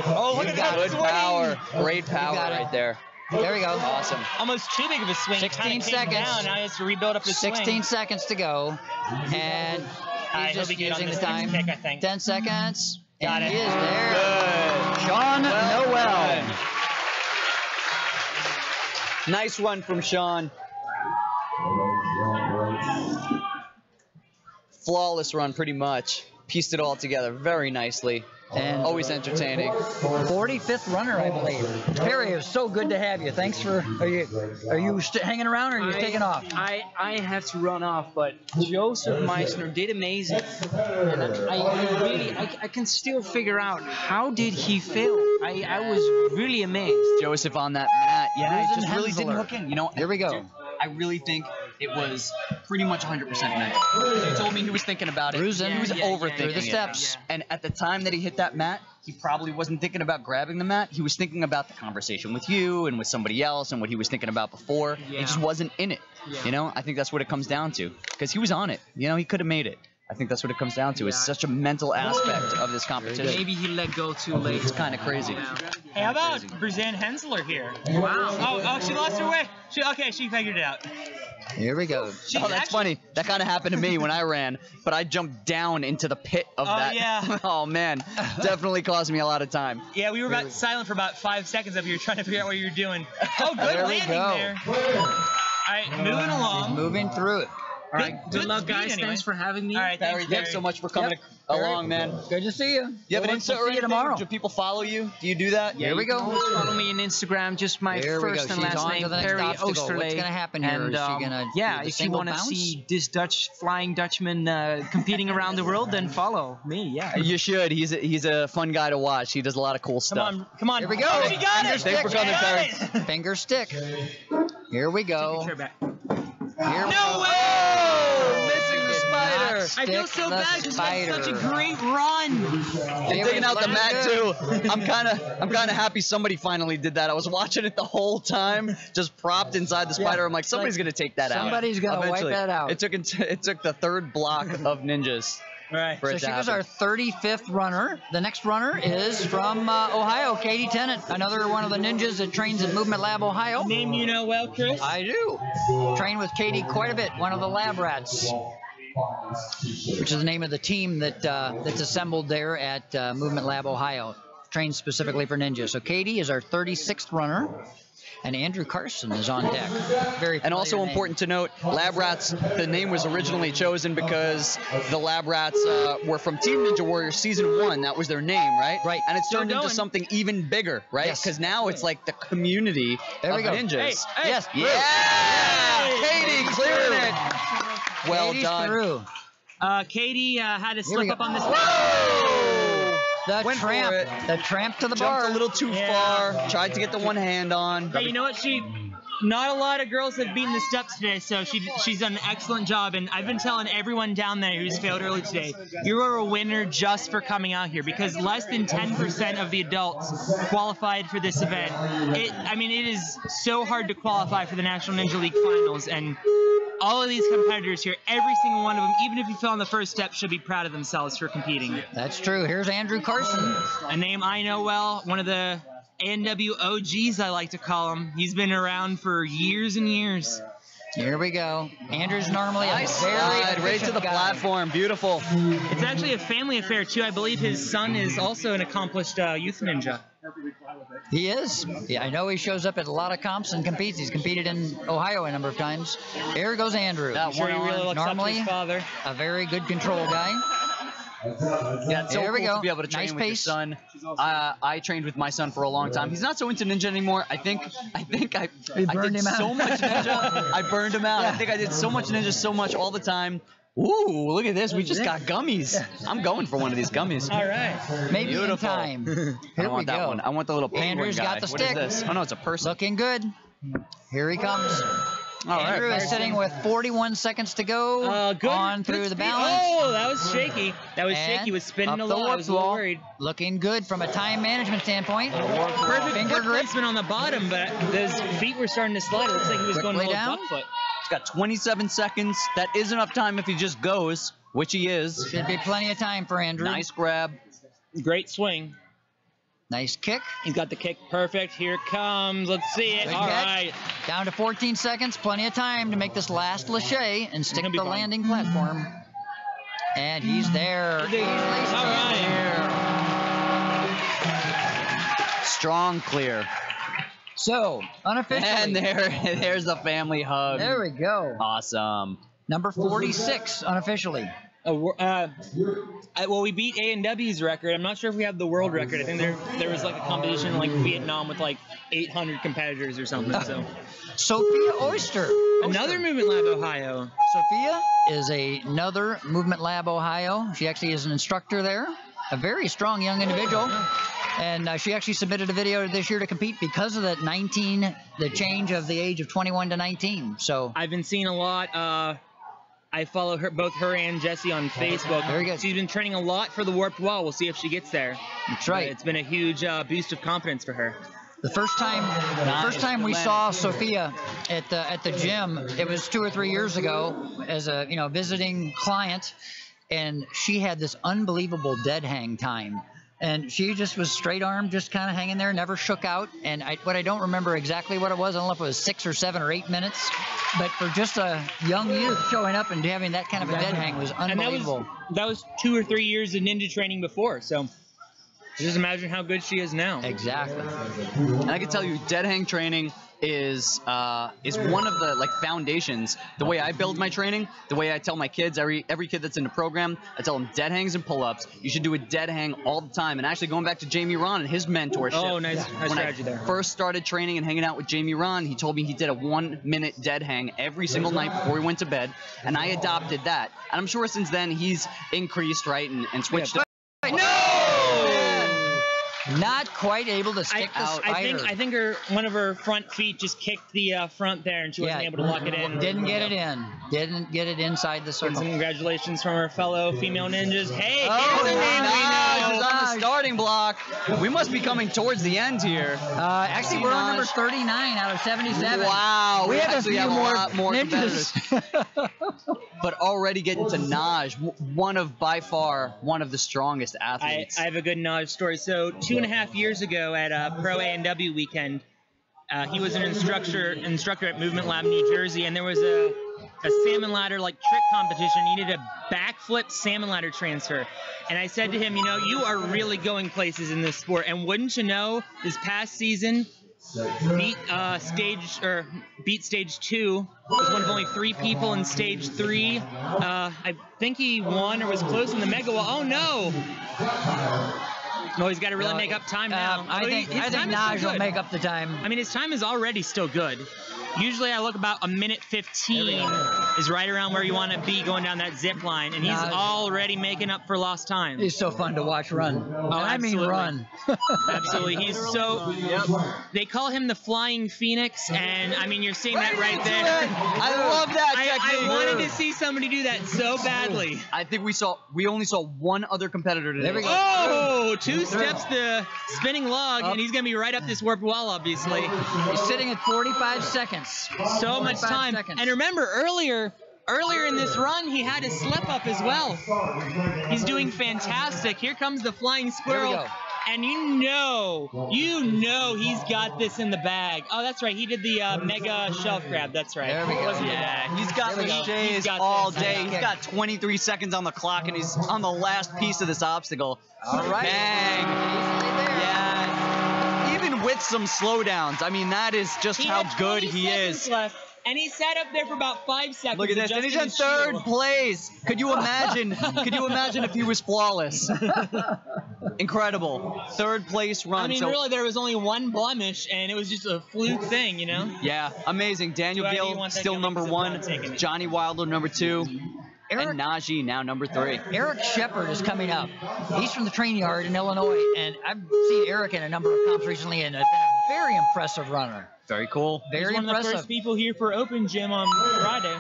Oh, look at that Good swing. power. Great power got it. right there. There we go. Awesome. Almost too big of a swing. 16 Kinda came seconds. Down. Now he has to rebuild up his 16 swing. seconds to go. And I he's hope just he get on using the this time. next pick, I think. 10 seconds. Got and it. he is there. Good. Sean Well Noel. done. Nice run from Sean. Flawless run, pretty much. Pieced it all together very nicely. And Always entertaining. 45th runner, I believe. Perry, it was so good to have you. Thanks for. Are you hanging around or are you taking off? I have to run off, but Joseph Meissner did amazing. And I can still figure out how did he fail. I was really amazed. Joseph on that mat. Yeah, it just really didn't Hensler. hook in. You know, Here we go. dude, I really think it was pretty much 100% mental. He told me he was thinking about it. Cruising. He was Yeah, overthinking through the it. steps. And at the time that he hit that mat, he probably wasn't thinking about grabbing the mat. He was thinking about the conversation with you and with somebody else and what he was thinking about before. Yeah. He just wasn't in it. Yeah. You know, I think that's what it comes down to. Because he was on it. You know, he could have made it. I think that's what it comes down to. It's Yeah. such a mental aspect of this competition. Maybe he let go too late. It's kind of crazy. Hey, how about Brizanne Hensler here? Wow. Oh, she lost her way. She figured it out. Here we go. She's Oh, that's funny. That kind of happened to me when I ran, but I jumped down into the pit of Oh, that. yeah. Oh, man. Definitely cost me a lot of time. Yeah, we were about silent for about 5 seconds up here trying to figure out what you were doing. Oh, good There we landing go. there. All right, moving along. Moving through it. All right. Good luck, speed guys. anyway. Thanks for having me. All right, Barry, thanks so much for coming Yep. along, man. Good to see you. You have an We'll Insta or see you anything? tomorrow. Do people follow you? Do you do that? Here we You can go. always follow me on Instagram, just my There we first go. and She's last on name, to the next Perry obstacle. Oosterlee. What's gonna happen here? And Is she gonna yeah, do the if you single want to bounce? see this Flying Dutchman competing around the world, then follow me. Yeah. You should. He's a fun guy to watch. He does a lot of cool stuff. Come on. Here we go. Oh, she got Finger it. stick. Thanks for coming, She got Perry. it. Finger stick. Here we go. Chair back. Here we No go. way! I feel so bad because he had such a great run. And digging out the mat too. I'm kind of happy somebody finally did that. I was watching it the whole time, just propped inside the spider. I'm like, somebody's gonna take that out. Somebody's gonna wipe that out. It took the third block of ninjas. Right. So she was our 35th runner. The next runner is from Ohio, Katie Tennant, another one of the ninjas that trains at Movement Lab Ohio. Name you know well, Chris? I do. Train with Katie quite a bit. One of the lab rats, which is the name of the team that's assembled there at Movement Lab Ohio. Trained specifically for ninjas. So Katie is our 36th runner. And Andrew Carson is on deck. Very and also name. important to note, Lab Rats, the name was originally chosen because the Lab Rats were from Team Ninja Warrior Season 1. That was their name, right? Right. And it's turned into something even bigger, right? Yes. Because now it's like the community of ninjas. Hey, yes. Yeah! Katie clearing it. Well Katie's done. through. Katie had to slip we up go. on this. The Went for tramp. it. The tramp to the bar. Jumped a little too far. Tried to get the one hand on. Hey, you know what? Not a lot of girls have beaten the steps today, so she's done an excellent job. And I've been telling everyone down there who's failed early today, you are a winner just for coming out here, because less than 10% of the adults qualified for this event. It is so hard to qualify for the National Ninja League Finals, and all of these competitors here, every single one of them, even if you fell on the first step, should be proud of themselves for competing. That's true. Here's Andrew Carson. A name I know well, one of the ANW OGs, I like to call him. He's been around for years and years. Here we go. Andrew's normally Nice a very slide right to the guy. platform. Beautiful. It's actually a family affair, too. I believe his son is also an accomplished youth ninja. He is. Yeah, I know he shows up at a lot of comps and competes. He's competed in Ohio a number of times. Here goes Andrew. I'm sure he really looks up to Normally, his father. a very good control guy. Yeah, it's so There we cool go. to be able to train Nice with your pace. son. I trained with my son for a long time. He's not so into ninja anymore. I think I did him out. so much ninja. I burned him out. I think I did so much ninja so much all the time. Ooh, look at this. We just got gummies. I'm going for one of these gummies. All right. Maybe Beautiful. in time. I Here don't want we that go. one. I want the little penguin Andrew's guy. got the What stick. is this? Oh, no, it's a person. Looking good. Here he comes. All right. Andrew is sitting with 41 seconds to go Good. on through Good the speed. balance. Oh, that was shaky. That was And shaky. He was spinning up a the lot. I was a warp little wall. worried. Looking good from a time management standpoint. Perfect Finger foot grip. placement on the bottom, but those feet were starting to slide. It looks like he was going a Quickly little down. duck foot. He's got 27 seconds. That is enough time if he just goes, which he is. Should be plenty of time for Andrew. Nice grab. Great swing. Nice kick. He's got the kick perfect. Here it comes. Let's see it. Good All catch. right. Down to 14 seconds. Plenty of time to make this last lache and stick He'll to be the fine. landing platform. And he's there. All Easily right. Strong clear. So, unofficially. And there's the family hug. There we go. Awesome. Number 46, unofficially. Well, we beat A&W's record. I'm not sure if we have the world record. I think there was like a competition in like Vietnam with like 800 competitors or something. So Sophia Oyster. another Movement Lab Ohio. Sophia is another Movement Lab Ohio. She actually is an instructor there. A very strong young individual. And she actually submitted a video this year to compete because of that the change of the age of 21 to 19. So I've been seeing a lot. I follow both her and Jessie on Facebook. Very good. She's been training a lot for the warped wall. We'll see if she gets there. that's right. It's been a huge boost of confidence for her. The first time we saw Sophia at the gym, it was 2 or 3 years ago as a visiting client, and she had this unbelievable dead hang time. And she just was straight arm, just kind of hanging there, never shook out. And I don't remember exactly what it was. I don't know if it was 6 or 7 or 8 minutes. But for just a young youth showing up and having that kind of a dead hang was unbelievable. And that was 2 or 3 years of ninja training before. So just imagine how good she is now. Exactly. And I can tell you, dead hang training is one of the foundations. The way I build my training, the way I tell my kids, every kid that's in the program, I tell them dead hangs and pull-ups. You should do a dead hang all the time. And actually, going back to Jamie Ron and his mentorship. Oh, nice strategy there. When I first started training and hanging out with Jamie Ron, he told me he did a 1-minute dead hang every single night before he went to bed, and I adopted that. And I'm sure since then he's increased, right, and switched. No! Not quite able to stick the spider. I think one of her front feet just kicked the front there, and she wasn't able to lock it in. Didn't get it in. Didn't get it inside the circle. Some congratulations from our fellow female ninjas. Hey, Naj is on the starting block. We must be coming towards the end here. Actually, we're on number 39 out of 77. Wow, we have a few more competitors. But already getting to Naj, by far one of the strongest athletes. I have a good Naj story. So 2.5 years ago at Pro A&W weekend, he was an instructor at Movement Lab New Jersey, and there was a salmon ladder like trick competition. He needed a backflip salmon ladder transfer. And I said to him, you are really going places in this sport. And wouldn't you know, this past season, beat stage 2. Was one of only 3 people in stage 3. I think he won or was close in the mega wall. Oh no! No, he's got to really make up time now. I think Naj will make up the time. I mean, his time is already still good. Usually I look about a minute 15 is right around where you want to be going down that zip line, and he's already making up for lost time. He's so fun to watch run. Oh, I mean run. Absolutely. He's so... They call him the Flying Phoenix, and I mean, you're seeing that right there. I love that technique. I wanted to see somebody do that so badly. I think we only saw one other competitor today. There we go. Oh, 2 steps to spinning log, and he's going to be right up this warped wall, obviously. He's sitting at 45 seconds. So much time. Seconds. And remember, earlier in this run, he had a slip up as well. He's doing fantastic. Here comes the flying squirrel. Here we go. And you know he's got this in the bag. Oh, that's right. He did the mega shelf grab. That's right. There we go. Yeah, he's got Lachey's all day. He's got 23 seconds on the clock, and he's on the last piece of this obstacle. All right. Bang. Yeah. Even with some slowdowns, I mean, that is just how good he is. Left, and he sat up there for about 5 seconds. Look at this, and he's in third place. Could you imagine? Could you imagine if he was flawless? Incredible. Third place run. I mean, really, there was only one blemish, and it was just a fluke thing, Yeah, amazing. Daniel Gill still number 1. Johnny Wilder number 2. And Najee now number 3. Eric Shepard is coming up. He's from the train yard in Illinois, and I've seen Eric in a number of comps recently, and been a very impressive runner. Very cool. He's one of the first people here for Open Gym on Friday.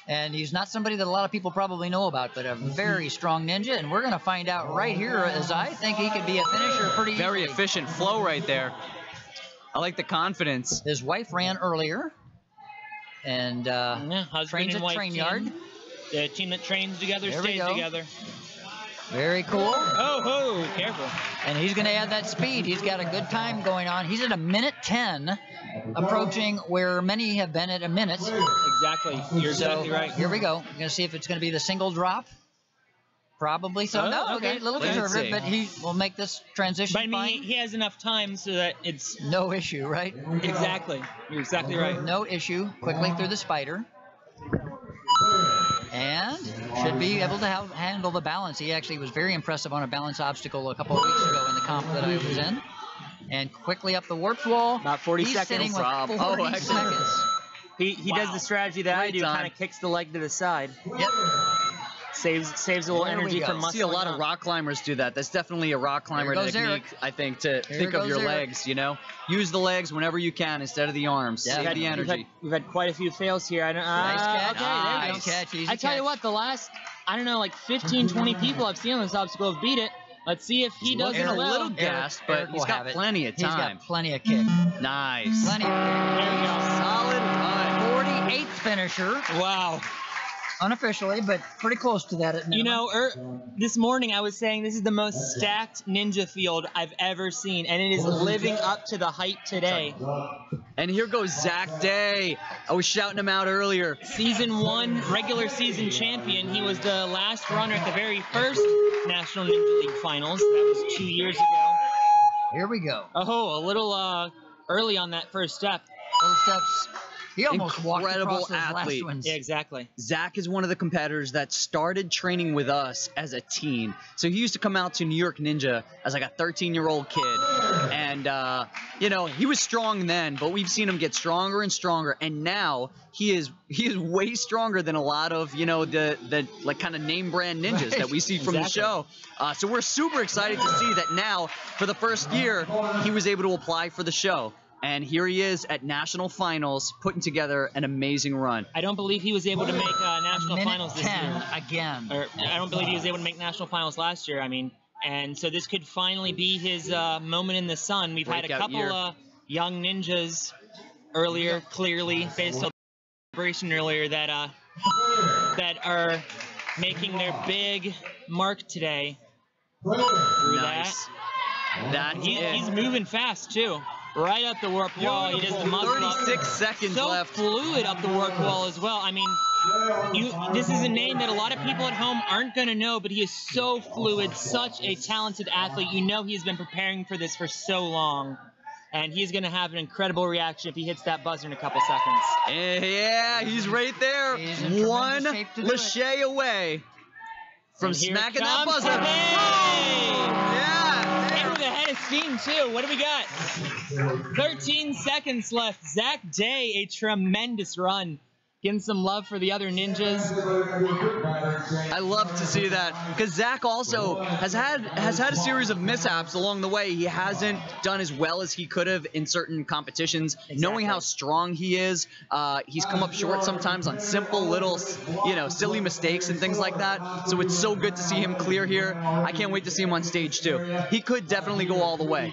And he's not somebody that a lot of people probably know about, but a very strong ninja, and we're going to find out right here, as I think he could be a finisher pretty easily. Very efficient flow right there. I like the confidence. His wife ran earlier, and trains at train yard. The team that trains together stays together. Very cool. Oh, careful. And he's going to add that speed. He's got a good time going on. He's at a minute 10, approaching where many have been at a minute. Exactly. You're exactly right. Here we go. We're going to see if it's going to be the single drop. Probably so. No, okay, a little conservative, but he will make this transition fine. But I mean, he has enough time so that it's... No issue, right? Exactly. You're exactly right. No issue. Quickly through the spider. And should be able to handle the balance. He actually was very impressive on a balance obstacle a couple of weeks ago in the comp that I was in. And quickly up the warp wall. About 40 He's seconds. Sitting with 40 seconds. He does the strategy that I do, kind of kicks the leg to the side. Yep. Saves a little energy from muscle. I see a lot of rock climbers do that. That's definitely a rock climber technique, I think, to think of your legs, Use the legs whenever you can instead of the arms. Save the energy. We've had quite a few fails here. Nice catch. Okay, nice catch. Easy I tell you what, the last, 15, 20 people I've seen on this obstacle have beat it. Let's see if he does as well. A little gassed, but he's got plenty of time. He's got plenty of kick. Nice. Plenty of kick. There we go. Solid run. 48th finisher. Wow. Unofficially, but pretty close to that at minimum. This morning I was saying this is the most stacked ninja field I've ever seen, and it is living up to the hype today. And here goes Zach Day. I was shouting him out earlier. Season 1 regular season champion. He was the last runner at the very first National Ninja League Finals. That was 2 years ago. Here we go. Oh, a little early on that first step. Those steps. He almost walked across those athlete. last ones. Yeah, exactly. Zach is one of the competitors that started training with us as a teen. So he used to come out to New York Ninja as like a 13-year-old kid. And And, you know, he was strong then, but we've seen him get stronger and stronger. And now he is way stronger than a lot of, you know, the like kind of name brand ninjas that we see from the show. So we're super excited to see that now, for the first year, he was able to apply for the show. And here he is at national finals, putting together an amazing run. I don't believe he was able to make national finals this year. Again. Or, I don't believe he was able to make national finals last year. I mean, and so this could finally be his moment in the sun. We've had a couple young ninjas earlier, clearly, based on celebration earlier, that are making their big mark today. Through that. He's moving fast, too. Right up the warp wall. He does the muzzle 36 seconds left. So fluid up the warp wall as well. I mean, this is a name that a lot of people at home aren't going to know, but he is so fluid, such a talented athlete. You know he's been preparing for this for so long. And he's going to have an incredible reaction if he hits that buzzer in a couple seconds. Yeah, he's right there. One lachey away from smacking that buzzer. Yeah. And with a head of steam, too. What do we got? 13 seconds left. Zach Day, a tremendous run. Getting some love for the other ninjas. I love to see that, because Zach also has had a series of mishaps along the way. He hasn't done as well as he could have in certain competitions. Exactly. Knowing how strong he is, he's come up short sometimes on simple little, you know, silly mistakes and things like that. So it's so good to see him clear here. I can't wait to see him on stage too. He could definitely go all the way.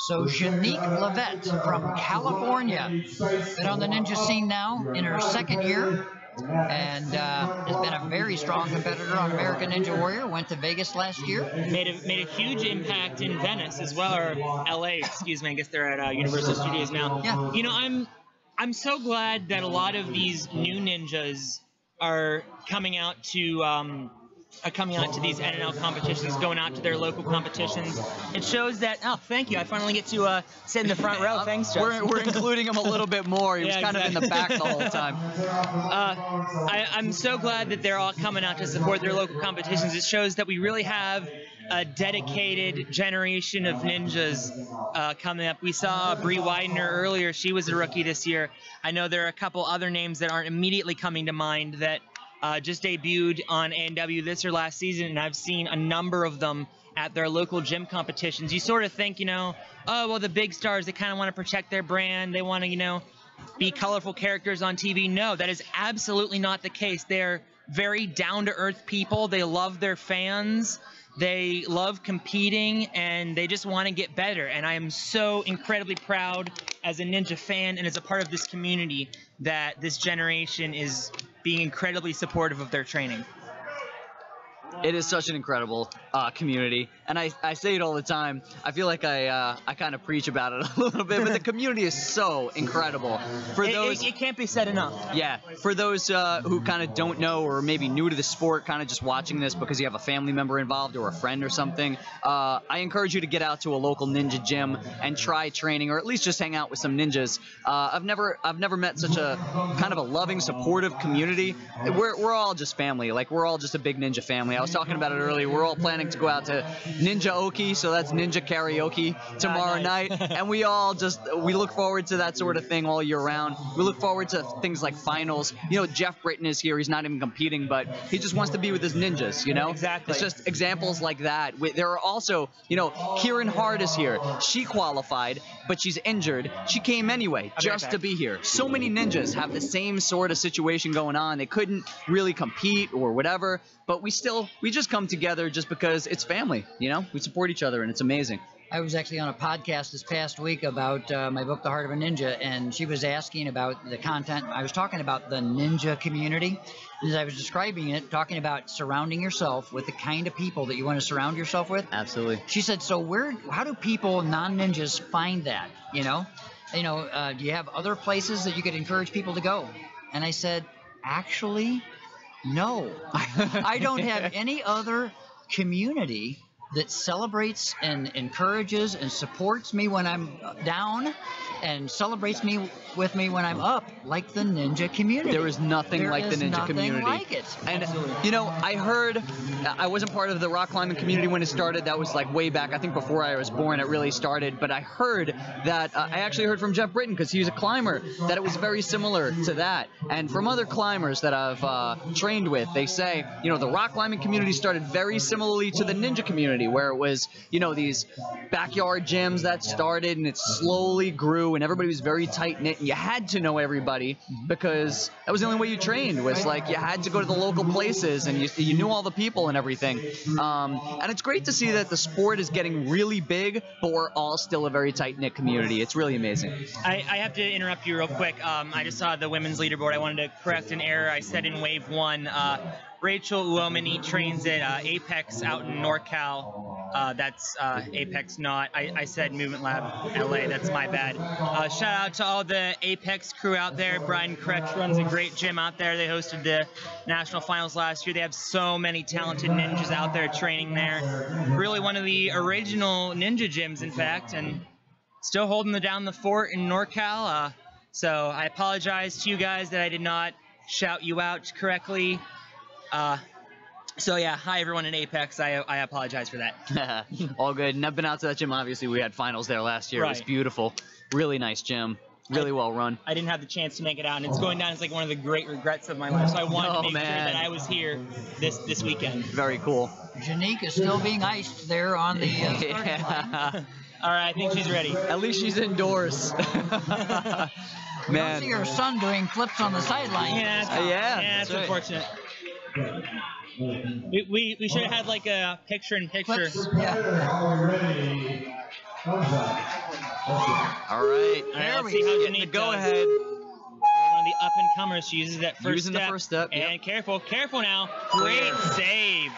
So Shanique Levette from California, been on the ninja scene now in her second year, and has been a very strong competitor on American Ninja Warrior. Went to Vegas last year. Made a huge impact in Venice as well, or LA, excuse me. I guess they're at Universal Studios now. Yeah. You know, I'm so glad that a lot of these new ninjas are coming out to these NNL competitions, going out to their local competitions. It shows that, oh, thank you. I finally get to sit in the front row. Thanks, Josh. We're including him a little bit more. He was kind of in the back the whole time. I'm so glad that they're all coming out to support their local competitions. It shows that we really have a dedicated generation of ninjas coming up. We saw Bree Widener earlier. She was a rookie this year. I know there are a couple other names that aren't immediately coming to mind that just debuted on ANW this or last season, and I've seen a number of them at their local gym competitions. You sort of think, you know, oh, well, the big stars, they kind of want to protect their brand. They want to, you know, be colorful characters on TV. No, that is absolutely not the case. They're very down-to-earth people. They love their fans. They love competing, and they just want to get better. And I am so incredibly proud as a ninja fan and as a part of this community that this generation is being incredibly supportive of their training. It is such an incredible community, and I say it all the time. I feel like I kind of preach about it a little bit, but the community is so incredible. For those, it can't be said enough. Yeah, for those who kind of don't know or maybe new to the sport, kind of just watching this because you have a family member involved or a friend or something, I encourage you to get out to a local ninja gym and try training, or at least just hang out with some ninjas. I've never met such a kind of a loving, supportive community. We're all just family. Like, we're all just a big ninja family. I was talking about it earlier. We're all planning to go out to Ninja Oki, so that's Ninja Karaoke tomorrow night, and we look forward to that sort of thing all year round. We look forward to things like finals. You know, Jeff Britton is here. He's not even competing, but he just wants to be with his ninjas, you know? Exactly. It's just examples like that. There are also, you know, Kieran Hart is here. She qualified, but she's injured. She came anyway just to be here. So many ninjas have the same sort of situation going on. They couldn't really compete or whatever, but we just come together just because it's family, you know? We support each other, and it's amazing. I was actually on a podcast this past week about my book, The Heart of a Ninja, and she was asking about the content. I was talking about the ninja community. As I was describing it, talking about surrounding yourself with the kind of people that you want to surround yourself with. Absolutely. She said, so how do people, non-ninjas, find that, you know? Do you have other places that you could encourage people to go? And I said, actually, no. I don't have any other community that celebrates and encourages and supports me when I'm down and celebrates with me when I'm up, like the ninja community. There is nothing like the ninja community. Like it. And you know, I heard, I wasn't part of the rock climbing community when it started. That was like way back, I think before I was born it really started. But I heard that, I actually heard from Jeff Britton, because he was a climber, that it was very similar to that. And from other climbers that I've trained with, they say, you know, the rock climbing community started very similarly to the ninja community, where it was, you know, these backyard gyms that started, and it slowly grew, and everybody was very tight knit, and you had to know everybody, because that was the only way you trained. Was like you had to go to the local places, and you knew all the people and everything. And it's great to see that the sport is getting really big, but we're all still a very tight knit community. It's really amazing. I have to interrupt you real quick. I just saw the women's leaderboard. I wanted to correct an error I said in Wave 1. Rachel Uomini trains at Apex out in NorCal. That's Apex, not. I said Movement Lab LA. That's my bad. Shout out to all the Apex crew out there. Brian Kretsch runs a great gym out there. They hosted the national finals last year. They have so many talented ninjas out there training there. Really one of the original ninja gyms, in fact, and still holding down the fort in NorCal. So I apologize to you guys that I did not shout you out correctly. So yeah, hi everyone in Apex. I apologize for that. All good. And I've been out to that gym. Obviously, we had finals there last year. Right. It was beautiful. Really nice gym. Really well run. I didn't have the chance to make it out, and it's going down as like one of the great regrets of my life. So I wanted to make sure that I was here this weekend. Very cool. Janique is still being iced there on the starting line. All right, I think she's ready. At least she's indoors. Man. You see her son doing flips on the sideline. Yeah, that's unfortunate. We should have had like a picture-in-picture. Yeah. All right. Let's see how Janique go ahead. One of the up-and-comers. She uses that first step. The first step. And careful now. Great save.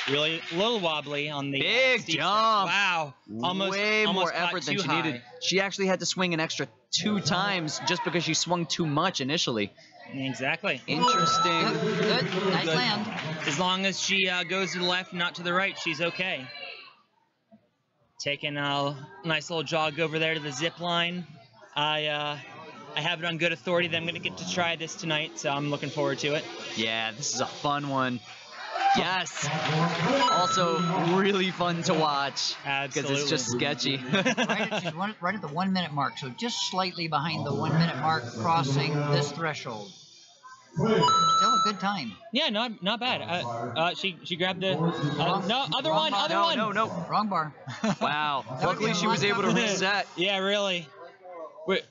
Really a little wobbly on the big jump. Wow. Almost more effort than she needed. She actually had to swing an extra 2 times just because she swung too much initially. Exactly. Interesting. Good. Nice land. As long as she goes to the left, not to the right, she's okay. Taking a nice little jog over there to the zip line. I have it on good authority that I'm going to get to try this tonight, so I'm looking forward to it. Yeah, this is a fun one. Yes. Also, really fun to watch. Absolutely. Because it's just sketchy. She's right at the 1 minute mark, so just slightly behind the 1 minute mark, crossing this threshold. Still a good time. Yeah, not bad. She grabbed the other one. No. Wrong bar. Wow. Luckily she was able to reset. Yeah, really. Wait.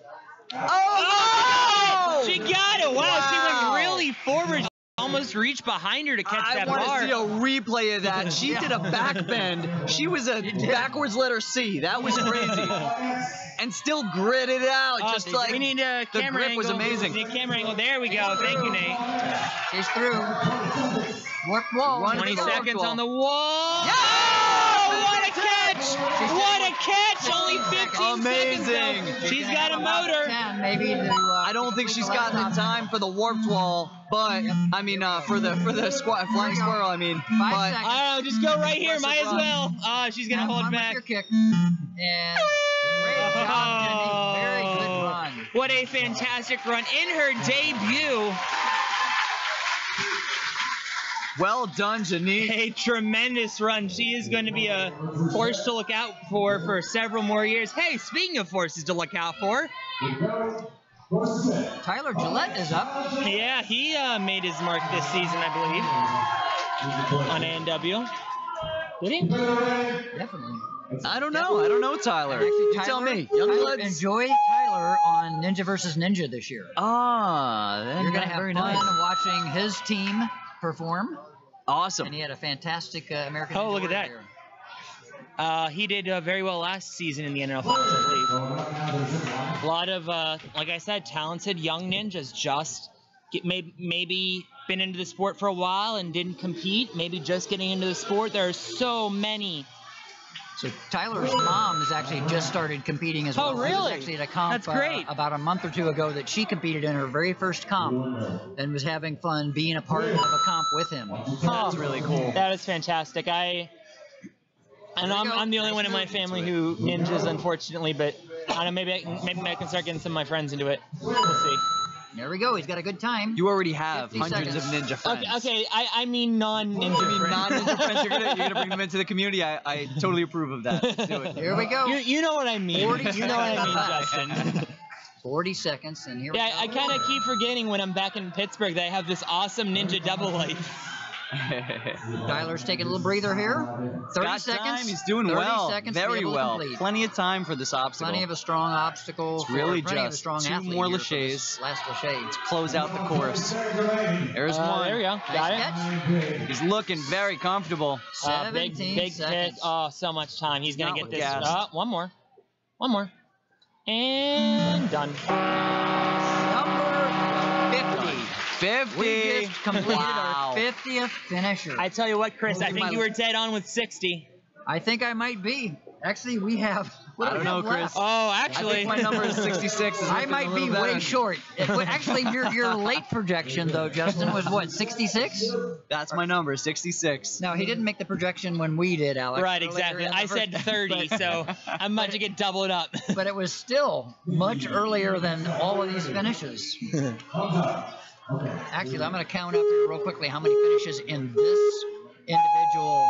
Oh! She got it. Wow. She went really forward. Almost reached behind her to catch that bar. I want to see a replay of that. She did a back bend. She was a backwards letter C. That was crazy. And still gritted it out. Just like we need a the camera grip angle. was amazing. We need a camera angle. There we go. Thank you, Nate. She's through. Warp wall. 20 seconds on the wall. Yeah! Oh, what a catch! What a catch! Only 15 amazing. seconds. Though. She's got a motor. Maybe I don't think she's got the time for the warped wall, but I mean for the flying squirrel. I mean, 5 seconds. I don't know. Just go right here. Might as well. She's gonna hold back. Your kick. And great job, Jenny. Very good run. What a fantastic run in her debut. Well done, Janique. A tremendous run. She is going to be a force to look out for several more years. Hey, speaking of forces to look out for. Tyler Gillette is up. Yeah, he made his mark this season, I believe, on A&W. Did he? Definitely. I don't know, Tyler. Actually, You tell me. Youngbloods. Enjoy Tyler on Ninja vs. Ninja this year. You're going to have fun watching his team perform. Awesome. And he had a fantastic American. Oh, look at that. He did very well last season in the NNL finals, I believe. A lot of, like I said, talented young ninjas just maybe been into the sport for a while and didn't compete. Maybe just getting into the sport. There are so many. So Tyler's mom has actually just started competing as well. Oh, really? She was actually at a comp That's great. About a month or two ago that she competed in her very first comp and was having fun being a part of a comp with him. That's really cool. That is fantastic. I know I'm the only one in my family who ninjas, unfortunately, but I don't know, maybe I can start getting some of my friends into it. We'll see. There we go. He's got a good time. You already have 50 hundreds seconds. of ninja friends. Okay, I mean non-ninja friends. Non-ninja friends. You're gonna bring them into the community. I totally approve of that. Let's do it. Here we go. You know what I mean. You know what I mean, Justin. 40 seconds, and here we go. Yeah, I kind of keep forgetting when I'm back in Pittsburgh that I have this awesome ninja double life. Tyler's taking a little breather here. 30 Got seconds. time. He's doing 30 well. seconds to be Very able to well. complete. Plenty of time for this obstacle. Plenty of a strong obstacle. It's really plenty of a just strong 2 athlete more here for laches. this last lache. Close out the course. There's one. There we go. Got it. Catch. He's looking very comfortable. Big 17 pick. seconds. Oh, so much time. He's gonna Not get with this. gas. One more. One more. And done. Number 50. 50. We just completed Wow. our 50th finisher. I tell you what, Chris, I think you were dead on with 60. I think I might be. Actually, we have. What I do we don't have know, Chris. left? Oh, I actually. think my number is 66. Is I looking a might be little way better. short. Actually, your late projection, though, Justin, was what, 66? That's my number, 66. No, he didn't make the projection when we did, Alex. Right, earlier exactly. in the I first- said 30, so I'm about to get doubled up. But it was still much earlier than all of these finishes. Actually, I'm going to count up here real quickly how many finishes in this individual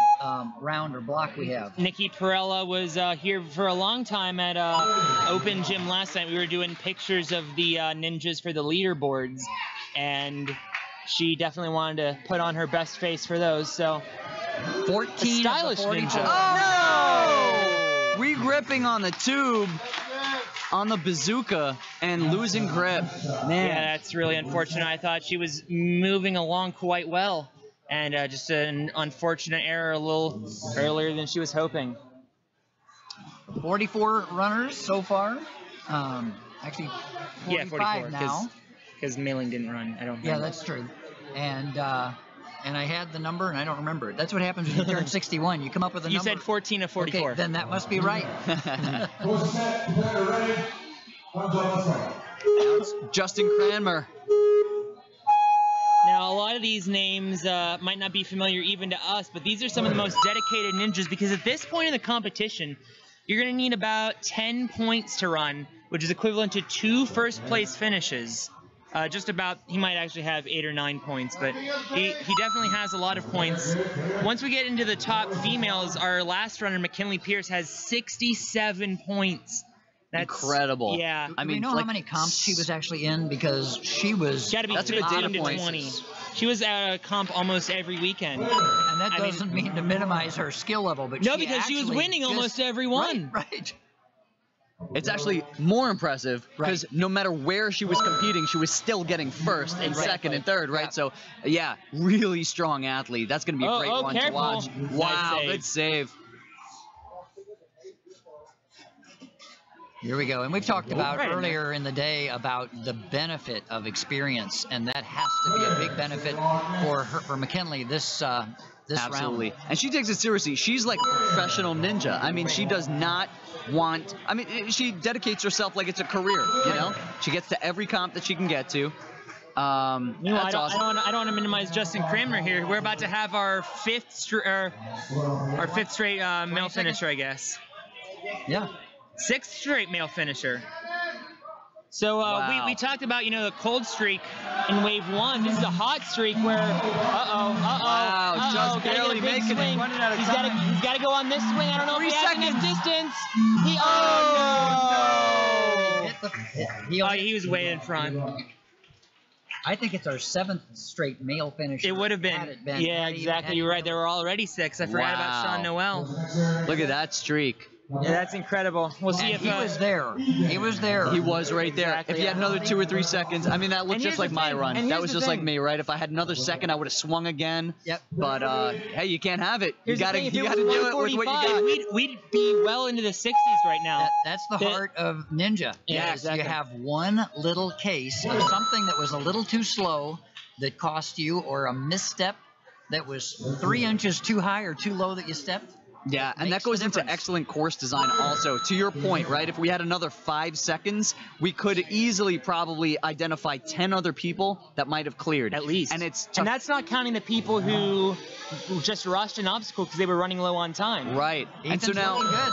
round or block we have. Nikki Perella was here for a long time at Open Gym last night. We were doing pictures of the ninjas for the leaderboards, and she definitely wanted to put on her best face for those. So 14 stylish of the 42. ninja. Oh, no! Re-gripping on the tube on the bazooka and losing grip. Man. Yeah, that's really unfortunate. I thought she was moving along quite well, and just an unfortunate error a little earlier than she was hoping. 44 runners so far. Actually, 45 Yeah, 44, now. because Mailing didn't run. I don't think. Yeah, that's true. And I had the number, and I don't remember it. That's what happens when you turn 61. You come up with a You number. said 14 of 44. Okay, then that must be right. Now it's Justin Cranmer. Now, a lot of these names might not be familiar even to us, but these are some of the most dedicated ninjas, because at this point in the competition, you're going to need about 10 points to run, which is equivalent to 2 first-place finishes. Just about, he might actually have 8 or 9 points, but he definitely has a lot of points. Once we get into the top females, our last runner, McKinley Pierce, has 67 points. That's incredible. Yeah. I mean, how many comps she was actually in? Because she was. Got to be That's a good 15 data to point. 20. She was at a comp almost every weekend. And that doesn't mean to minimize her skill level, but No, because she was winning almost every one. Right. It's actually more impressive because Right. no matter where she was competing, she was still getting first and Right. second and third, right? Yeah. So, yeah, really strong athlete. That's going to be a great one careful. to watch. Wow, Nice good save. Here we go. And we've talked about Right in earlier in the day about the benefit of experience, and that has to be a big benefit for McKinley this Absolutely. round. And she takes it seriously. She's like a professional ninja. I mean, she does not want, I mean, she dedicates herself like it's a career, you know? She gets to every comp that she can get to. That's awesome. I don't want to minimize Justin Kramer here. We're about to have our fifth straight male finisher, I guess. Yeah. 6th straight male finisher. So Wow. we talked about, the cold streak in wave 1. This is a hot streak where Wow, just gotta get a barely big making it. swing. Running out of He's time. got to go on this swing. I don't know 3 if he has enough seconds. distance. He was way in front. I think it's our 7th straight male finisher. It would have Had been. it been. Yeah, exactly. You're right. There were already 6. I forgot about Sean Noel. Look at that streak. Yeah, that's incredible. We'll see And if he was there. He was there. He was right there. Exactly. If he had another 2 or 3 seconds, I mean, that looked And just here's like the my thing, run. and That here's was the just like thing. me, right? If I had another second, I would have swung again. Yep. But hey, you can't have it. Here's you the gotta thing, if you it gotta was do it with what you 145, got. We'd be well into the 60s right now. That's the The- heart of ninja. Yeah, is exactly. You have one little case of something that was a little too slow that cost you, or a misstep that was 3 inches too high or too low that you stepped. Yeah, and that Makes goes the into difference. excellent course design also. To your point, right? If we had another 5 seconds, we could easily probably identify 10 other people that might have cleared. At least. And it's tough. And that's not counting the people who just rushed an obstacle because they were running low on time. Right. And so Ethan's now, looking good.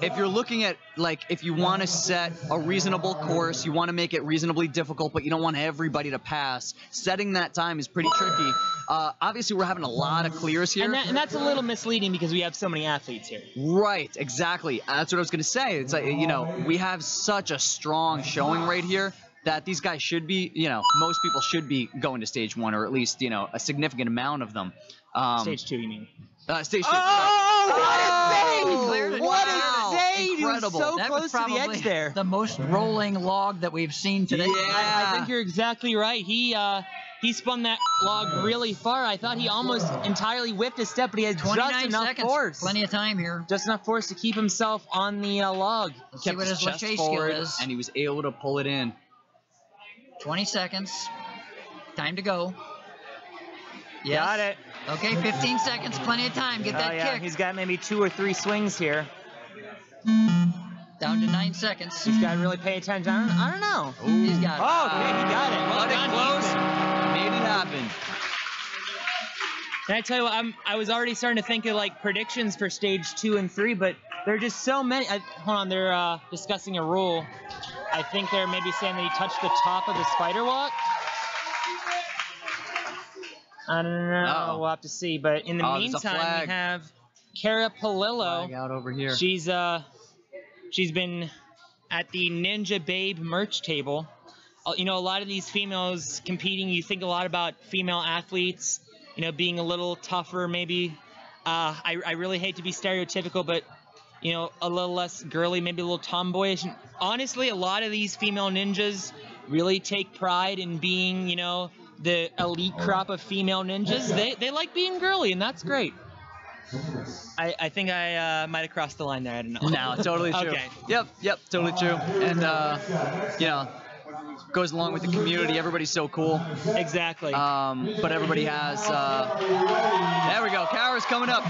if you're looking at, like, if you want to set a reasonable course, you want to make it reasonably difficult, but you don't want everybody to pass, setting that time is pretty tricky. Obviously, we're having a lot of clears here. And that's a little misleading because we have so many athletes here. Right, exactly. That's what I was going to say. It's like, you know, we have such a strong showing right here that these guys should be, you know, most people should be going to stage 1, or at least, you know, a significant amount of them. Stage 2, you mean? Stage 2. Oh, Cleared it. what Wow. a save! He was Incredible. so That close was to the probably edge there. the most rolling log that we've seen today. I think you're exactly right. He spun that log really far. I thought he almost entirely whipped his step, but he had just 29 enough seconds. force. Plenty of time here. Just enough force to keep himself on the log. Let's see what his chest chase forward, skill is. and he was able to pull it in. 20 seconds. Time to go. Yes. Got it. Okay, 15 seconds. Plenty of time. Get that yeah, kick. he's got maybe 2 or 3 swings here. Down to 9 seconds. He's got to really pay attention. I don't know. He's got it. Oh, okay, he got it. Well Cut it done, close. Ethan. Made it happen. And I tell you what, I was already starting to think of like predictions for stage 2 and 3, but there are just so many. Hold on, they're discussing a rule. I think they're maybe saying that he touched the top of the spider walk. I don't know. Uh-oh. We'll have to see. But in the There's a meantime, flag. we have Cara Palillo. Flag out over here. She's been at the Ninja Babe merch table. You know, a lot of these females competing, you think a lot about female athletes, you know, being a little tougher maybe. I really hate to be stereotypical, but, you know, a little less girly, maybe a little tomboyish. And honestly, a lot of these female ninjas really take pride in being, you know, the elite crop of female ninjas. They like being girly, and that's great. I think I might have crossed the line there. I don't know. No, totally true. Okay. Yep, totally true. And, you know, goes along with the community. Everybody's so cool. Exactly. But everybody has, there we go. Kara's coming up.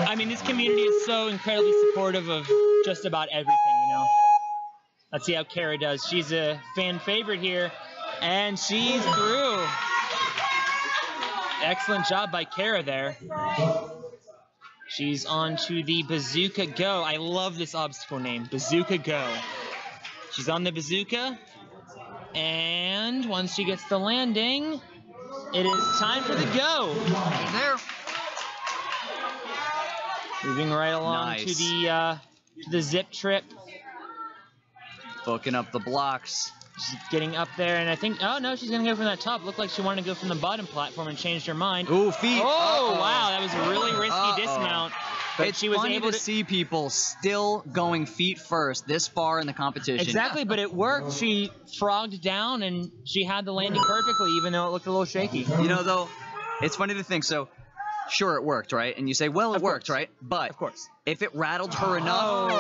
I mean, this community is so incredibly supportive of just about everything, you know. Let's see how Kara does. She's a fan favorite here, and she's through. Excellent job by Kara there. She's on to the Bazooka Go. I love this obstacle name, Bazooka Go. She's on the Bazooka, and once she gets the landing, it is time for the go. There. Moving right along Nice. to the zip trip. Booking up the blocks. She's getting up there, and I think, oh no, she's gonna go from that top. Looked like she wanted to go from the bottom platform and changed her mind. Ooh, feet. Oh, Uh-oh. wow, that was a really risky dismount. But It's she was funny able to see people still going feet first this far in the competition. Exactly, but it worked. She frogged down, and she had the landing perfectly, even though it looked a little shaky. You know, though, it's funny to think, so, sure, it worked, right? And you say, well, it worked, right? But Of course. if it rattled her enough,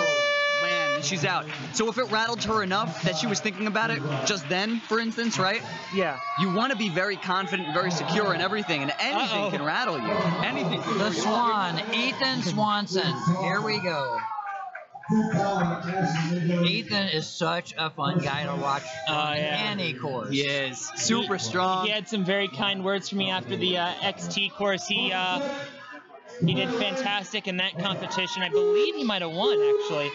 man, then she's out. So if it rattled her enough that she was thinking about it just then, for instance, right? Yeah. You want to be very confident, very secure in everything, and anything can rattle you. Anything can The Swan, Ethan Swanson. Here we go. Ethan is such a fun guy to watch on any course. He is. Super strong. He had some very kind words for me after the XT course. He did fantastic in that competition. I believe he might have won, actually.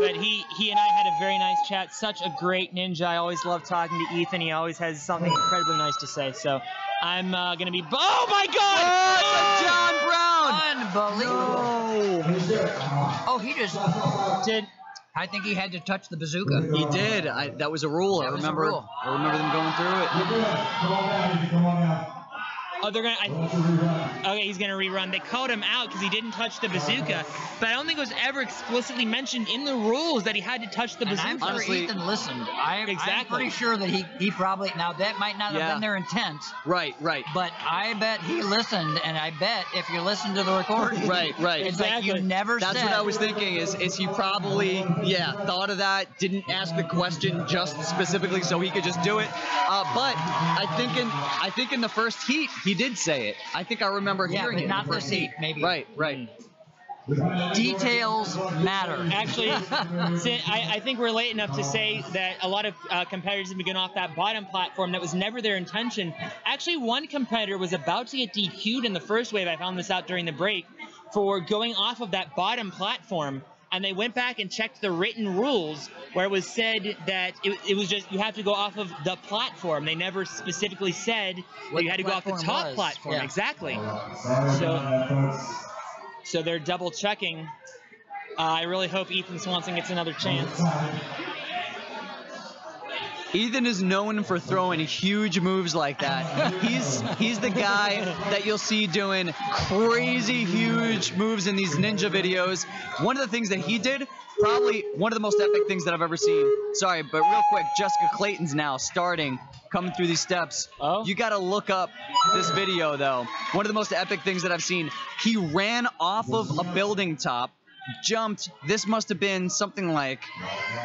But he and I had a very nice chat. Such a great ninja. I always love talking to Ethan. He always has something incredibly nice to say. So I'm going to be... Oh, my God! John Brown! Unbelievable. Oh, he just... Did... I think he had to touch the bazooka. He did. That was a rule. That was a remember. rule. I remember them going through it. Come on now. Oh, they're gonna. Okay, he's gonna rerun. They called him out because he didn't touch the bazooka, but I don't think it was ever explicitly mentioned in the rules that he had to touch the And bazooka. I'm sure Honestly- Ethan listened. I'm pretty sure that he probably... Now, that might not have Yeah. been their intent, Right. but I bet he listened, and I bet if you listen to the recording... Right. It's like you never That's said... what I was thinking. Is he probably thought of that, didn't ask the question just specifically so he could just do it. But I think in the first heat he did say it. I think I remember Yeah, hearing but it. not in the first this heat, maybe. Right. Details matter. Actually, I think we're late enough to say that a lot of competitors have been going off that bottom platform. That was never their intention. Actually, one competitor was about to get DQ'd in the first wave. I found this out during the break for going off of that bottom platform. And they went back and checked the written rules where it was said that it was just you have to go off of the platform. They never specifically said that you had to go off the top platform. Yeah. Exactly. So they're double checking. I really hope Ethan Swanson gets another chance. Ethan is known for throwing huge moves like that. He's the guy that you'll see doing crazy huge moves in these ninja videos. One of the things that he did, probably one of the most epic things that I've ever seen. Sorry, but real quick, Jessica Clayton's now coming through these steps. Oh. You got to look up this video, though. One of the most epic things that I've seen. He ran off of a building top, jumped. This must have been something like,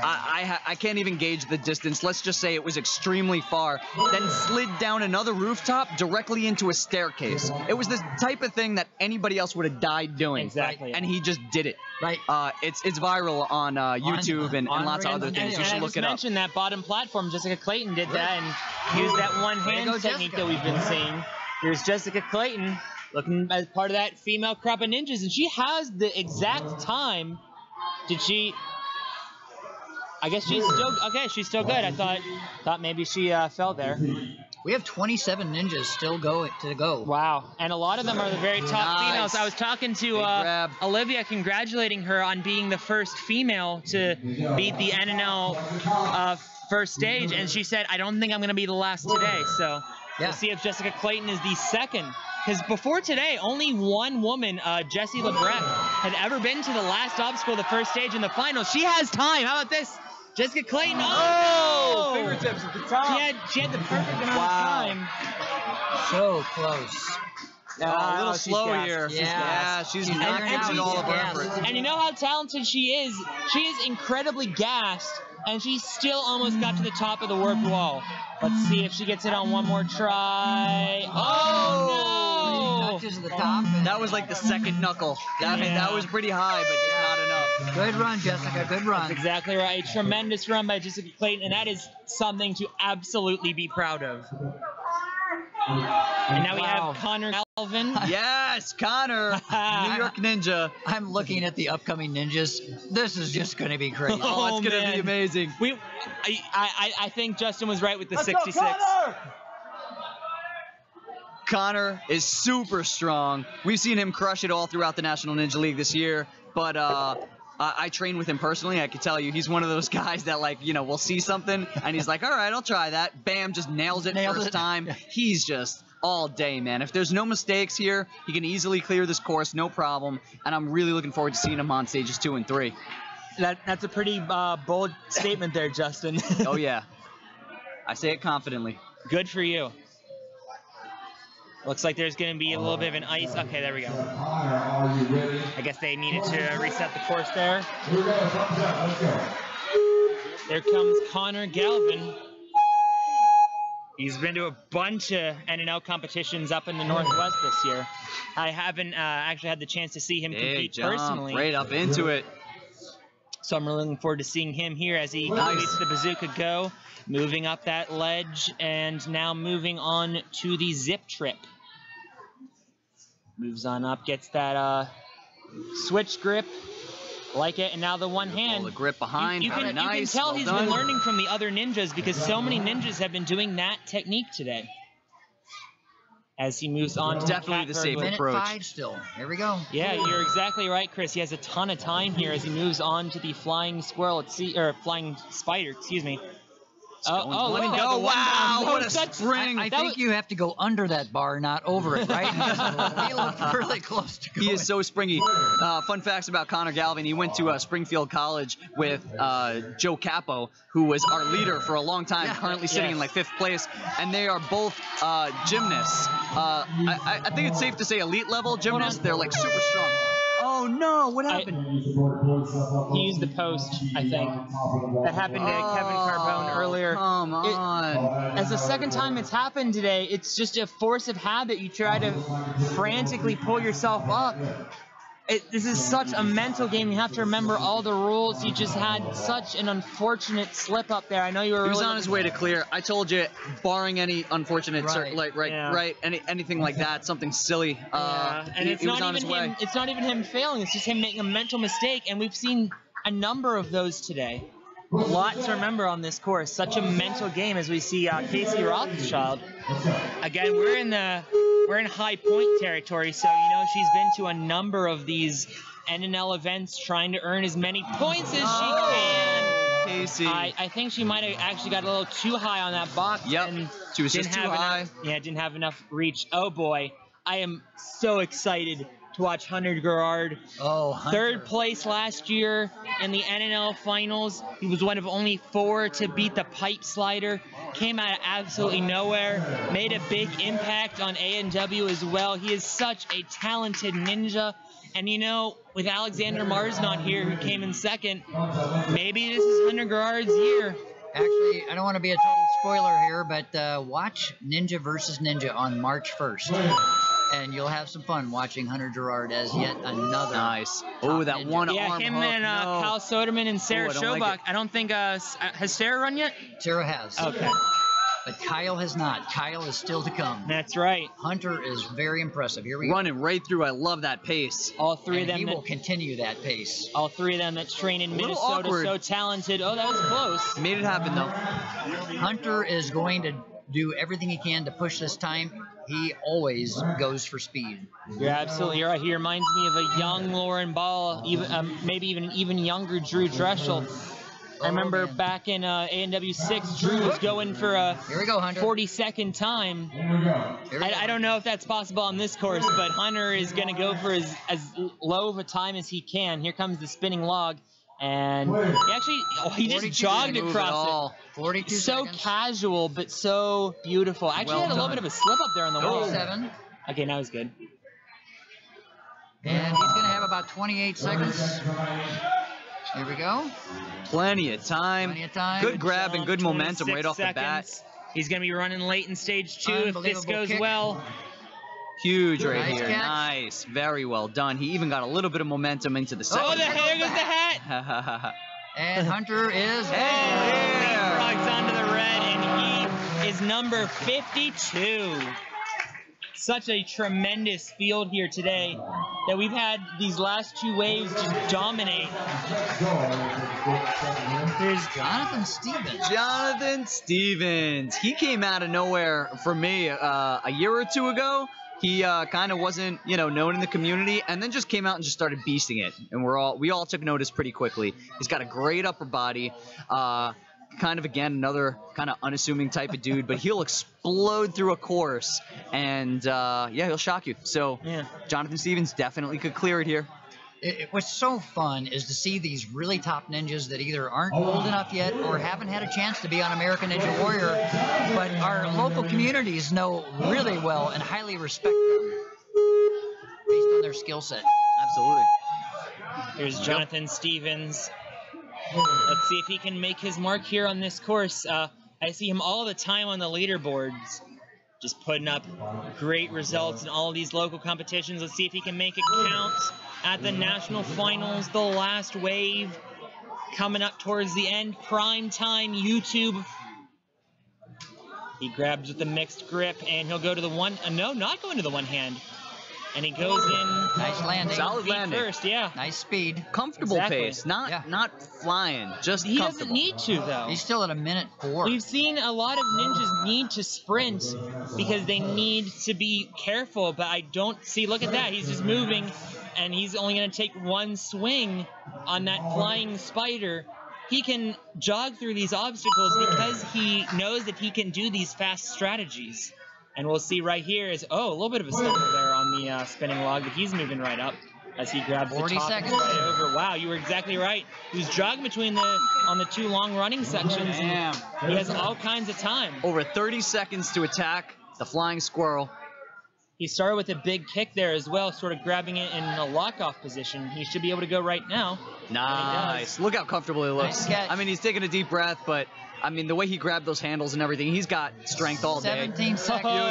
I can't even gauge the distance. Let's just say it was extremely far. Then slid down another rooftop directly into a staircase. It was this type of thing that anybody else would have died doing. Exactly. And he just did it. Right. It's viral on YouTube and lots of other things. You should look it up. I just mentioned that bottom platform. Jessica Clayton did that and used that one-hand technique that we've been seeing. Here's Jessica Clayton, looking as part of that female crop of ninjas, and she has the exact time. Did she? I guess she's still okay. She's still good. I thought maybe she fell there. We have 27 ninjas still to go. Wow, and a lot of them are the very top females. I was talking to Olivia, congratulating her on being the first female to beat the NNL first stage, and she said, "I don't think I'm going to be the last today." So we'll see if Jessica Clayton is the second. Because before today, only one woman, Jessie Lebrecht, had ever been to the last obstacle, the first stage in the finals. She has time. How about this? Jessica Clayton. Oh! Fingertips at the top. She had the perfect amount of time. So close. A little slow here. Yeah, she's knocking out all of her effort. And you know how talented she is? She is incredibly gassed, and she still almost got to the top of the warped wall. Let's see if she gets it on one more try. Oh, no! Touches the top. That was like the second knuckle. That was pretty high, but just not enough. Good run, Jessica. Good run. That's exactly right. Tremendous run by Jessica Clayton, and that is something to absolutely be proud of. And now we have Connor Galvin. Yes, Connor, New York Ninja. I'm looking at the upcoming ninjas. This is just going to be crazy. Oh, it's going to be amazing. I think Justin was right with the 66. Connor is super strong. We've seen him crush it all throughout the National Ninja League this year, but I train with him personally. I can tell you he's one of those guys that, like, we'll see something and he's like, all right, I'll try that. Bam, just nails it first time. He's just all day, man. If there's no mistakes here, he can easily clear this course, no problem. And I'm really looking forward to seeing him on stages 2 and 3. That's a pretty bold statement there, Justin. Oh, yeah. I say it confidently. Good for you. Looks like there's going to be a little bit of an ice. Okay, there we go. I guess they needed to reset the course there. There comes Connor Galvin. He's been to a bunch of NNL competitions up in the Northwest this year. I haven't actually had the chance to see him compete personally. Right up into it. So I'm really looking forward to seeing him here as he completes the Bazooka Go, moving up that ledge, and now moving on to the zip trip. Moves on up, gets that switch grip, like it, and now the one hand. The grip behind, you can tell he's been learning from the other ninjas because so many ninjas have been doing that technique today. As he moves on to definitely the safe approach. Minute 5 still. Here we go. Yeah, you're exactly right, Chris. He has a ton of time here as he moves on to the flying squirrel at sea, or flying spider, excuse me. Wow, what a spring. I think you have to go under that bar, not over it, right? He looked really close to going. He is so springy. Fun facts about Connor Galvin. He went to Springfield College with Joe Capo, who was our leader for a long time, currently sitting in like 5th place. And they are both gymnasts. I think it's safe to say elite level gymnasts. They're like super strong. Oh no, what happened? He used the post, I think. That happened to Kevin Carbone earlier. Come on. As the second time it's happened today, it's just a force of habit. You try to frantically pull yourself up. this is such a mental game. You have to remember all the rules. He just had such an unfortunate slip up there. I know you were. He was on his way to clear. I told you, barring any unfortunate, anything like that, something silly. And it's not even him. It's not even him failing. It's just him making a mental mistake. And we've seen a number of those today. A lot to remember on this course. Such a mental game as we see Casey Rothschild. Again, we're in high point territory, so you know she's been to a number of these NNL events trying to earn as many points as she can. Casey. I think she might have actually got a little too high on that box. Yep. And She was just too high. Didn't have enough reach. Oh boy, I am so excited to watch Hunter Gerard. Oh, Hunter. 3rd place last year in the NNL finals. He was one of only 4 to beat the pipe slider. Came out of absolutely nowhere. Made a big impact on A&W as well. He is such a talented ninja. And you know, with Alexander Mars not here, who came in 2nd, maybe this is Hunter Gerard's year. Actually, I don't want to be a total spoiler here, but watch Ninja versus Ninja on March 1st. And you'll have some fun watching Hunter Gerard as yet another. Nice. Oh, that one arm Yeah, him hook. and Kyle Soderman and Sarah Schobach. like I don't think, has Sarah run yet? Sarah has. Okay. But Kyle has not. Kyle is still to come. That's right. Hunter is very impressive. Here we go. Running right through. I love that pace. All 3 of them. He will continue that pace. All 3 of them that train in Minnesota, awkward. so talented. Oh, that was close. Made it happen, though. Hunter is going to do everything he can to push this time. He always goes for speed. You're absolutely right. He reminds me of a young Lauren Ball, even maybe even younger Drew Dreschel. I remember back in A&W 6, Drew was going for a Here we go, Hunter. 42nd time. I don't know if that's possible on this course, but Hunter is going to go for as low of a time as he can. Here comes the spinning log. And he just jogged across it. 42 so seconds. Casual, but so beautiful. Actually had a little bit of a slip up there on the wall. 7. Okay, now he's good. And he's going to have about 28 seconds. Here we go. Plenty of time. Plenty of time. Good grab and good momentum right off the bat. He's going to be running late in stage 2 if this goes kick. well. Huge right Nice here. catch. Nice. Very well done. He even got a little bit of momentum into the second. Oh, there goes the hat. And Hunter is... Leapfrogs onto the red, and he is number 52. Such a tremendous field here today that we've had these last 2 waves just dominate. Here's Jonathan Stevens. Jonathan Stevens. He came out of nowhere for me a year or 2 ago. He kind of wasn't, known in the community, and then just came out and just started beasting it. And we all took notice pretty quickly. He's got a great upper body. Kind of, again, another kind of unassuming type of dude, but he'll explode through a course, and he'll shock you. So Jonathan Stevens definitely could clear it here. What's so fun is to see these really top ninjas that either aren't old enough yet or haven't had a chance to be on American Ninja Warrior, but our local communities know really well and highly respect them based on their skill set. Absolutely. Here's Jonathan Stevens. Let's see if he can make his mark here on this course. I see him all the time on the leaderboards, just putting up great results in all of these local competitions. Let's see if he can make it count at the national finals, the last wave coming up towards the end. Prime time YouTube. He grabs with the mixed grip, and he'll go to the one. No, not going to the one hand. And he goes in. Nice landing. Solid landing. First, yeah. Nice speed. Comfortable pace, not flying, just he comfortable. doesn't need to, though. He's still at a minute 4. We've seen a lot of ninjas need to sprint because they need to be careful, but I don't see. Look at that. He's just moving, and he's only going to take 1 swing on that flying spider. He can jog through these obstacles because he knows that he can do these fast strategies. And we'll see right here is, a little bit of a slipper there on the spinning log, but he's moving right up as he grabs the 40 top seconds. right over. Wow, you were exactly right. He was jogging between on the 2 long running sections. And he has all kinds of time. Over 30 seconds to attack the flying squirrel. He started with a big kick there as well, sort of grabbing it in a lock-off position. He should be able to go right now. Nice. Look how comfortable he looks. Nice catch. I mean, he's taking a deep breath, but I mean, the way he grabbed those handles and everything, he's got strength all day. 17 seconds. Nice.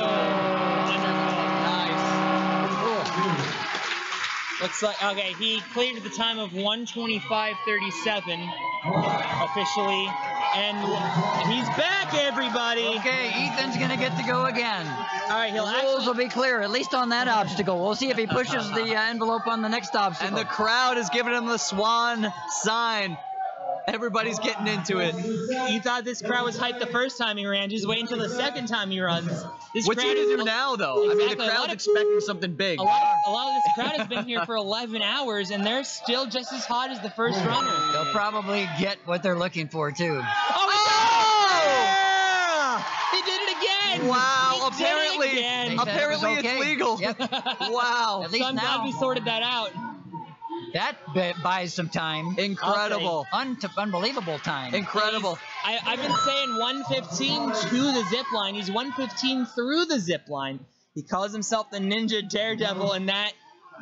Looks like, okay, he cleared at the time of 1:25:37 officially. And he's back, everybody. Okay, Ethan's going to get to go again. All right, he'll rules will be clear, at least on that obstacle. We'll see if he pushes the envelope on the next obstacle. And the crowd is giving him the swan sign. Everybody's getting into it. You thought this crowd was hyped the first time he ran. Just wait until the second time he runs. What do you do now, though? Exactly. I mean, the crowd's expecting something big. A lot of this crowd has been here for 11 hours, and they're still just as hot as the first runner. They'll probably get what they're looking for, too. Oh! He did it again! Wow, He did it again. apparently okay. it's legal. Yep. Wow. At least So I'm now. glad we sorted that out. That buys some time. Incredible. Unbelievable time. Incredible. I've been saying 115 to the zip line. He's 115 through the zip line. He calls himself the Ninja Daredevil, and that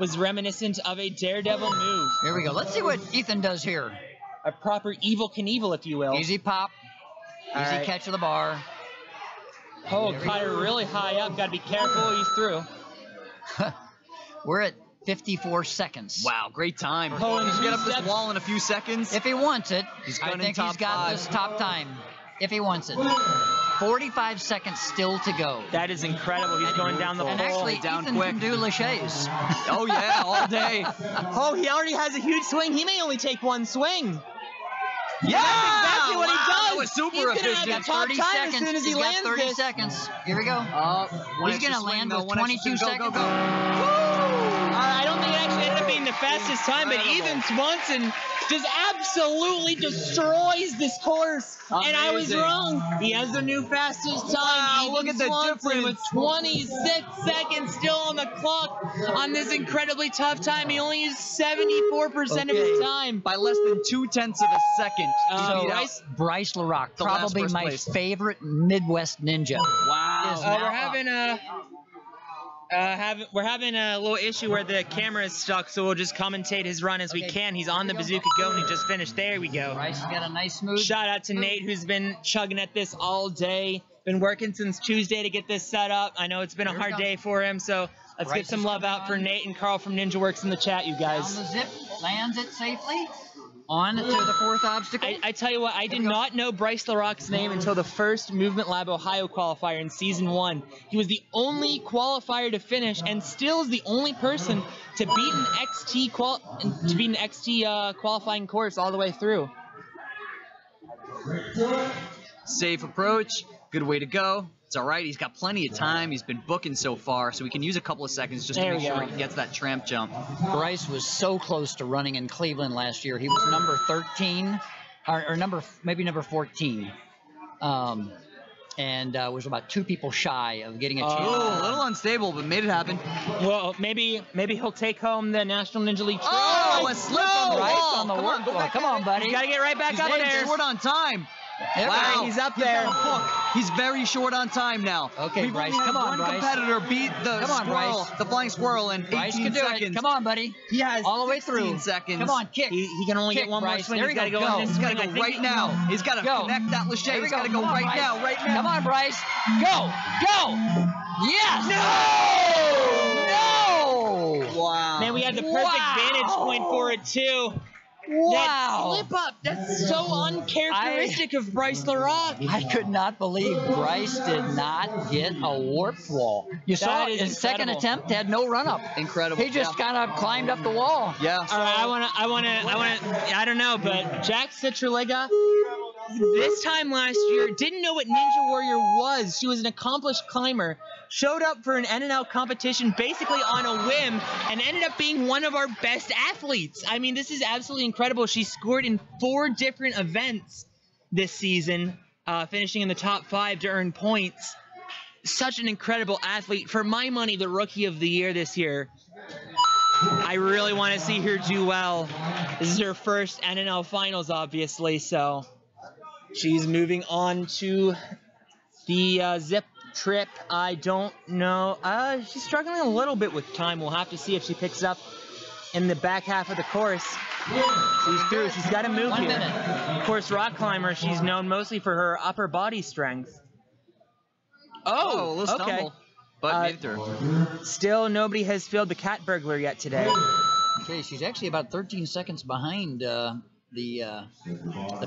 was reminiscent of a Daredevil move. Here we go. Let's see what Ethan does here. A proper Evil Knievel, if you will. Easy pop. All Easy right. catch of the bar. Oh, caught her really high up. Got to be careful. He's through. We're at 54 seconds. Wow, great time. Oh, and He's two get up this steps. wall in a few seconds. If he wants it, I gunning think top he's got 5. this top time. If he wants it. 45 seconds still to go. That is incredible. He's going down the And pole. actually, down Ethan quick. can do laches. Oh, yeah, all day. Oh, he already has a huge swing. He may only take one swing. Yeah! That's exactly what he Wow, does. That was super He's gonna efficient. have He's the got top 30 time seconds. as soon as he He's got lands 30 this. seconds. Here we go. One He's going to extra land swing, with though. One 22 extra swing. seconds. Go, go, go. I don't think it actually ended up being the fastest time, but Incredible. Ethan Swanson just absolutely destroys this course. And I was Amazing. wrong. He has the new fastest time. Wow, Ethan look at the Swanson with difference. 26 seconds still on the clock on this incredibly tough time. He only used 74% of his time. By less than 0.2 of a second. So, Beat out Bryce LaRock, the last probably first my place. favorite Midwest ninja. Wow. Is We're now having we're having a little issue where the camera is stuck, so we'll just commentate his run as we can. He's on the Bazooka Go, and he just finished. There we go. Bryce has got a nice smooth. Shout out to Nate, who's been chugging at this all day. Been working since Tuesday to get this set up. I know it's been a hard day for him, so let's Bryce get some is love out for coming on. Nate and Carl from Ninja Works in the chat, you Down guys. the zip, lands it safely. On to the fourth obstacle. I tell you what, I did not know Bryce LaRock's name until the first Movement Lab Ohio qualifier in Season 1. He was the only qualifier to finish, and still is the only person to beat an XT qualifying course all the way through. Safe approach. Good way to go. It's all right. He's got plenty of time. He's been booking so far, so we can use a couple of seconds just to There make we sure go. he gets that tramp jump. Bryce was so close to running in Cleveland last year. He was number 13, or maybe number 14, and was about 2 people shy of getting a chance. Oh, a little unstable, but made it happen. Well, maybe he'll take home the National Ninja League. Oh, a slip on the Bryce wall. on the Come work on, go wall. back. Come on, buddy. You gotta get right back He's up getting there. short on time. There we Wow, go. He's up He's there. got a book. He's very short on time now. Okay, We've Bryce, only had come on, one Bryce. competitor beat the Come on, squirrel, Bryce. the flying squirrel in Bryce 18 can do seconds. it. Come on, buddy. He has All the way 16 through. seconds. Come on, kick. He can only Kick, get one more Bryce. swing. There He's you gotta go. go Go. on this He's got to swing. I go think right he- now. He's got to Go. connect that lache. There we He's go. got to go Come on, right Bryce. now, right now. Come on, Bryce. Go. Go. Yes. No. Wow. Man, we had the perfect Wow. vantage point for it too. Wow. That slip up, that's so uncharacteristic of Bryce LaRock. I could not believe Bryce did not get a warped wall. You saw That it, is his second incredible. attempt had no run up. Incredible. He just kind of climbed up the wall. Yeah. All right, I don't know, but Jack Citralega, this time last year, didn't know what Ninja Warrior was. She was an accomplished climber, showed up for an NNL competition basically on a whim, and ended up being one of our best athletes. I mean, this is absolutely incredible. She scored in 4 different events this season, finishing in the top 5 to earn points. Such an incredible athlete. For my money, the Rookie of the Year this year. I really want to see her do well. This is her first NNL finals, obviously, so she's moving on to the zip trip. I don't know. She's struggling a little bit with time. We'll have to see if she picks it up in the back half of the course. She's through. She's got to move 1 here. minute. Of course, rock climber, she's known mostly for her upper body strength. Oh, a little okay. stumble. But made it through. Still, nobody has filled the cat burglar yet today. Okay, she's actually about 13 seconds behind the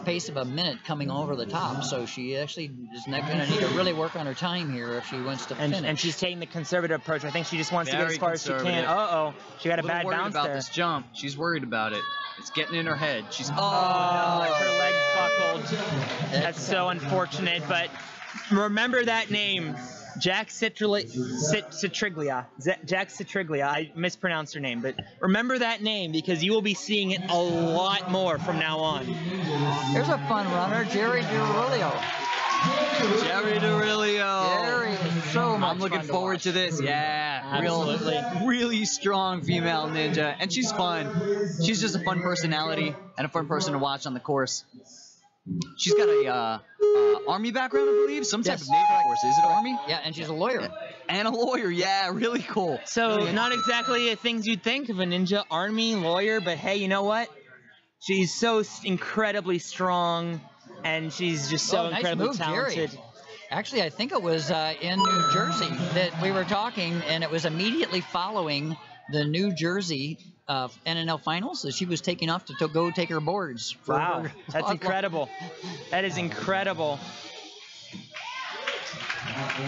pace of a minute coming over the top, so she actually is not going to need to really work on her time here if she wants to finish. And she's taking the conservative approach. I think she just wants to get Very as far as she can. Uh-oh, she got a bad worried bounce about there. this jump. She's worried about it. It's getting in her head. She's her leg buckled. That's so unfortunate, but remember that name. Jack Citriglia. Jack Citriglia. I mispronounced her name, but remember that name because you will be seeing it a lot more from now on. Here's a fun runner, Jerry Durilio. Jerry Durilio. Jerry is so much I'm looking fun forward watch. to this. Yeah, Absolutely. really strong female ninja, and she's fun. She's just a fun personality and a fun person to watch on the course. She's got a Army background, I believe, some type of Navy course. Is it Army? Yeah, and she's a lawyer. And a lawyer, yeah, really cool. So not exactly the things you'd think of a ninja, Army, lawyer, but hey, you know what? She's so incredibly strong, and she's just so incredibly nice move, talented. Jerry. Actually, I think it was in New Jersey that we were talking, and it was immediately following the New Jersey NNL finals that she was taking off to go take her boards. Wow, that's incredible. That is incredible.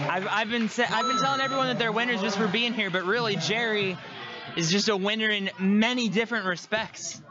I've been telling everyone that they're winners just for being here, but really Jerry is just a winner in many different respects.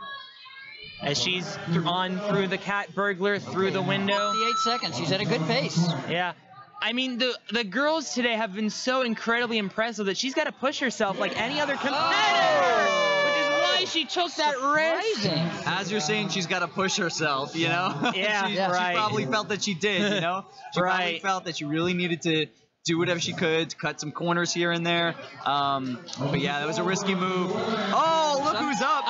As she's on through the cat burglar, through the window. 58 seconds. She's at a good pace. Yeah. I mean, the girls today have been so incredibly impressive that she's got to push herself like any other competitor, which is why she took that risk. As you're saying, she's got to push herself, you know? Yeah, she right. probably felt that she did, you know? She probably felt that she really needed to do whatever she could to cut some corners here and there. But yeah, that was a risky move. Oh, look who's up.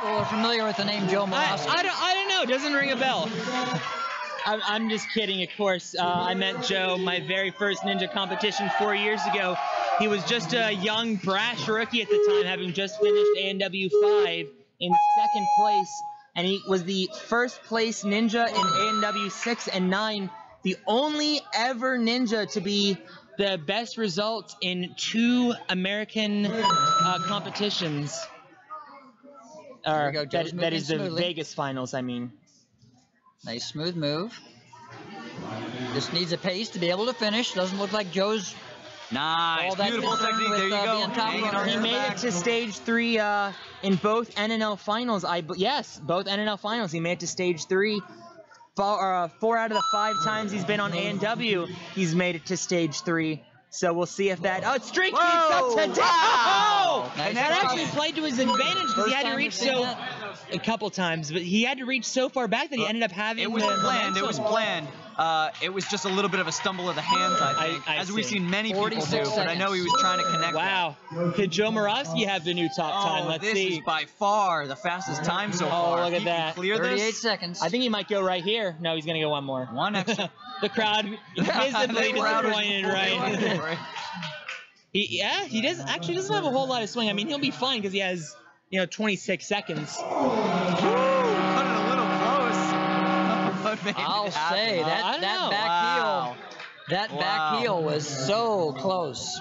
People are familiar with the name Joe Morosky. I don't know. It doesn't ring a bell. I'm just kidding, of course. I met Joe my very first ninja competition 4 years ago. He was just a young, brash rookie at the time, having just finished ANW 5 in second place. And he was the first place ninja in ANW 6 and 9, the only ever ninja to be the best result in 2 American competitions. That is the Vegas finals, I mean. Nice smooth move. Just needs a pace to be able to finish. Doesn't look like Joe's nice, beautiful technique. There you go. He made it to stage 3 in both NNL finals. Yes, both NNL finals. He made it to stage 3. 4 out of the 5 times he's been on ANW, he's made it to stage 3. So we'll see if that. Oh, streak keeps up today. Wow. Oh, and that actually played to his advantage because he had to reach a couple times, but he had to reach so far back that he ended up having. It was planned. It was planned. It was just a little bit of a stumble of the hands, I think, as we've seen many people do. But I know he was trying to connect. Wow. Could Joe Morosky have the new top time? Let's see. This is by far the fastest time so far. Oh, look at that. Clear 38 seconds. I think he might go right here. No, he's going to go one more. One extra. The crowd visibly disappointed, right? He doesn't have a whole lot of swing. I mean, he'll be fine because he has, 26 seconds. Cut it a little close. I'll say that back heel. That back heel was so close.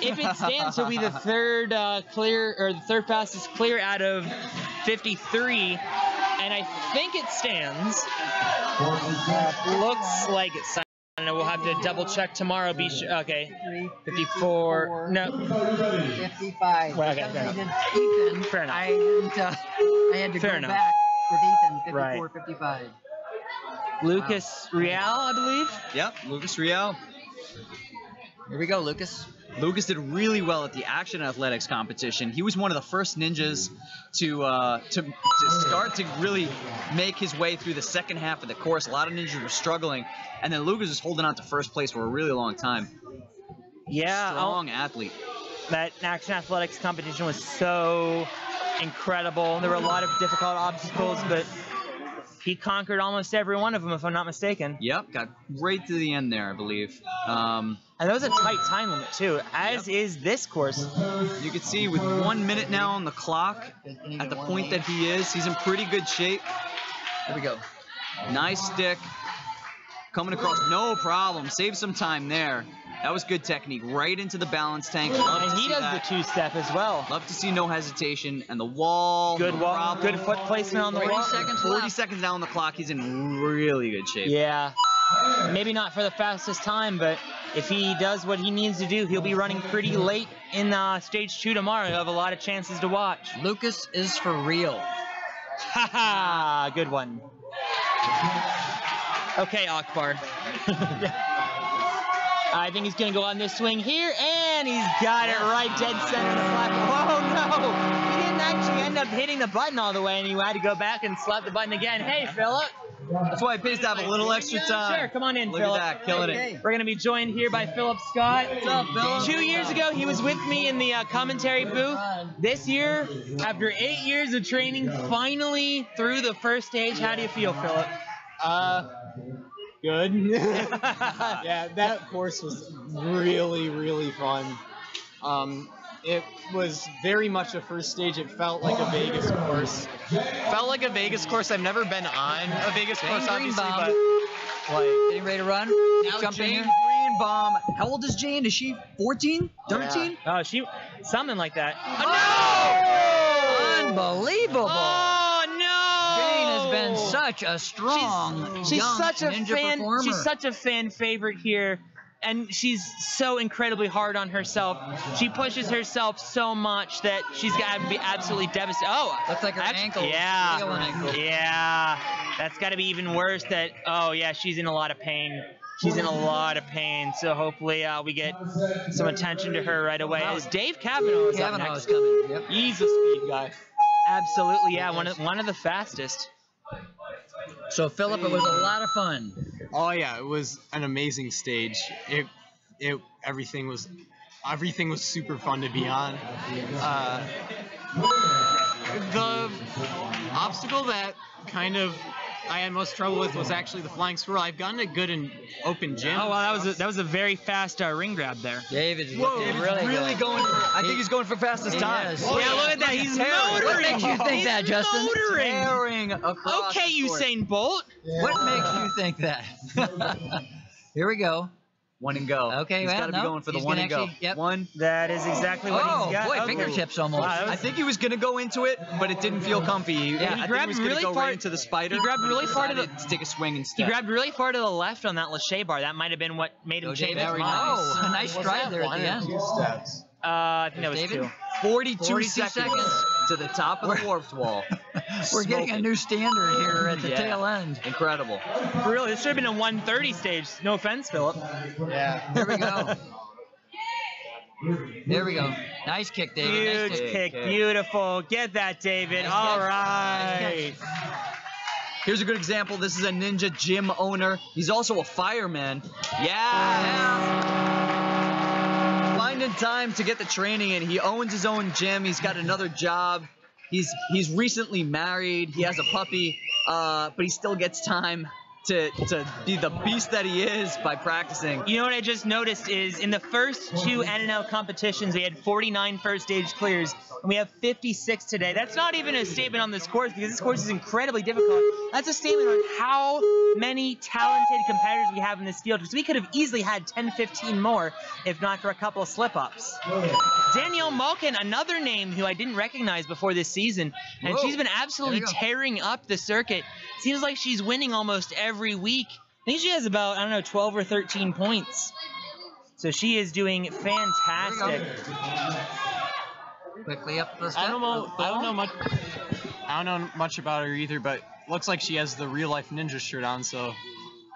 If it stands, he'll be the third third fastest clear out of 53, and I think it stands. Looks like it's. I don't know. We'll have to double check tomorrow. Be sure. Okay. 54. No. 55. Well, okay, fair enough. Ethan. Fair enough. I had to Fair go enough. back with Ethan. 54, Right. 55. Lucas Real, I believe. Yep, Lucas Real. Here we go, Lucas. Lucas did really well at the action athletics competition. He was one of the first ninjas to start to really make his way through the second half of the course. A lot of ninjas were struggling, and then Lucas was holding on to first place for a really long time. Yeah, strong athlete. That action athletics competition was so incredible. There were a lot of difficult obstacles, but he conquered almost every one of them, if I'm not mistaken. Yep, got right to the end there, I believe. And that was a tight time limit, too, as is this course. You can see with 1 minute now on the clock, at the point that he is, he's in pretty good shape. Here we go. Nice stick. coming across, no problem. Save some time there. That was good technique. Right into the balance tank. And he does the two-step as well. Love to see no hesitation. And the wall. Good wall. Good foot placement on the wall. 40 seconds now on the clock. He's in really good shape. Yeah. Maybe not for the fastest time, but if he does what he needs to do, he'll be running pretty late in stage 2 tomorrow. He'll have a lot of chances to watch. Lucas is for real. Haha, good one. Okay, Akbar. I think he's going to go on this swing here, and he's got it right dead center of the platform. Oh, no! He didn't actually end up hitting the button all the way, and he had to go back and slap the button again. Hey, Philip. That's why it pays to have a little extra time. Sure, come on in, Look Philip. at that, killing it. We're going to be joined here by Philip Scott. What's up, Philip? 2 years ago, he was with me in the commentary booth. This year, after 8 years of training, finally through the first stage. How do you feel, Philip? Good. Yeah, that course was really, really fun. It was very much a first stage. It felt like a Vegas course. Felt like a Vegas course. I've never been on a Vegas course, obviously, but like, getting ready to run. Now Jane Greenbaum. How old is Jane? Is she 14? 13? Oh, she something like that. Oh, no! Unbelievable. Oh no! Jane has been such a strong she's young such a ninja fan. performer. She's such a fan favorite here. And she's so incredibly hard on herself. She pushes herself so much that she's got to be absolutely devastated. Oh, looks like her ankle. Yeah, ankle. yeah. That's got to be even worse. That yeah, she's in a lot of pain. She's in a lot of pain. So hopefully we get some attention to her right away. As Dave Cavanaugh is up next. Coming. Yep. He's a speed guy. Absolutely, yeah. One of the fastest. So Philip, it was a lot of fun. Oh yeah, it was an amazing stage. Everything was super fun to be on. The obstacle that kind of I had most trouble with was actually the flying squirrel. I've gotten it good in open gym. Oh wow, that was a very fast ring grab there. David's really going for. I think he's going for fastest time. Oh, yeah, look at that. He's motoring. What makes you think that, Justin? Motoring. Tearing across Okay, the court. Usain Bolt. Yeah. What makes you think that? Here we go. One and go. Okay, he's well, got to be going for the one and go. Yep. One. That is exactly what he's got. Boy, Okay. fingertips almost. Wow, I think he was gonna go into it, but it didn't feel comfy. Yeah, I think he was gonna go right into the spider. He grabbed really far to take a swing instead. He grabbed really far to the left on that Lachey bar. That might have been what made him change his mind. Oh, a nice stride there at the end. I think that was David? 2. 42 seconds to the top of the warped wall. We're getting a new standard here at the tail end. Incredible. Really, this should have been a 130 stage. No offense, Philip. Yeah. Here we go. There we go. Nice kick, David. Huge Nice kick. Beautiful. Get that, David. All right. Here's a good example. This is a Ninja gym owner. He's also a fireman. Yeah. Finding time to get the training in. He owns his own gym. He's got another job. He's recently married. He has a puppy, but he still gets time to be the beast that he is by practicing. You know what I just noticed is in the first 2 NNL competitions, we had 49 first stage clears, and we have 56 today. That's not even a statement on this course because this course is incredibly difficult. That's a statement on how many talented competitors we have in this field because we could have easily had 10, 15 more if not for a couple of slip-ups. Danielle Malkin, another name who I didn't recognize before this season, and she's been absolutely tearing up the circuit. Seems like she's winning almost every week. I think she has about, I don't know, 12 or 13 points. So she is doing fantastic. Quickly up the step. I don't know much about her either, but looks like she has the real life ninja shirt on, so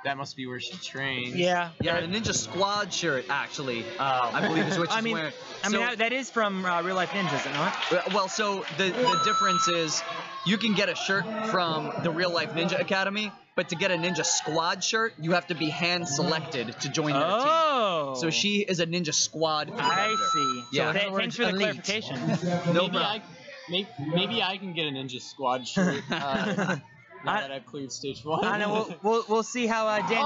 that must be where she trains. Yeah. Yeah, the Ninja Squad shirt, actually, I believe is what she's wearing. I mean, that is from Real Life Ninja, is it not? Well, so the difference is you can get a shirt from the Real Life Ninja Academy, but to get a Ninja Squad shirt, you have to be hand-selected to join their team. So she is a Ninja Squad competitor. I see. Yeah. So thanks for the clarification. No problem. Maybe I can get a Ninja Squad shirt now that I've cleared stage 1. I know. We'll see how Danielle.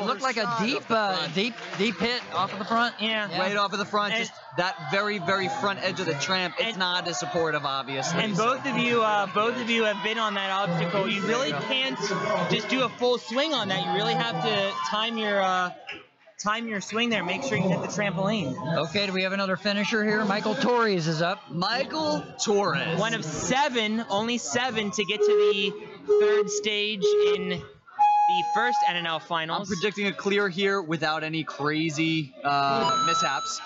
It looked like a deep hit off of the front. Yeah. Right off of the front, just that very, very front edge of the tramp. It's not as supportive, obviously. And both of you have been on that obstacle. You really can't just do a full swing on that. You really have to time your swing there. Make sure you hit the trampoline. Okay, do we have another finisher here? Michael Torres is up. Michael Torres. One of only seven to get to the third stage in the first NNL finals. I'm predicting a clear here without any crazy mishaps.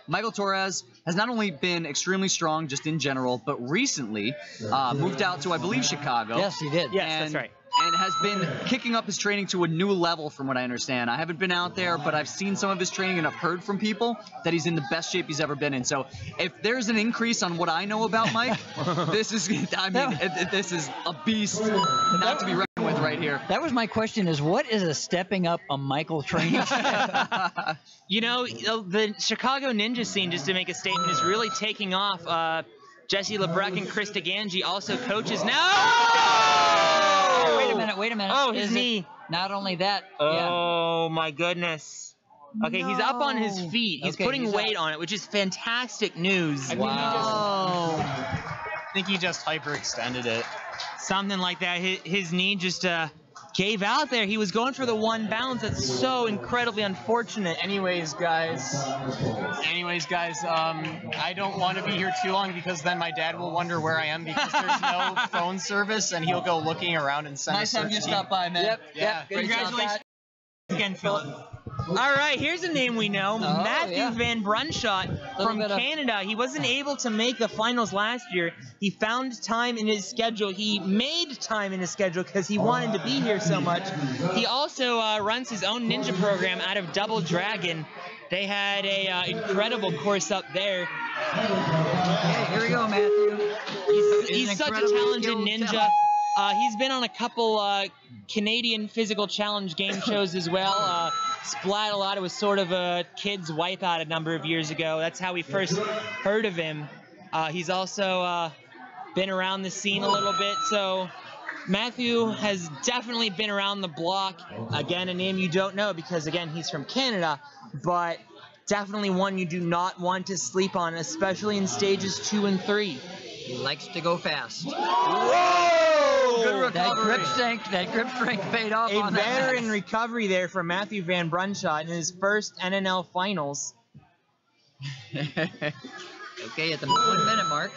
Michael Torres has not only been extremely strong just in general, but recently moved out to, I believe, Chicago. Yes, he did. Yes, that's right. And has been kicking up his training to a new level from what I understand. I haven't been out there, but I've seen some of his training and I've heard from people that he's in the best shape he's ever been in. So if there's an increase on what I know about Mike, this is a beast not to be reckoned with right here. That was my question, is what is a stepping up a Michael training? You know, the Chicago Ninja scene, just to make a statement, is really taking off. Jesse LeBrecq and Chris DeGangi also coaches now. Wait a minute. Oh, his knee. Not only that. Oh, my goodness. Okay, he's up on his feet. He's putting weight on it, which is fantastic news. I think he just hyperextended it. Something like that. His knee just gave out there. He was going for the one bounce. That's so incredibly unfortunate. Anyways, guys, I don't want to be here too long because then my dad will wonder where I am because there's no phone service and he'll go looking around and send a search team. Nice time you stopped by, man. Yep. Congratulations again, Philip. All right, here's a name we know, Matthew Van Brunshot from Canada. He wasn't able to make the finals last year. He found time in his schedule. He made time in his schedule because he wanted to be here so much. He also runs his own ninja program out of Double Dragon. They had a incredible course up there. Okay, here we go, Matthew. He's such a talented ninja. He's been on a couple Canadian physical challenge game shows as well. Splat a lot. It was sort of a kid's wipeout a number of years ago. That's how we first heard of him. He's also been around the scene a little bit. So Matthew has definitely been around the block. Again, a name you don't know because, again, he's from Canada. But definitely one you do not want to sleep on, especially in stages 2 and 3. He likes to go fast. Whoa! Good recovery. That grip strength paid off on that. A veteran recovery there for Matthew Van Brunshot in his first NNL finals. Okay, at the 1 minute mark.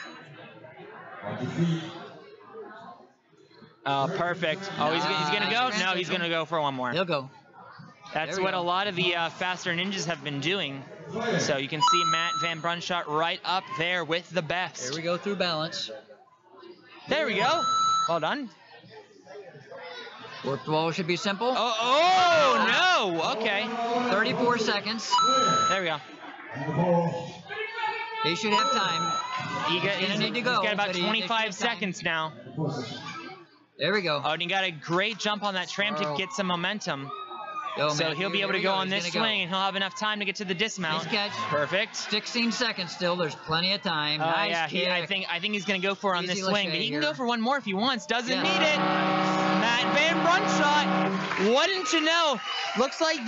Oh, perfect. Oh, he's going to go? No, he's going to go for one more. He'll go. That's what a lot of the faster ninjas have been doing. So you can see Matt Van Brunshot right up there with the best. Here we go through balance. There we go. Well done. Warp wall should be simple. Oh no! Okay. 34 seconds. There we go. He should have time. He's gonna need to go. He's got about 25 seconds now. There we go. Oh, and he got a great jump on that tramp to get some momentum. So he'll be able to go on this swing, and he'll have enough time to get to the dismount. Nice catch. Perfect. 16 seconds still. There's plenty of time. Nice kick. I think he's going to go for it on this swing, but he can go for one more if he wants. Doesn't need it. Matt Van Brunshot. Wouldn't you know? Looks like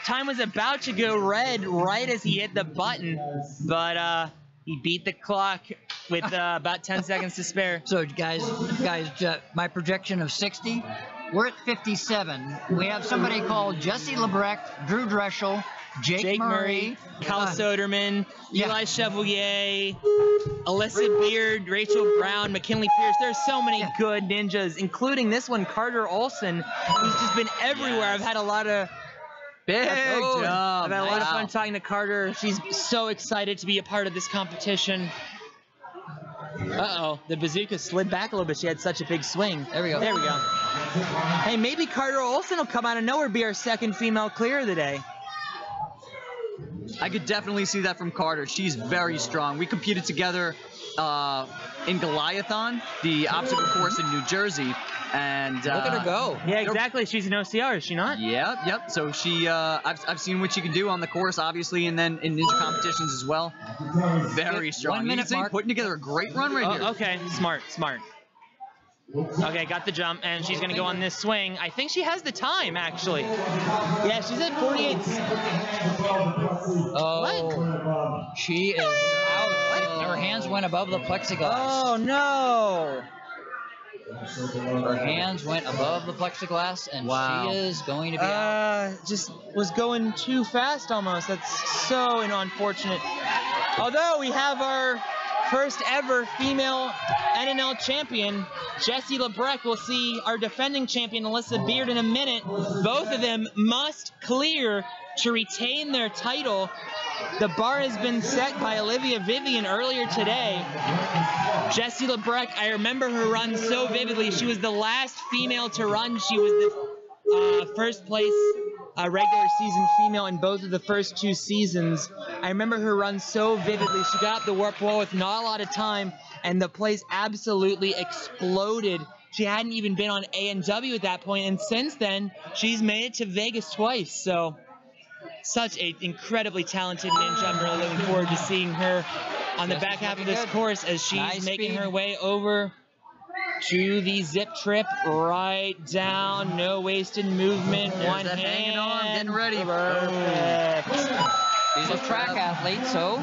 time was about to go red right as he hit the button, but he beat the clock with about 10 seconds to spare. So guys, my projection of 60. We're at 57. We have somebody called Jesse LeBrecq, Drew Dreschel, Jake Murray, Cal Soderman, Eli Chevalier, Alyssa Beard, Rachel Brown, McKinley Pierce. There's so many good ninjas, including this one, Carter Olson, who's just been everywhere. I've had a lot of fun talking to Carter. She's so excited to be a part of this competition. Uh-oh, the Bazooka slid back a little bit. She had such a big swing. There we go. There we go. Hey, maybe Carter Olson will come out of nowhere, be our second female clear of the day. I could definitely see that from Carter. She's very strong. We competed together in Goliathon, the obstacle course in New Jersey. And look at her go. Yeah, exactly. She's an OCR, is she not? Yep. So she, I've seen what she can do on the course, obviously, and then in ninja competitions as well. Very strong. 1 minute mark. Putting together a great run right here. Okay, smart. Okay, got the jump, and she's going to go on this swing. I think she has the time, actually. Yeah, she's at 48. Oh, What? she is out. Her hands went above the plexiglass. Oh, no. Her hands went above the plexiglass, and she is going to be out. Just was going too fast almost. That's so unfortunate. Although we have our first ever female NNL champion, Jessie Lebrecht. We'll see our defending champion, Alyssa Beard, in a minute. Both of them must clear to retain their title. The bar has been set by Olivia Vivian earlier today. Jessie Lebrecht, I remember her run so vividly. She was the last female to run. She was the first place regular season female in both of the first 2 seasons. I remember her run so vividly. She got up the warp wall with not a lot of time, and the place absolutely exploded. She hadn't even been on A&W at that point, and since then, she's made it to Vegas twice. So, such an incredibly talented ninja. I'm really looking forward to seeing her on the back half of this course as she's making her way over to the zip trip, right down, no wasted movement, one hand. Hanging on, getting ready. Perfect. She's a track athlete, so.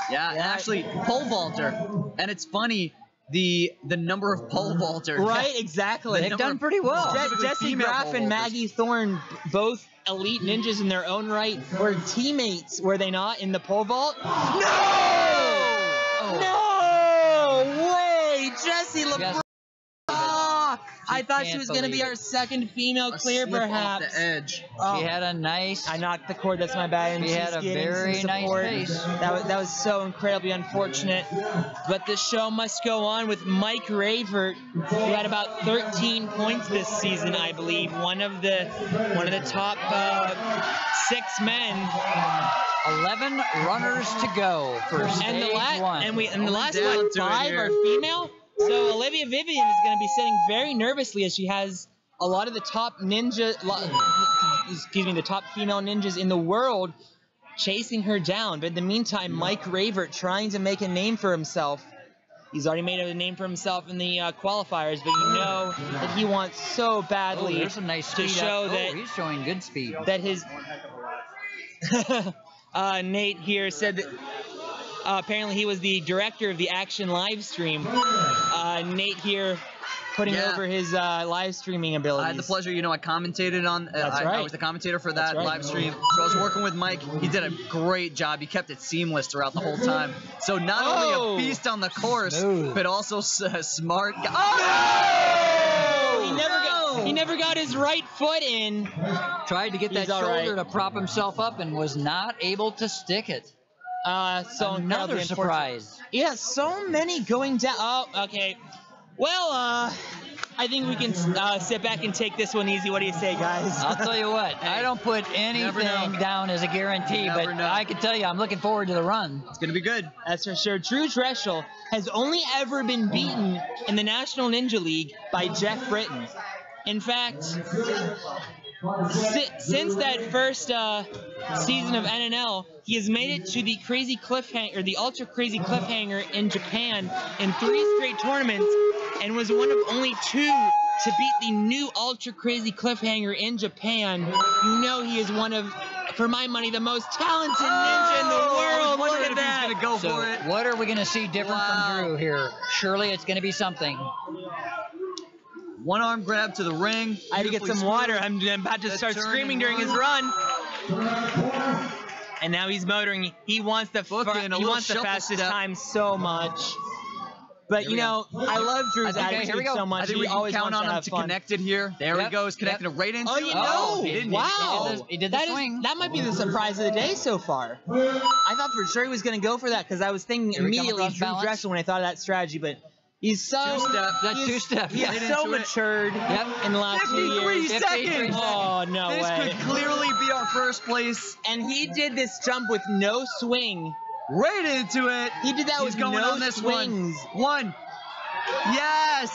Yeah, and actually, pole vaulter. And it's funny, the number of pole vaulters. Right, exactly. They've done pretty well. Jessie Graff and Maggie Thorne, both elite ninjas in their own right, were teammates, were they not, in the pole vault? No! No way! Jessie LeBron! I thought she was going to be our second female clear, perhaps. Off the edge. She had a nice. I knocked the cord. That's my bad. She had a very nice face. That was so incredibly unfortunate. But the show must go on with Mike Ravert, who had about 13 points this season, I believe. One of the top 6 men. 11 runners to go for stage 1. And the last 5 are female. So Olivia Vivian is going to be sitting very nervously as she has a lot of the top the top female ninjas in the world chasing her down. But in the meantime, Mike Ravert trying to make a name for himself. He's already made a name for himself in the qualifiers, but you know that he wants so badly there's some nice to show that he's showing good speed. That his Nate here said that. Apparently he was the director of the Action live stream. Nate here putting over his live streaming abilities. I had the pleasure, I commentated on. I was the commentator for that live stream. So I was working with Mike. He did a great job. He kept it seamless throughout the whole time. So not only a beast on the course, but also smart. He never got his right foot in. Tried to get that shoulder to prop himself up and was not able to stick it. So another surprise. Yeah, so many going down. Oh, okay. Well, I think we can sit back and take this one easy. What do you say, guys? I'll tell you what. I don't put anything down as a guarantee, but I can tell you I'm looking forward to the run. It's going to be good. That's for sure. Drew Dreschel has only ever been beaten in the National Ninja League by Jeff Britton. In fact, since that first season of NNL, he has made it to the crazy cliffhanger, the ultra crazy cliffhanger in Japan in 3 straight tournaments, and was one of only 2 to beat the new ultra crazy cliffhanger in Japan. You know he is one of, for my money, the most talented ninja in the world. Look at that. He's gonna go for it. What are we going to see different from Drew here? Surely it's going to be something. One arm grab to the ring. I had to get some water. I'm about to start screaming during his run. And now he's motoring. He wants the fastest time so much. But I love Drew's attitude so much. I think we can count on him to connect it here. There he goes, connecting it right into it. He didn't. Wow. He did the swing. That might be the surprise of the day so far. I thought for sure he was going to go for that because I was thinking immediately Drew Dreschel when I thought of that strategy, but he's so two-step. He's so matured in the last few years. 53 seconds. Oh, no way. This could clearly be our first place. And he did this jump with no swing. Right into it. He did that with no swings. One. Yes.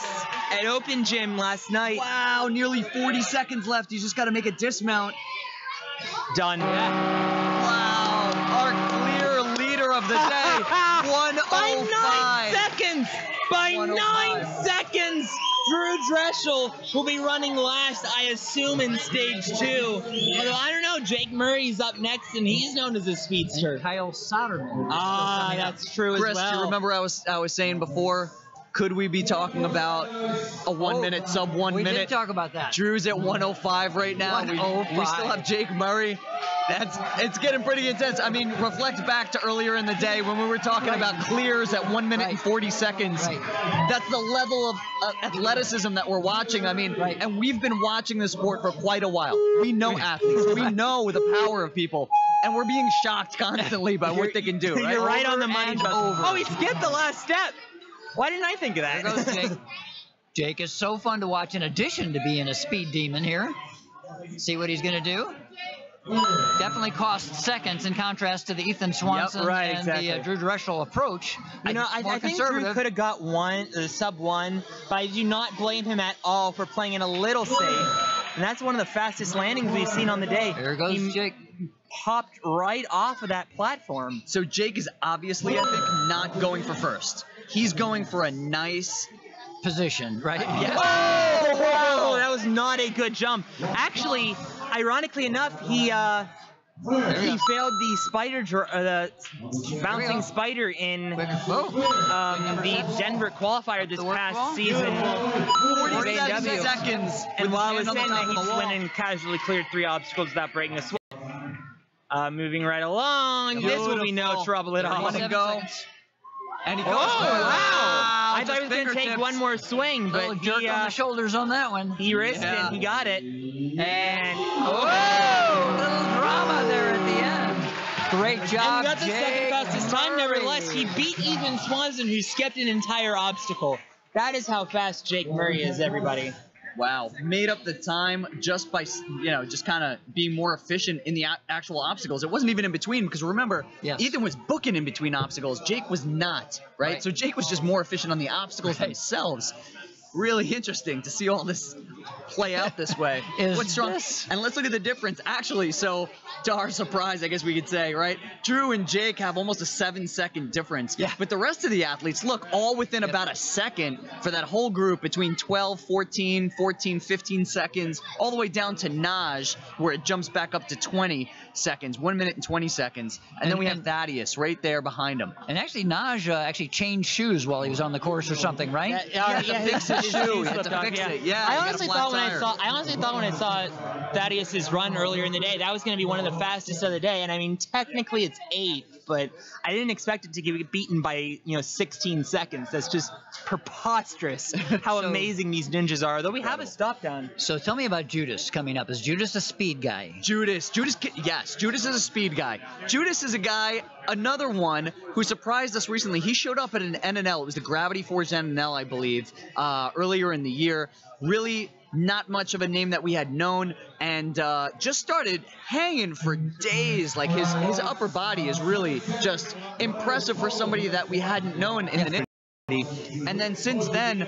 At Open Gym last night. Wow, nearly 40 seconds left. He's just got to make a dismount. Done. Wow. Our clear leader of the day. 105. By 9 seconds. By 9 seconds. Drew Dreschel will be running last, I assume, in stage 2. Although I don't know, Jake Murray's up next, and he's known as a speedster. And Kyle Soderman. Ah, that's true Chris, as well. do you remember I was saying before? Could we be talking about a 1 minute, sub 1 minute? We did talk about that. Drew's at 105 right now. 105. We still have Jake Murray. It's getting pretty intense. I mean, reflect back to earlier in the day when we were talking about clears at 1 minute and 40 seconds. That's the level of athleticism that we're watching. I mean, and we've been watching this sport for quite a while. We know athletes. We know the power of people. And we're being shocked constantly by what they can do. Right? You're right on the money. Over. Oh, he skipped the last step. Why didn't I think of that? There goes Jake. Jake is so fun to watch in addition to being a speed demon here. See what he's going to do. Definitely cost seconds in contrast to the Ethan Swanson and the Drew Dreschel approach. You know, I think Drew could have got sub 1, but I do not blame him at all for playing it a little safe. And that's one of the fastest landings we've seen on the day. There goes Jake. Popped right off of that platform. So Jake is obviously, I think, not going for first. He's going for a nice position, right? Yeah. Oh, wow. That was not a good jump. Actually, ironically enough, he failed the spider, the bouncing spider in the Denver qualifier this past season. 47 seconds. And while I was saying that, he went and casually cleared 3 obstacles without breaking a sweat. Moving right along. This will be no trouble at all. And he goes. Oh, wow! I thought he was going to take fingertips. one more swing, but Little jerk on the shoulders on that one. He risked it. He got it. And little drama there at the end. Great job, And that's the second Jake fastest time. Murray. Nevertheless, he beat Ethan Swanson, who skipped an entire obstacle. That is how fast Jake Murray is, everybody. Wow, made up the time just by, just kind of being more efficient in the actual obstacles. It wasn't even in between, because remember, Ethan was booking in between obstacles. Jake was not, right? So Jake was just more efficient on the obstacles themselves. Really interesting to see all this play out this way. What's wrong? And let's look at the difference. Actually, so to our surprise, I guess we could say, right? Drew and Jake have almost a 7-second difference. Yeah. But the rest of the athletes, look, all within about a second for that whole group between 12, 14, 14, 15 seconds, all the way down to Naj, where it jumps back up to 20 seconds, 1 minute and 20 seconds. And then we have Thaddeus right there behind him. And actually, Naj actually changed shoes while he was on the course or something, right? Fix his shoe. Had to fix it. Yeah. I honestly thought when I saw Thaddeus's run earlier in the day, that was going to be one of the fastest of the day. And I mean, technically it's 8th, but I didn't expect it to get beaten by 16 seconds. That's just preposterous how amazing these ninjas are. Though we have a stop down. So tell me about Judas coming up. Is Judas a speed guy? Judas, yes, Judas is a speed guy. Judas is a guy, another one who surprised us recently. He showed up at an NNL. It was the Gravity Forge NNL, I believe, earlier in the year. Really not much of a name that we had known, and just started hanging for days. Like his upper body is really just impressive for somebody that we hadn't known in the and then since then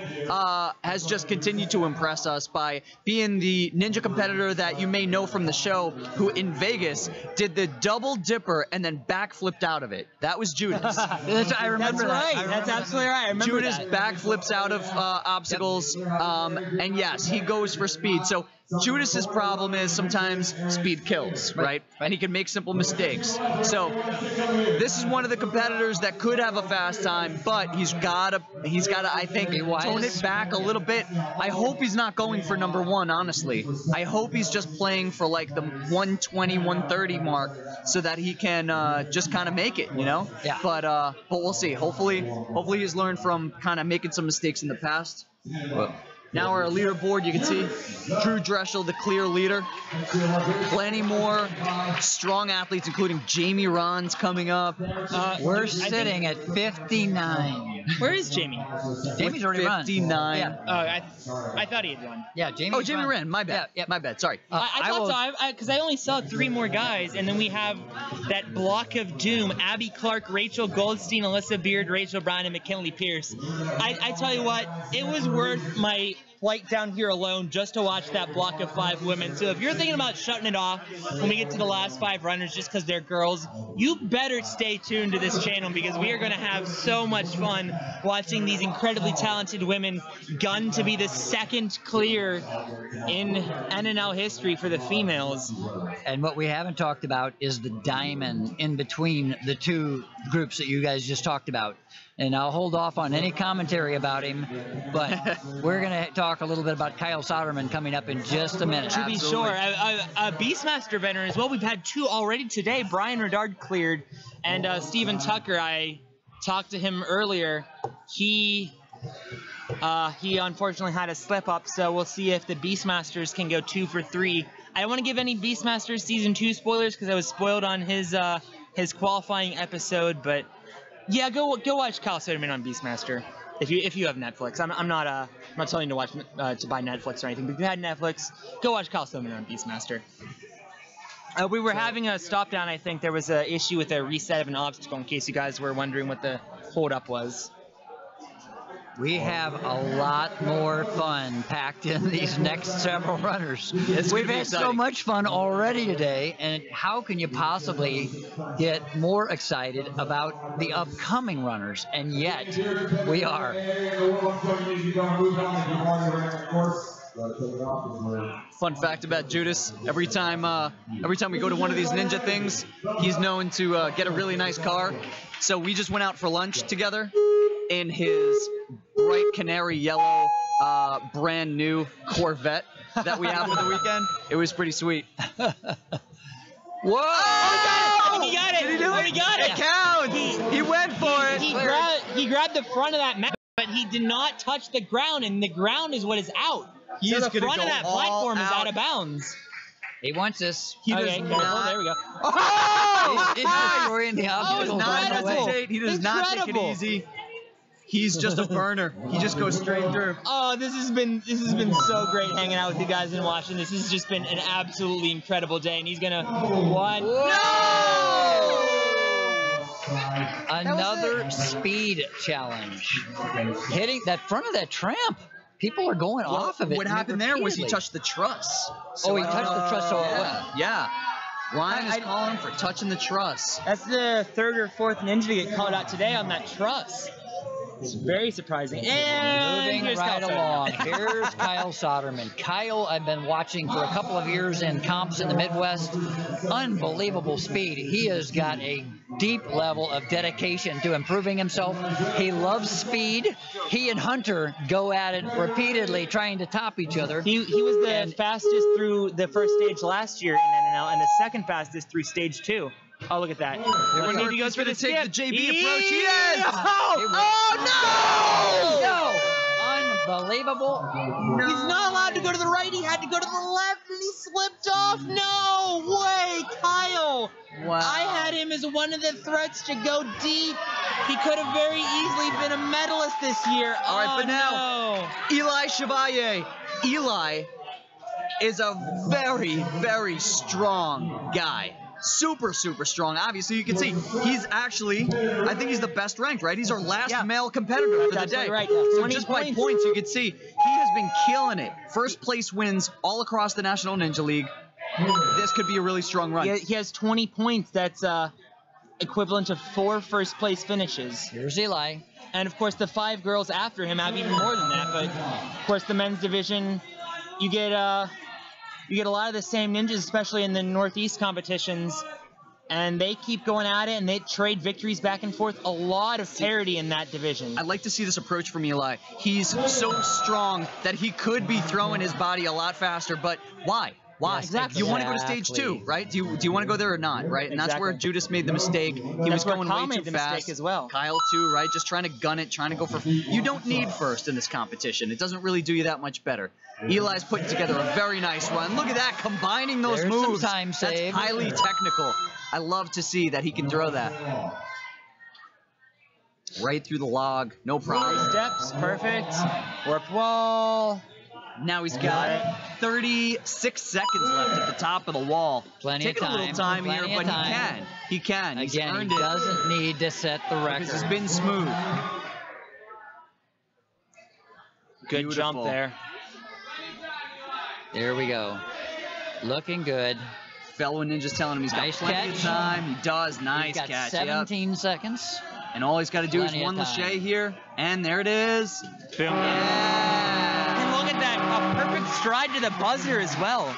has just continued to impress us by being the ninja competitor that you may know from the show, who in Vegas did the double dipper and then backflipped out of it. That was Judas. I remember that. Right. That's absolutely right. I remember Judas backflips out of obstacles, and yes, he goes for speed. So Judas's problem is sometimes speed kills, right? And he can make simple mistakes. So this is one of the competitors that could have a fast time, but he's gotta, I think, tone it back a little bit. I hope he's not going for number 1, honestly. I hope he's just playing for like the 120, 130 mark so that he can just kind of make it, Yeah. But we'll see. Hopefully he's learned from kind of making some mistakes in the past. Now our leaderboard, you can see Drew Dreschel, the clear leader. Plenty more strong athletes, including Jamie Ron's coming up. We're sitting at 59. Where is Jamie? Jamie's already run. 59. Yeah. I thought he had won. Yeah, Jamie. Oh, Jamie ran. My bad. Yeah, my bad. Sorry. I thought so, because I only saw 3 more guys, and then we have that block of doom: Abby Clark, Rachel Goldstein, Alyssa Beard, Rachel Brown, and McKinley Pierce. I tell you what, it was worth my flight down here alone just to watch that block of 5 women. So if you're thinking about shutting it off when we get to the last 5 runners just because they're girls, you better stay tuned to this channel because we are going to have so much fun watching these incredibly talented women gun to be the second clear in NNL history for the females. And what we haven't talked about is the diamond in between the 2 groups that you guys just talked about. And I'll hold off on any commentary about him, but we're going to talk a little bit about Kyle Soderman coming up in just a minute. To be sure, a Beastmaster veteran as well. We've had 2 already today. Brian Redard cleared, and Steven Tucker, I talked to him earlier. He unfortunately had a slip up, so we'll see if the Beastmasters can go 2 for 3. I don't want to give any Beastmasters Season 2 spoilers because I was spoiled on his qualifying episode, but yeah, go watch Kyle Soderman on Beastmaster if you have Netflix. I'm not telling you to watch to buy Netflix or anything, but if you had Netflix, go watch Kyle Soderman on Beastmaster. We were having a stop down. I think there was an issue with a reset of an obstacle. In case you guys were wondering what the hold up was. We have a lot more fun packed in these next several runners. We've had so much fun already today, and how can you possibly get more excited about the upcoming runners? And yet, we are. Fun fact about Judas: every time we go to one of these ninja things, he's known to get a really nice car. So we just went out for lunch together in his bright canary yellow, brand new Corvette that we have for the weekend. It was pretty sweet. Whoa! Oh, he got it! Did he do it? He got it! It counts! He went for it! He grabbed the front of that map, but he did not touch the ground, and the ground is what is out. He so is the front of that platform is out of bounds. He wants this. He does not. There we go. Oh! He's destroying the obstacles Not on the way. hesitate. He does not take it easy. He's just a burner. He just goes straight through. Oh, this has been so great hanging out with you guys and watching this. This has just been an absolutely incredible day, and he's gonna one. No! Another speed challenge. Hitting that front of that tramp. People are going off of it. What happened there was he touched the truss. So he touched the truss. So yeah. Ryan is calling for touching the truss. That's the 3rd or 4th ninja to get called out today on that truss. It's very surprising. And moving right along. Here's Kyle Soderman. Kyle, I've been watching for a couple of years in comps in the Midwest. Unbelievable speed. He has got a deep level of dedication to improving himself. He loves speed. He and Hunter go at it repeatedly, trying to top each other. He was the fastest through the first stage last year in NNL, and the second fastest through stage 2. Oh, look at that. When he goes for the take the JB approach. He is! Oh, no! Unbelievable. No. He's not allowed to go to the right. He had to go to the left, and he slipped off. No way, Kyle. Wow. I had him as one of the threats to go deep. He could have very easily been a medalist this year. All right, but now, Eli Chevalier. Eli is a very, very strong guy. Super, super strong. Obviously, you can see he's actually, I think he's the best ranked, right? He's our last male competitor for the day. Right. So just by points, you can see he has been killing it. First place wins all across the National Ninja League. This could be a really strong run. He has 20 points. That's equivalent to 4 first place finishes. Here's Eli. And of course, the 5 girls after him have even more than that. But of course, the men's division, you get a lot of the same ninjas, especially in the Northeast competitions, and they keep going at it, and they trade victories back and forth. A lot of parity in that division. I'd like to see this approach from Eli. He's so strong that he could be throwing his body a lot faster, but why? Why? Exactly. You want to go to stage 2, right? Do you want to go there or not, right? And that's where Judas made the mistake. He was going way too fast. As well. Kyle too, right? Just trying to gun it, trying to go for. You don't need first in this competition. It doesn't really do you that much better. Eli's putting together a very nice run. Look at that, combining those moves. Some time save. That's highly technical. I love to see that he can throw that. Right through the log, no problem. Steps, perfect. Warp wall. Now he's got 36 seconds left at the top of the wall. Plenty of time. Taking a little time here, but he can. He's Again, earned he it. doesn't need to set the record. This has been smooth. Good jump there. There we go. Looking good. Fellow Ninja's telling him he's got plenty of time. He does. Nice He's got catch. 17 seconds. And all he's got to do is Plenty of one time. lache here. And there it is. Boom. Yeah. And look at that. A perfect stride to the buzzer as well.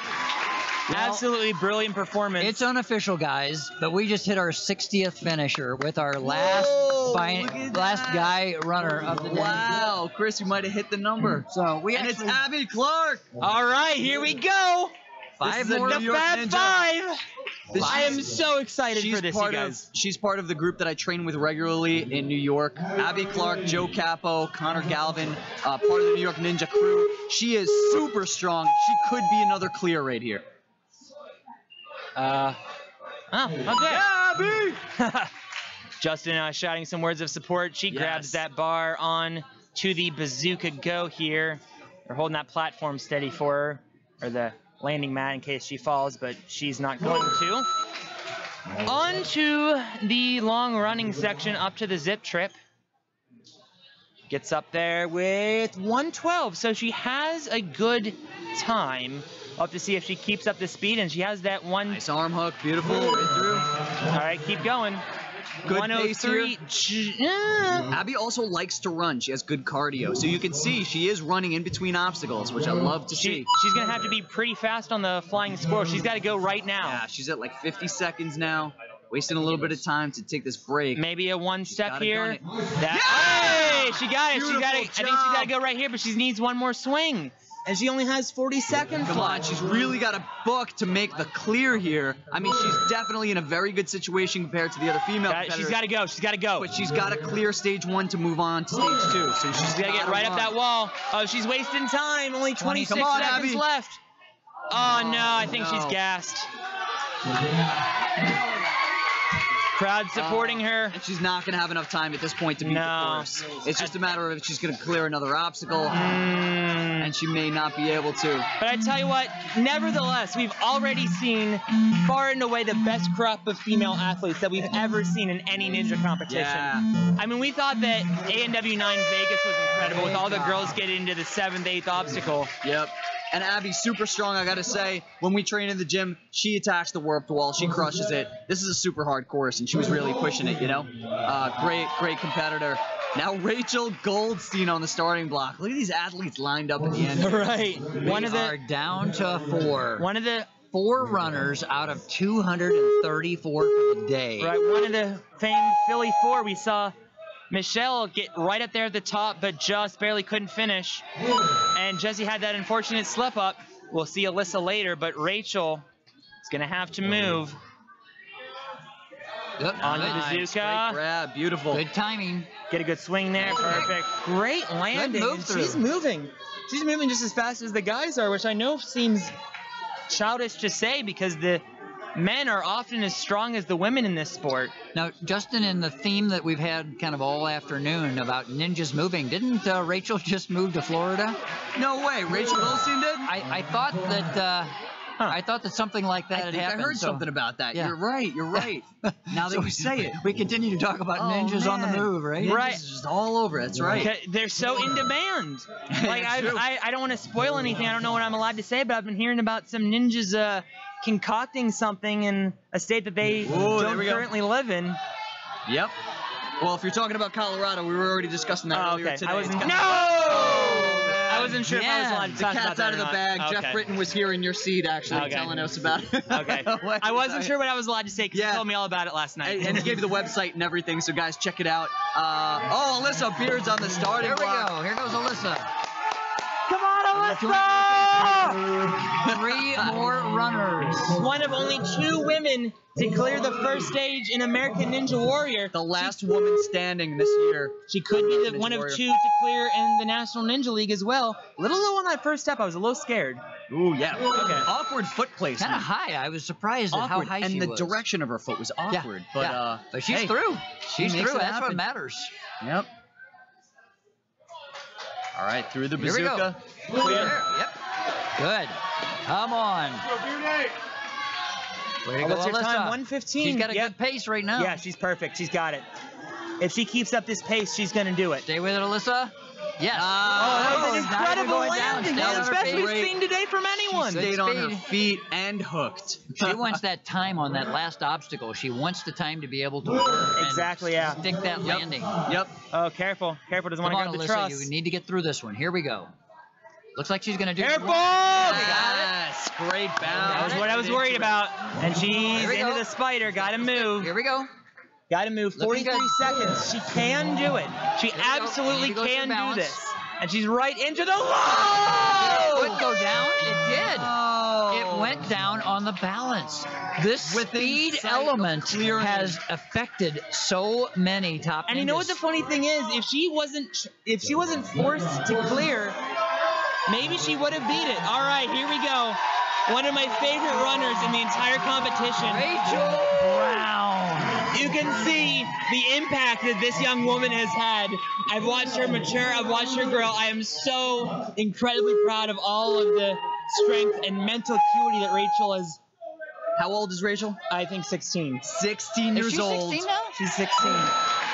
Absolutely brilliant performance. It's unofficial, guys, but we just hit our 60th finisher with our last guy runner of the day. Wow, Chris, you might have hit the number. So we and actually, it's Abby Clark. All right, here we go. Five This is more. a New York Fab Ninja. Five. I am so excited for this, you guys. She's part of the group that I train with regularly in New York. Abby Clark, Joe Capo, Connor Galvin, part of the New York Ninja crew. She is super strong. She could be another clear right here. Okay. Abby! Justin shouting some words of support. She grabs that bar on to the Bazooka Go here. They're holding that platform steady for her, or the landing mat in case she falls, but she's not going to. On to the long running section up to the zip trip. Gets up there with 112, so she has a good time. We'll have to see if she keeps up the speed, and she has that one. Nice arm hook, beautiful, right through. All right, keep going. Good pace here. 103. Abby also likes to run. She has good cardio. So you can see she is running in between obstacles, which I love to see. She's going to have to be pretty fast on the flying squirrel. She's got to go right now. Yeah, she's at like 50 seconds now. Wasting a little bit of time to take this break. Maybe a one step here. Hey, she got it. I think she's got to go right here, but she needs one more swing. And she only has 40 seconds Come on, left. she's really got a book to make the clear here. I mean, she's definitely in a very good situation compared to the other female competitors. She's got to go. She's got to go. But she's got to clear stage 1 to move on to stage 2. So she's got to get right up that wall. Oh, she's wasting time. Only 26 seconds Abby. left. Oh, no. I think she's gassed. Crowd supporting her. And she's not going to have enough time at this point to beat the course. It's just a matter of if she's going to clear another obstacle, and she may not be able to. But I tell you what, nevertheless, we've already seen far and away the best crop of female athletes that we've ever seen in any ninja competition. Yeah. I mean, we thought that ANW9 Vegas was incredible with all the girls getting into the 7th, 8th obstacle. Yep. And Abby's super strong, I gotta say. When we train in the gym, she attacks the warped wall. She crushes it. This is a super hard course, and she was really pushing it, you know? Great competitor. Now Rachel Goldstein on the starting block. Look at these athletes lined up at the end. Right. We are down to 4. One of the 4 runners out of 234 for the day. Right. One of the famed Philly 4, we saw Michelle get right up there at the top, but just barely couldn't finish. And Jessie had that unfortunate slip up. We'll see Alyssa later, but Rachel is going to have to move. Yep. On the Nice. Bazooka. Great grab. Beautiful. Good timing. Get a good swing there. Perfect. Great landing. move through. She's moving. She's moving just as fast as the guys are, which I know seems childish to say because the men are often as strong as the women in this sport. Now, Justin, in the theme that we've had kind of all afternoon about ninjas moving, didn't Rachel just move to Florida? No way. Rachel Goldstein did? I thought that I thought that something like that had happened. I heard so- something about that. Yeah. You're right. Now that So you say it. we continue to talk about ninjas on the move, right? Ninjas Right. is just all over. That's right. Okay, they're so in demand. Like I don't want to spoil anything. I don't know what I'm allowed to say, but I've been hearing about some ninjas concocting something in a state that they don't currently live in. Yep. Well, if you're talking about Colorado, we were already discussing that earlier today. I wasn't. It's No! I wasn't sure if I was allowed to the talk about cat's that out of or the not. bag. Okay. Jeff Britton was here in your seat, actually, telling us about it. Okay. I wasn't sure what I was allowed to say because you told me all about it last night. And he gave you the website and everything, so guys, check it out. Alyssa Beard's on the starting block. There we go. Here goes Alyssa. Come on, Alyssa! 3 more runners. One of only 2 women to clear the first stage in American Ninja Warrior. The last woman standing this year. She could be the Ninja one of Warrior. 2 to clear in the National Ninja League as well. A little low on that first step. I was a little scared. Ooh, yeah. Okay. Awkward foot placement. Kind of high. I was surprised at how Awkward. high And she the was. direction of her foot was awkward. Yeah. But she's hey, through. She's makes through. it That's what happen. matters. Yep. All right, through the Here we go. Bazooka. Clear. Yep. Good. Come on. Way to go, What's your Alyssa. time? 1:15. She's got a good pace right now. Yeah, she's perfect. She's got it. If she keeps up this pace, she's going to do it. Stay with it, Alyssa. Yes. that was an Now you're incredible going down. landing. Stay on That's her the best feet. we've seen today from anyone. Stayed Good on her speed. feet and hooked. She wants that time on that last obstacle. She wants the time to be able to work and Exactly, yeah. stick that landing. Yep. Oh, careful. Careful, doesn't Come want on, to grab the Alyssa, truss. you need to get through this one. Here we go. Looks like she's going to do Careful! Yes, great bounce. That was what I was worried about. And she's Here we into go. the spider. Gotta move. Here we go. Gotta move. Looking 43 good. seconds. She can do it. She There we go. absolutely Need to go through can do balance. this. And she's right into the Did wall! it go down? It did. Oh. It went down on the balance. This Within speed sight of element clearing. has affected so many top And you know what the ninjas. funny thing is? If she wasn't forced to clear, maybe she would have beat it. All right, here we go. One of my favorite runners in the entire competition. Rachel Brown. You can see the impact that this young woman has had. I've watched her mature. I've watched her grow. I am so incredibly proud of all of the strength and mental acuity that Rachel has. How old is Rachel? I think 16. 16 Is years she old. 16 now? She's 16.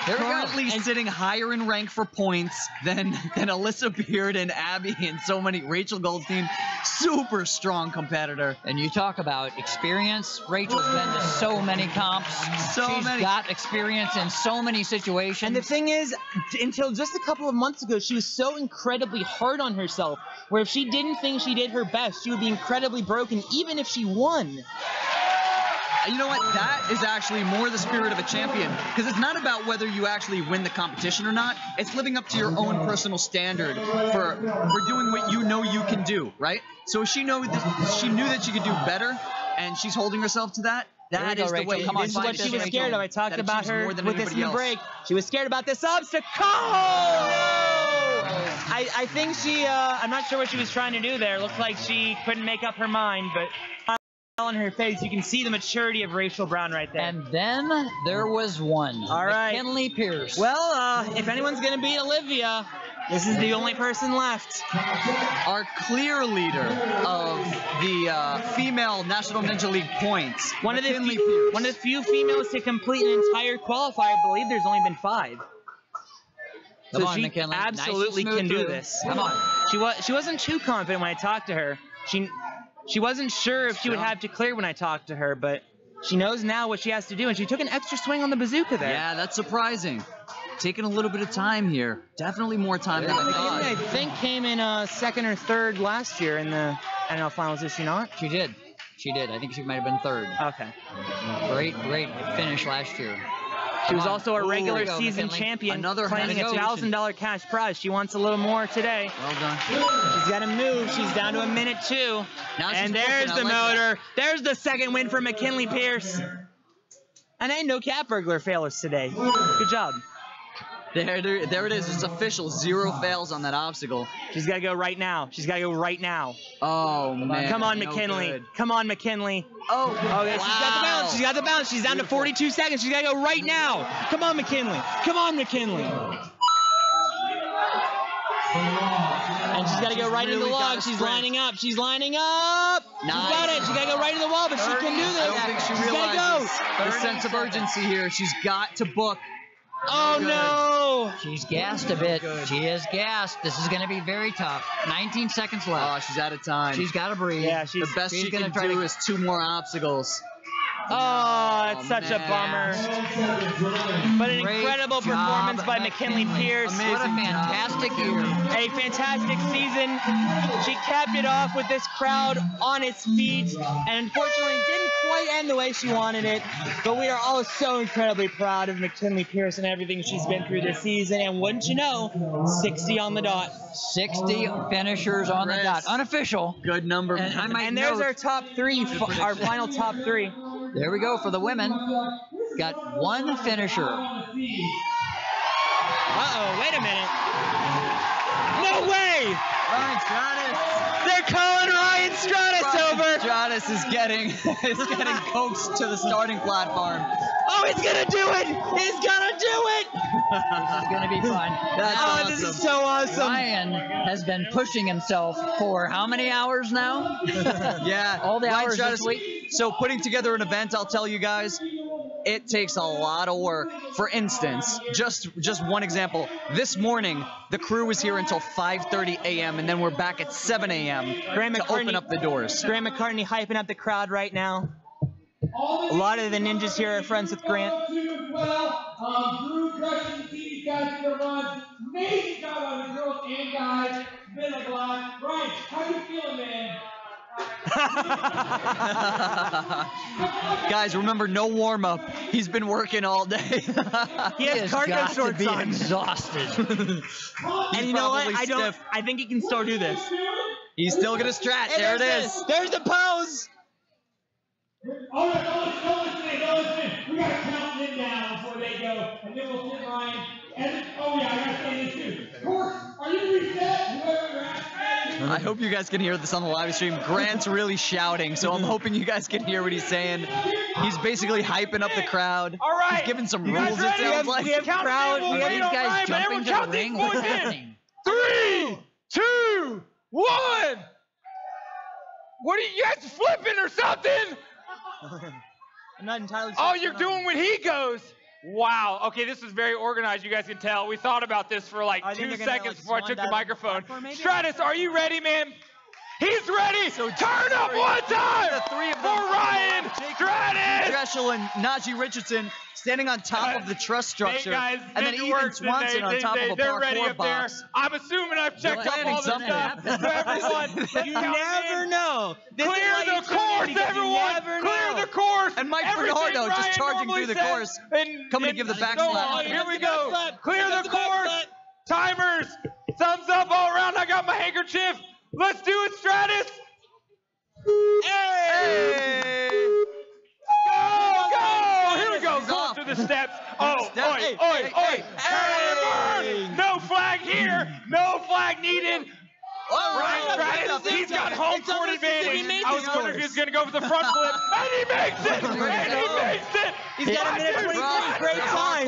There we go. Currently sitting higher in rank for points than Alyssa Beard and Abby and so many. Rachel Goldstein, super strong competitor. And you talk about experience. Rachel's been to so many comps. She's got experience in so many situations. And the thing is, until just a couple of months ago, she was so incredibly hard on herself, where if she didn't think she did her best, she would be incredibly broken, even if she won. You know what? That is actually more the spirit of a champion, because it's not about whether you actually win the competition or not. It's living up to your own personal standard for doing what you know you can do, right? So if she knew that she could do better, and she's holding herself to that. That is the way. Come on, this is what she was scared of. I talked about her with this in the break. She was scared about this obstacle. Oh, no! I think she, I'm not sure what she was trying to do there. Looks like she couldn't make up her mind, but on her face, you can see the maturity of Rachel Brown right there. And then there was one. All right. McKinley Pierce. Well, if anyone's going to beat Olivia, this is the only person left. Our clear leader of the female National Ninja League points. One of the few females to complete an entire qualifier. I believe there's only been 5. Come So on, she McKinley. Nice absolutely and smooth can do through. this. Come on. She wasn't too confident when I talked to her. She wasn't sure if she would have to clear when I talked to her, but she knows now what she has to do, and she took an extra swing on the bazooka there. Yeah, that's surprising. Taking a little bit of time here. Definitely more time than I thought. I think came in second or third last year in the NNL finals, is she not? She did. She did. I think she might have been 3rd. Okay. Great finish last year. She was also a Ooh, regular there we go, season McKinley. champion, Another claiming a $1,000 cash prize. She wants a little more today. Well done. She's got to move. She's down to a minute 2. Now she's And there's working. the I like motor. There's the second win for McKinley Pierce. And ain't no cat burglar failures today. Good job. There it is. It's official. 0 fails on that obstacle. She's got to go right now. She's got to go right now. Oh, man. Come on, no McKinley. good. Come on, McKinley. Oh, Okay, she's got the bounce. She's got the bounce. She's down to 42 seconds. She's got to go right now. Come on, McKinley. Come on, McKinley. And she's got to go right into the really log. gotta She's sprint. lining up. She's lining up. She's got it. She's got to go right into the wall, but she can do this. I don't think she She's realizes gotta the go. sense of urgency here. She's got to book. Oh, no. She's gassed a bit. She is gassed. This is going to be very tough. 19 seconds Oh, left. she's out of time. She's got to breathe. Yeah, the best she's she gonna can try do to- is 2 more obstacles. Oh, it's such a man. bummer. But an Great incredible job, performance by McKinley Pierce. What a fantastic year. A fantastic season. She capped it off with this crowd on its feet, and unfortunately didn't quite end the way she wanted it. But we are all so incredibly proud of McKinley Pierce and everything she's been through this season. And wouldn't you know, 60 on the dot. 60 finishers on the dot. Unofficial. Good number. And I might And there's note- our top 3, our final top 3. There we go for the women. Got 1 finisher. Uh-oh, wait a minute. No way! Ryan Stratus. They're calling Ryan Stratus over. Stratus is getting coaxed to the starting platform. Oh, he's gonna do it! He's gonna do it! This is going to be fun. That's Oh, awesome. this is so awesome. Ryan has been pushing himself for how many hours now? Yeah. All the Ryan hours Stratus. this week. So putting together an event, I'll tell you guys, it takes a lot of work. For instance, just one example. This morning, the crew was here until 5:30 a.m. and then we're back at 7 a.m. to open up the doors. Grant McCartney hyping up the crowd right now. A lot of the ninjas here are friends with Grant. Drew crushing the team, guys, the runs. Amazing job on the girls and guys. Been like a lot. Ryan, how you feeling, man? Guys, remember, no warm-up. He's been working all day. He has cargo shorts on. Exhausted. And you know what? I think he can still do this. He's still gonna strat. Hey, there it is. There's the pose. All right, don't listen. We got to count them down before they go, and then we'll sit Ryan. And, oh, yeah, I got to say this too. Of course, are you reset? Whoever you're at. I hope you guys can hear this on the live stream. Grant's really shouting, so I'm hoping you guys can hear what he's saying. He's basically hyping up the crowd. All right. He's giving some rules, it sounds like. We have crowd. Are these guys jumping to the ring? What's happening? 3, 2, 1. What are you guys flipping or something? I'm not entirely sure. Oh, you're doing when he goes. Wow. Okay, this is very organized. You guys can tell. We thought about this for like 2 seconds before I took the microphone. Stratus, are you ready, man? He's ready. So turn up one time. The three of for them, Ryan Stratus. Dreschel and Najee Richardson standing on top of the truss structure, guys, and then Ethan Swanson on top of a they're ready parkour up box. there. I'm assuming I've checked up all the stuff. So everyone, You never know. This is clear why the you tune in, course, because you everyone. never Clear know. the course. And Mike Everything Bernardo just Ryan charging normally through the says, course, and- coming to and give the back so slap. on. Here we go. Slap. Clear the course. Timers. Thumbs up all around. I got my handkerchief. Let's do it, Stratus. Hey! Go! Here we go. Going through the steps. Oh, oi. Burn! No flag here. No flag needed. Ryan Stratus, he's got home court advantage. I was wondering if he was going to go for the front flip, and he makes it! He's got a minute 23. Great time.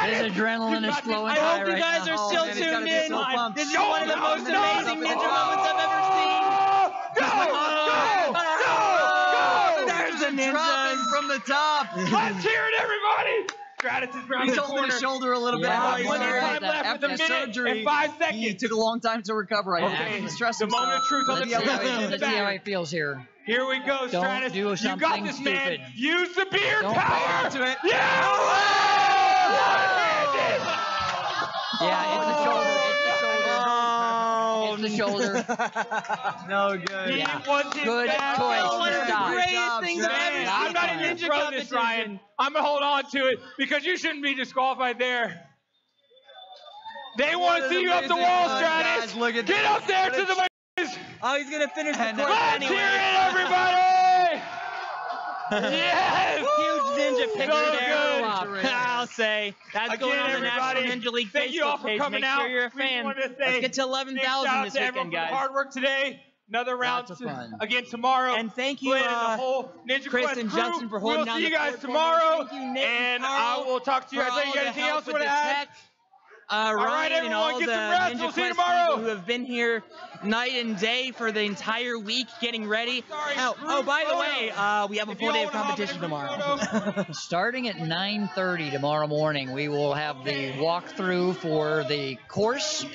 His adrenaline is flowing I high hope you right guys now. are still man, he's gotta tuned be in. so pumped. This is one of the most amazing ninja moments I've ever seen. Go! There's the Dropping ninjas. from the top. Let's hear it, everybody! Stratus is around He's the holding corner. his shoulder a little bit. Yeah, After he's Plenty of sorry time about left after with the a minute surgery, and 5 he seconds. took a long time to recover. I Okay. think he stressed The moment of himself. truth on the Let's see how he TV. feels. Let's see how he feels here. Here we go, Don't Stratus. do You got something this, stupid. man. Use the beer Don't tower. to it. Yeah! One-handed. Yeah, it's the shoulder. It's the shoulder. No good. He Yeah. wants his Good best. choice. One of the Stop. greatest things I've ever seen. I'm not in even ninja throw this, competition. Ryan. I'm gonna hold on to it because you shouldn't be disqualified there. They want to see you up the wall, Stratus. Guys, look at Get this. up there to the boys. Oh, he's gonna finish the And course Let's anyway. hear it, everybody! Yes! Huge ninja picture So there. good. I'll say that's Again, going on the National everybody, Ninja League thank you all Facebook for page. coming Make out. sure you're a We fan. wanted to say Let's get to big 11,000 shout this to everyone weekend, for the guys. hard work today. Another round Lots of fun. again tomorrow. And thank you, Glenn and the whole Ninja Chris Quest and crew. Justin for holding We'll down see you the guys fort for me. tomorrow. Thank you, Nick and and I Carl will talk to you for guys later. all You got the anything help else you with want to the add? tech. Ryan right, and all everyone, the get some rest. Ninja We'll see you Quest tomorrow. people who have been here night and day for the entire week getting ready. Oh, by the way, we have a full day of competition tomorrow. Starting at 9:30 tomorrow morning, we will have the walkthrough for the course.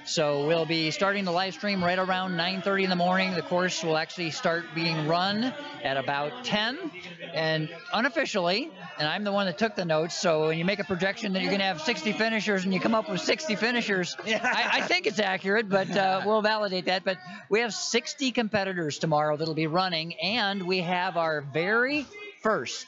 So we'll be starting the live stream right around 9:30 in the morning. The course will actually start being run at about 10. And unofficially, and I'm the one that took the notes, so when you make a projection that you're going to have 60 finishers and you come up with 60 finishers, I think it's accurate, but we'll validate that. But we have 60 competitors tomorrow that'll be running, and we have our very first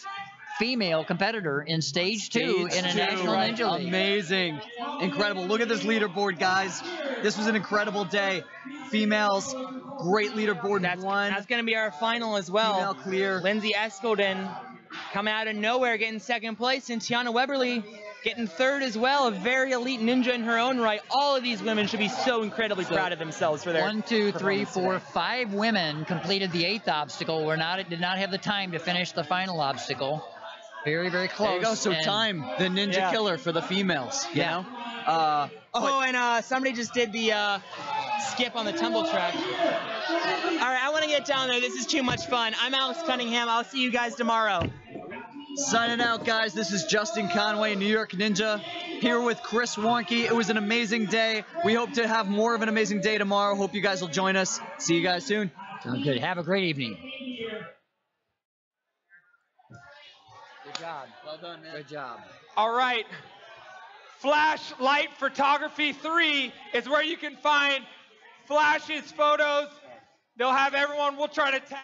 female competitor in stage 2 in a National Ninja League. Amazing. Incredible. Look at this leaderboard, guys. This was an incredible day. Females, great leaderboard. That's going to be our final as well. Female clear. Lindsay Eskelden coming out of nowhere, getting second place, and Tiana Weberly getting third as well. A very elite ninja in her own right. All of these women should be so incredibly proud of themselves for their 1, 2, 3, performance 4, today. 5 women completed the 8th obstacle. Did not have the time to finish the final obstacle. Very, very close. There you go. So And time, the ninja killer for the females. You know? And somebody just did the skip on the tumble track. All right, I want to get down there. This is too much fun. I'm Alex Cunningham. I'll see you guys tomorrow. Signing out, guys. This is Justin Conway, New York Ninja, here with Chris Warnke. It was an amazing day. We hope to have more of an amazing day tomorrow. Hope you guys will join us. See you guys soon. Sounds good. Have a great evening. Good job. Well done, man. Good job. All right. Flashlight Photography 3 is where you can find flashes, photos. They'll have everyone. We'll try to tag.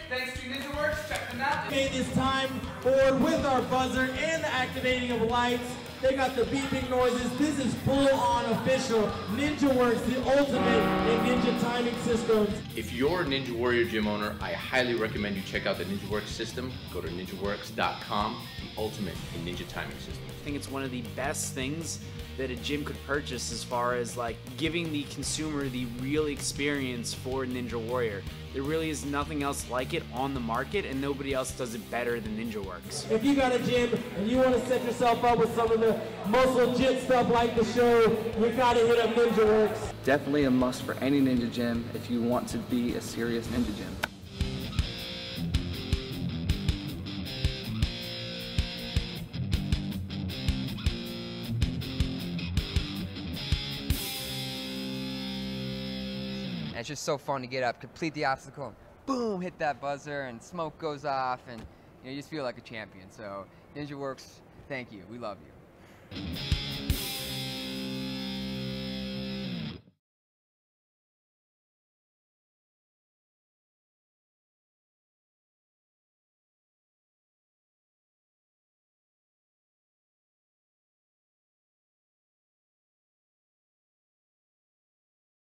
Thanks to NinjaWorks, check them out. Okay, this time forward with our buzzer and the activating of lights. They got the beeping noises. This is full-on official NinjaWorks, the ultimate in ninja timing systems. If you're a Ninja Warrior gym owner, I highly recommend you check out the NinjaWorks system. Go to ninjaworks.com, the ultimate in ninja timing system. I think it's one of the best things that a gym could purchase as far as like giving the consumer the real experience for Ninja Warrior. There really is nothing else like it on the market, and nobody else does it better than NinjaWorks. If you got a gym and you want to set yourself up with some of the most legit stuff like the show, you got to hit up NinjaWorks. Definitely a must for any ninja gym if you want to be a serious ninja gym. And it's just so fun to get up, complete the obstacle, and boom, hit that buzzer, and smoke goes off, and you just feel like a champion. So NinjaWorks, thank you. We love you.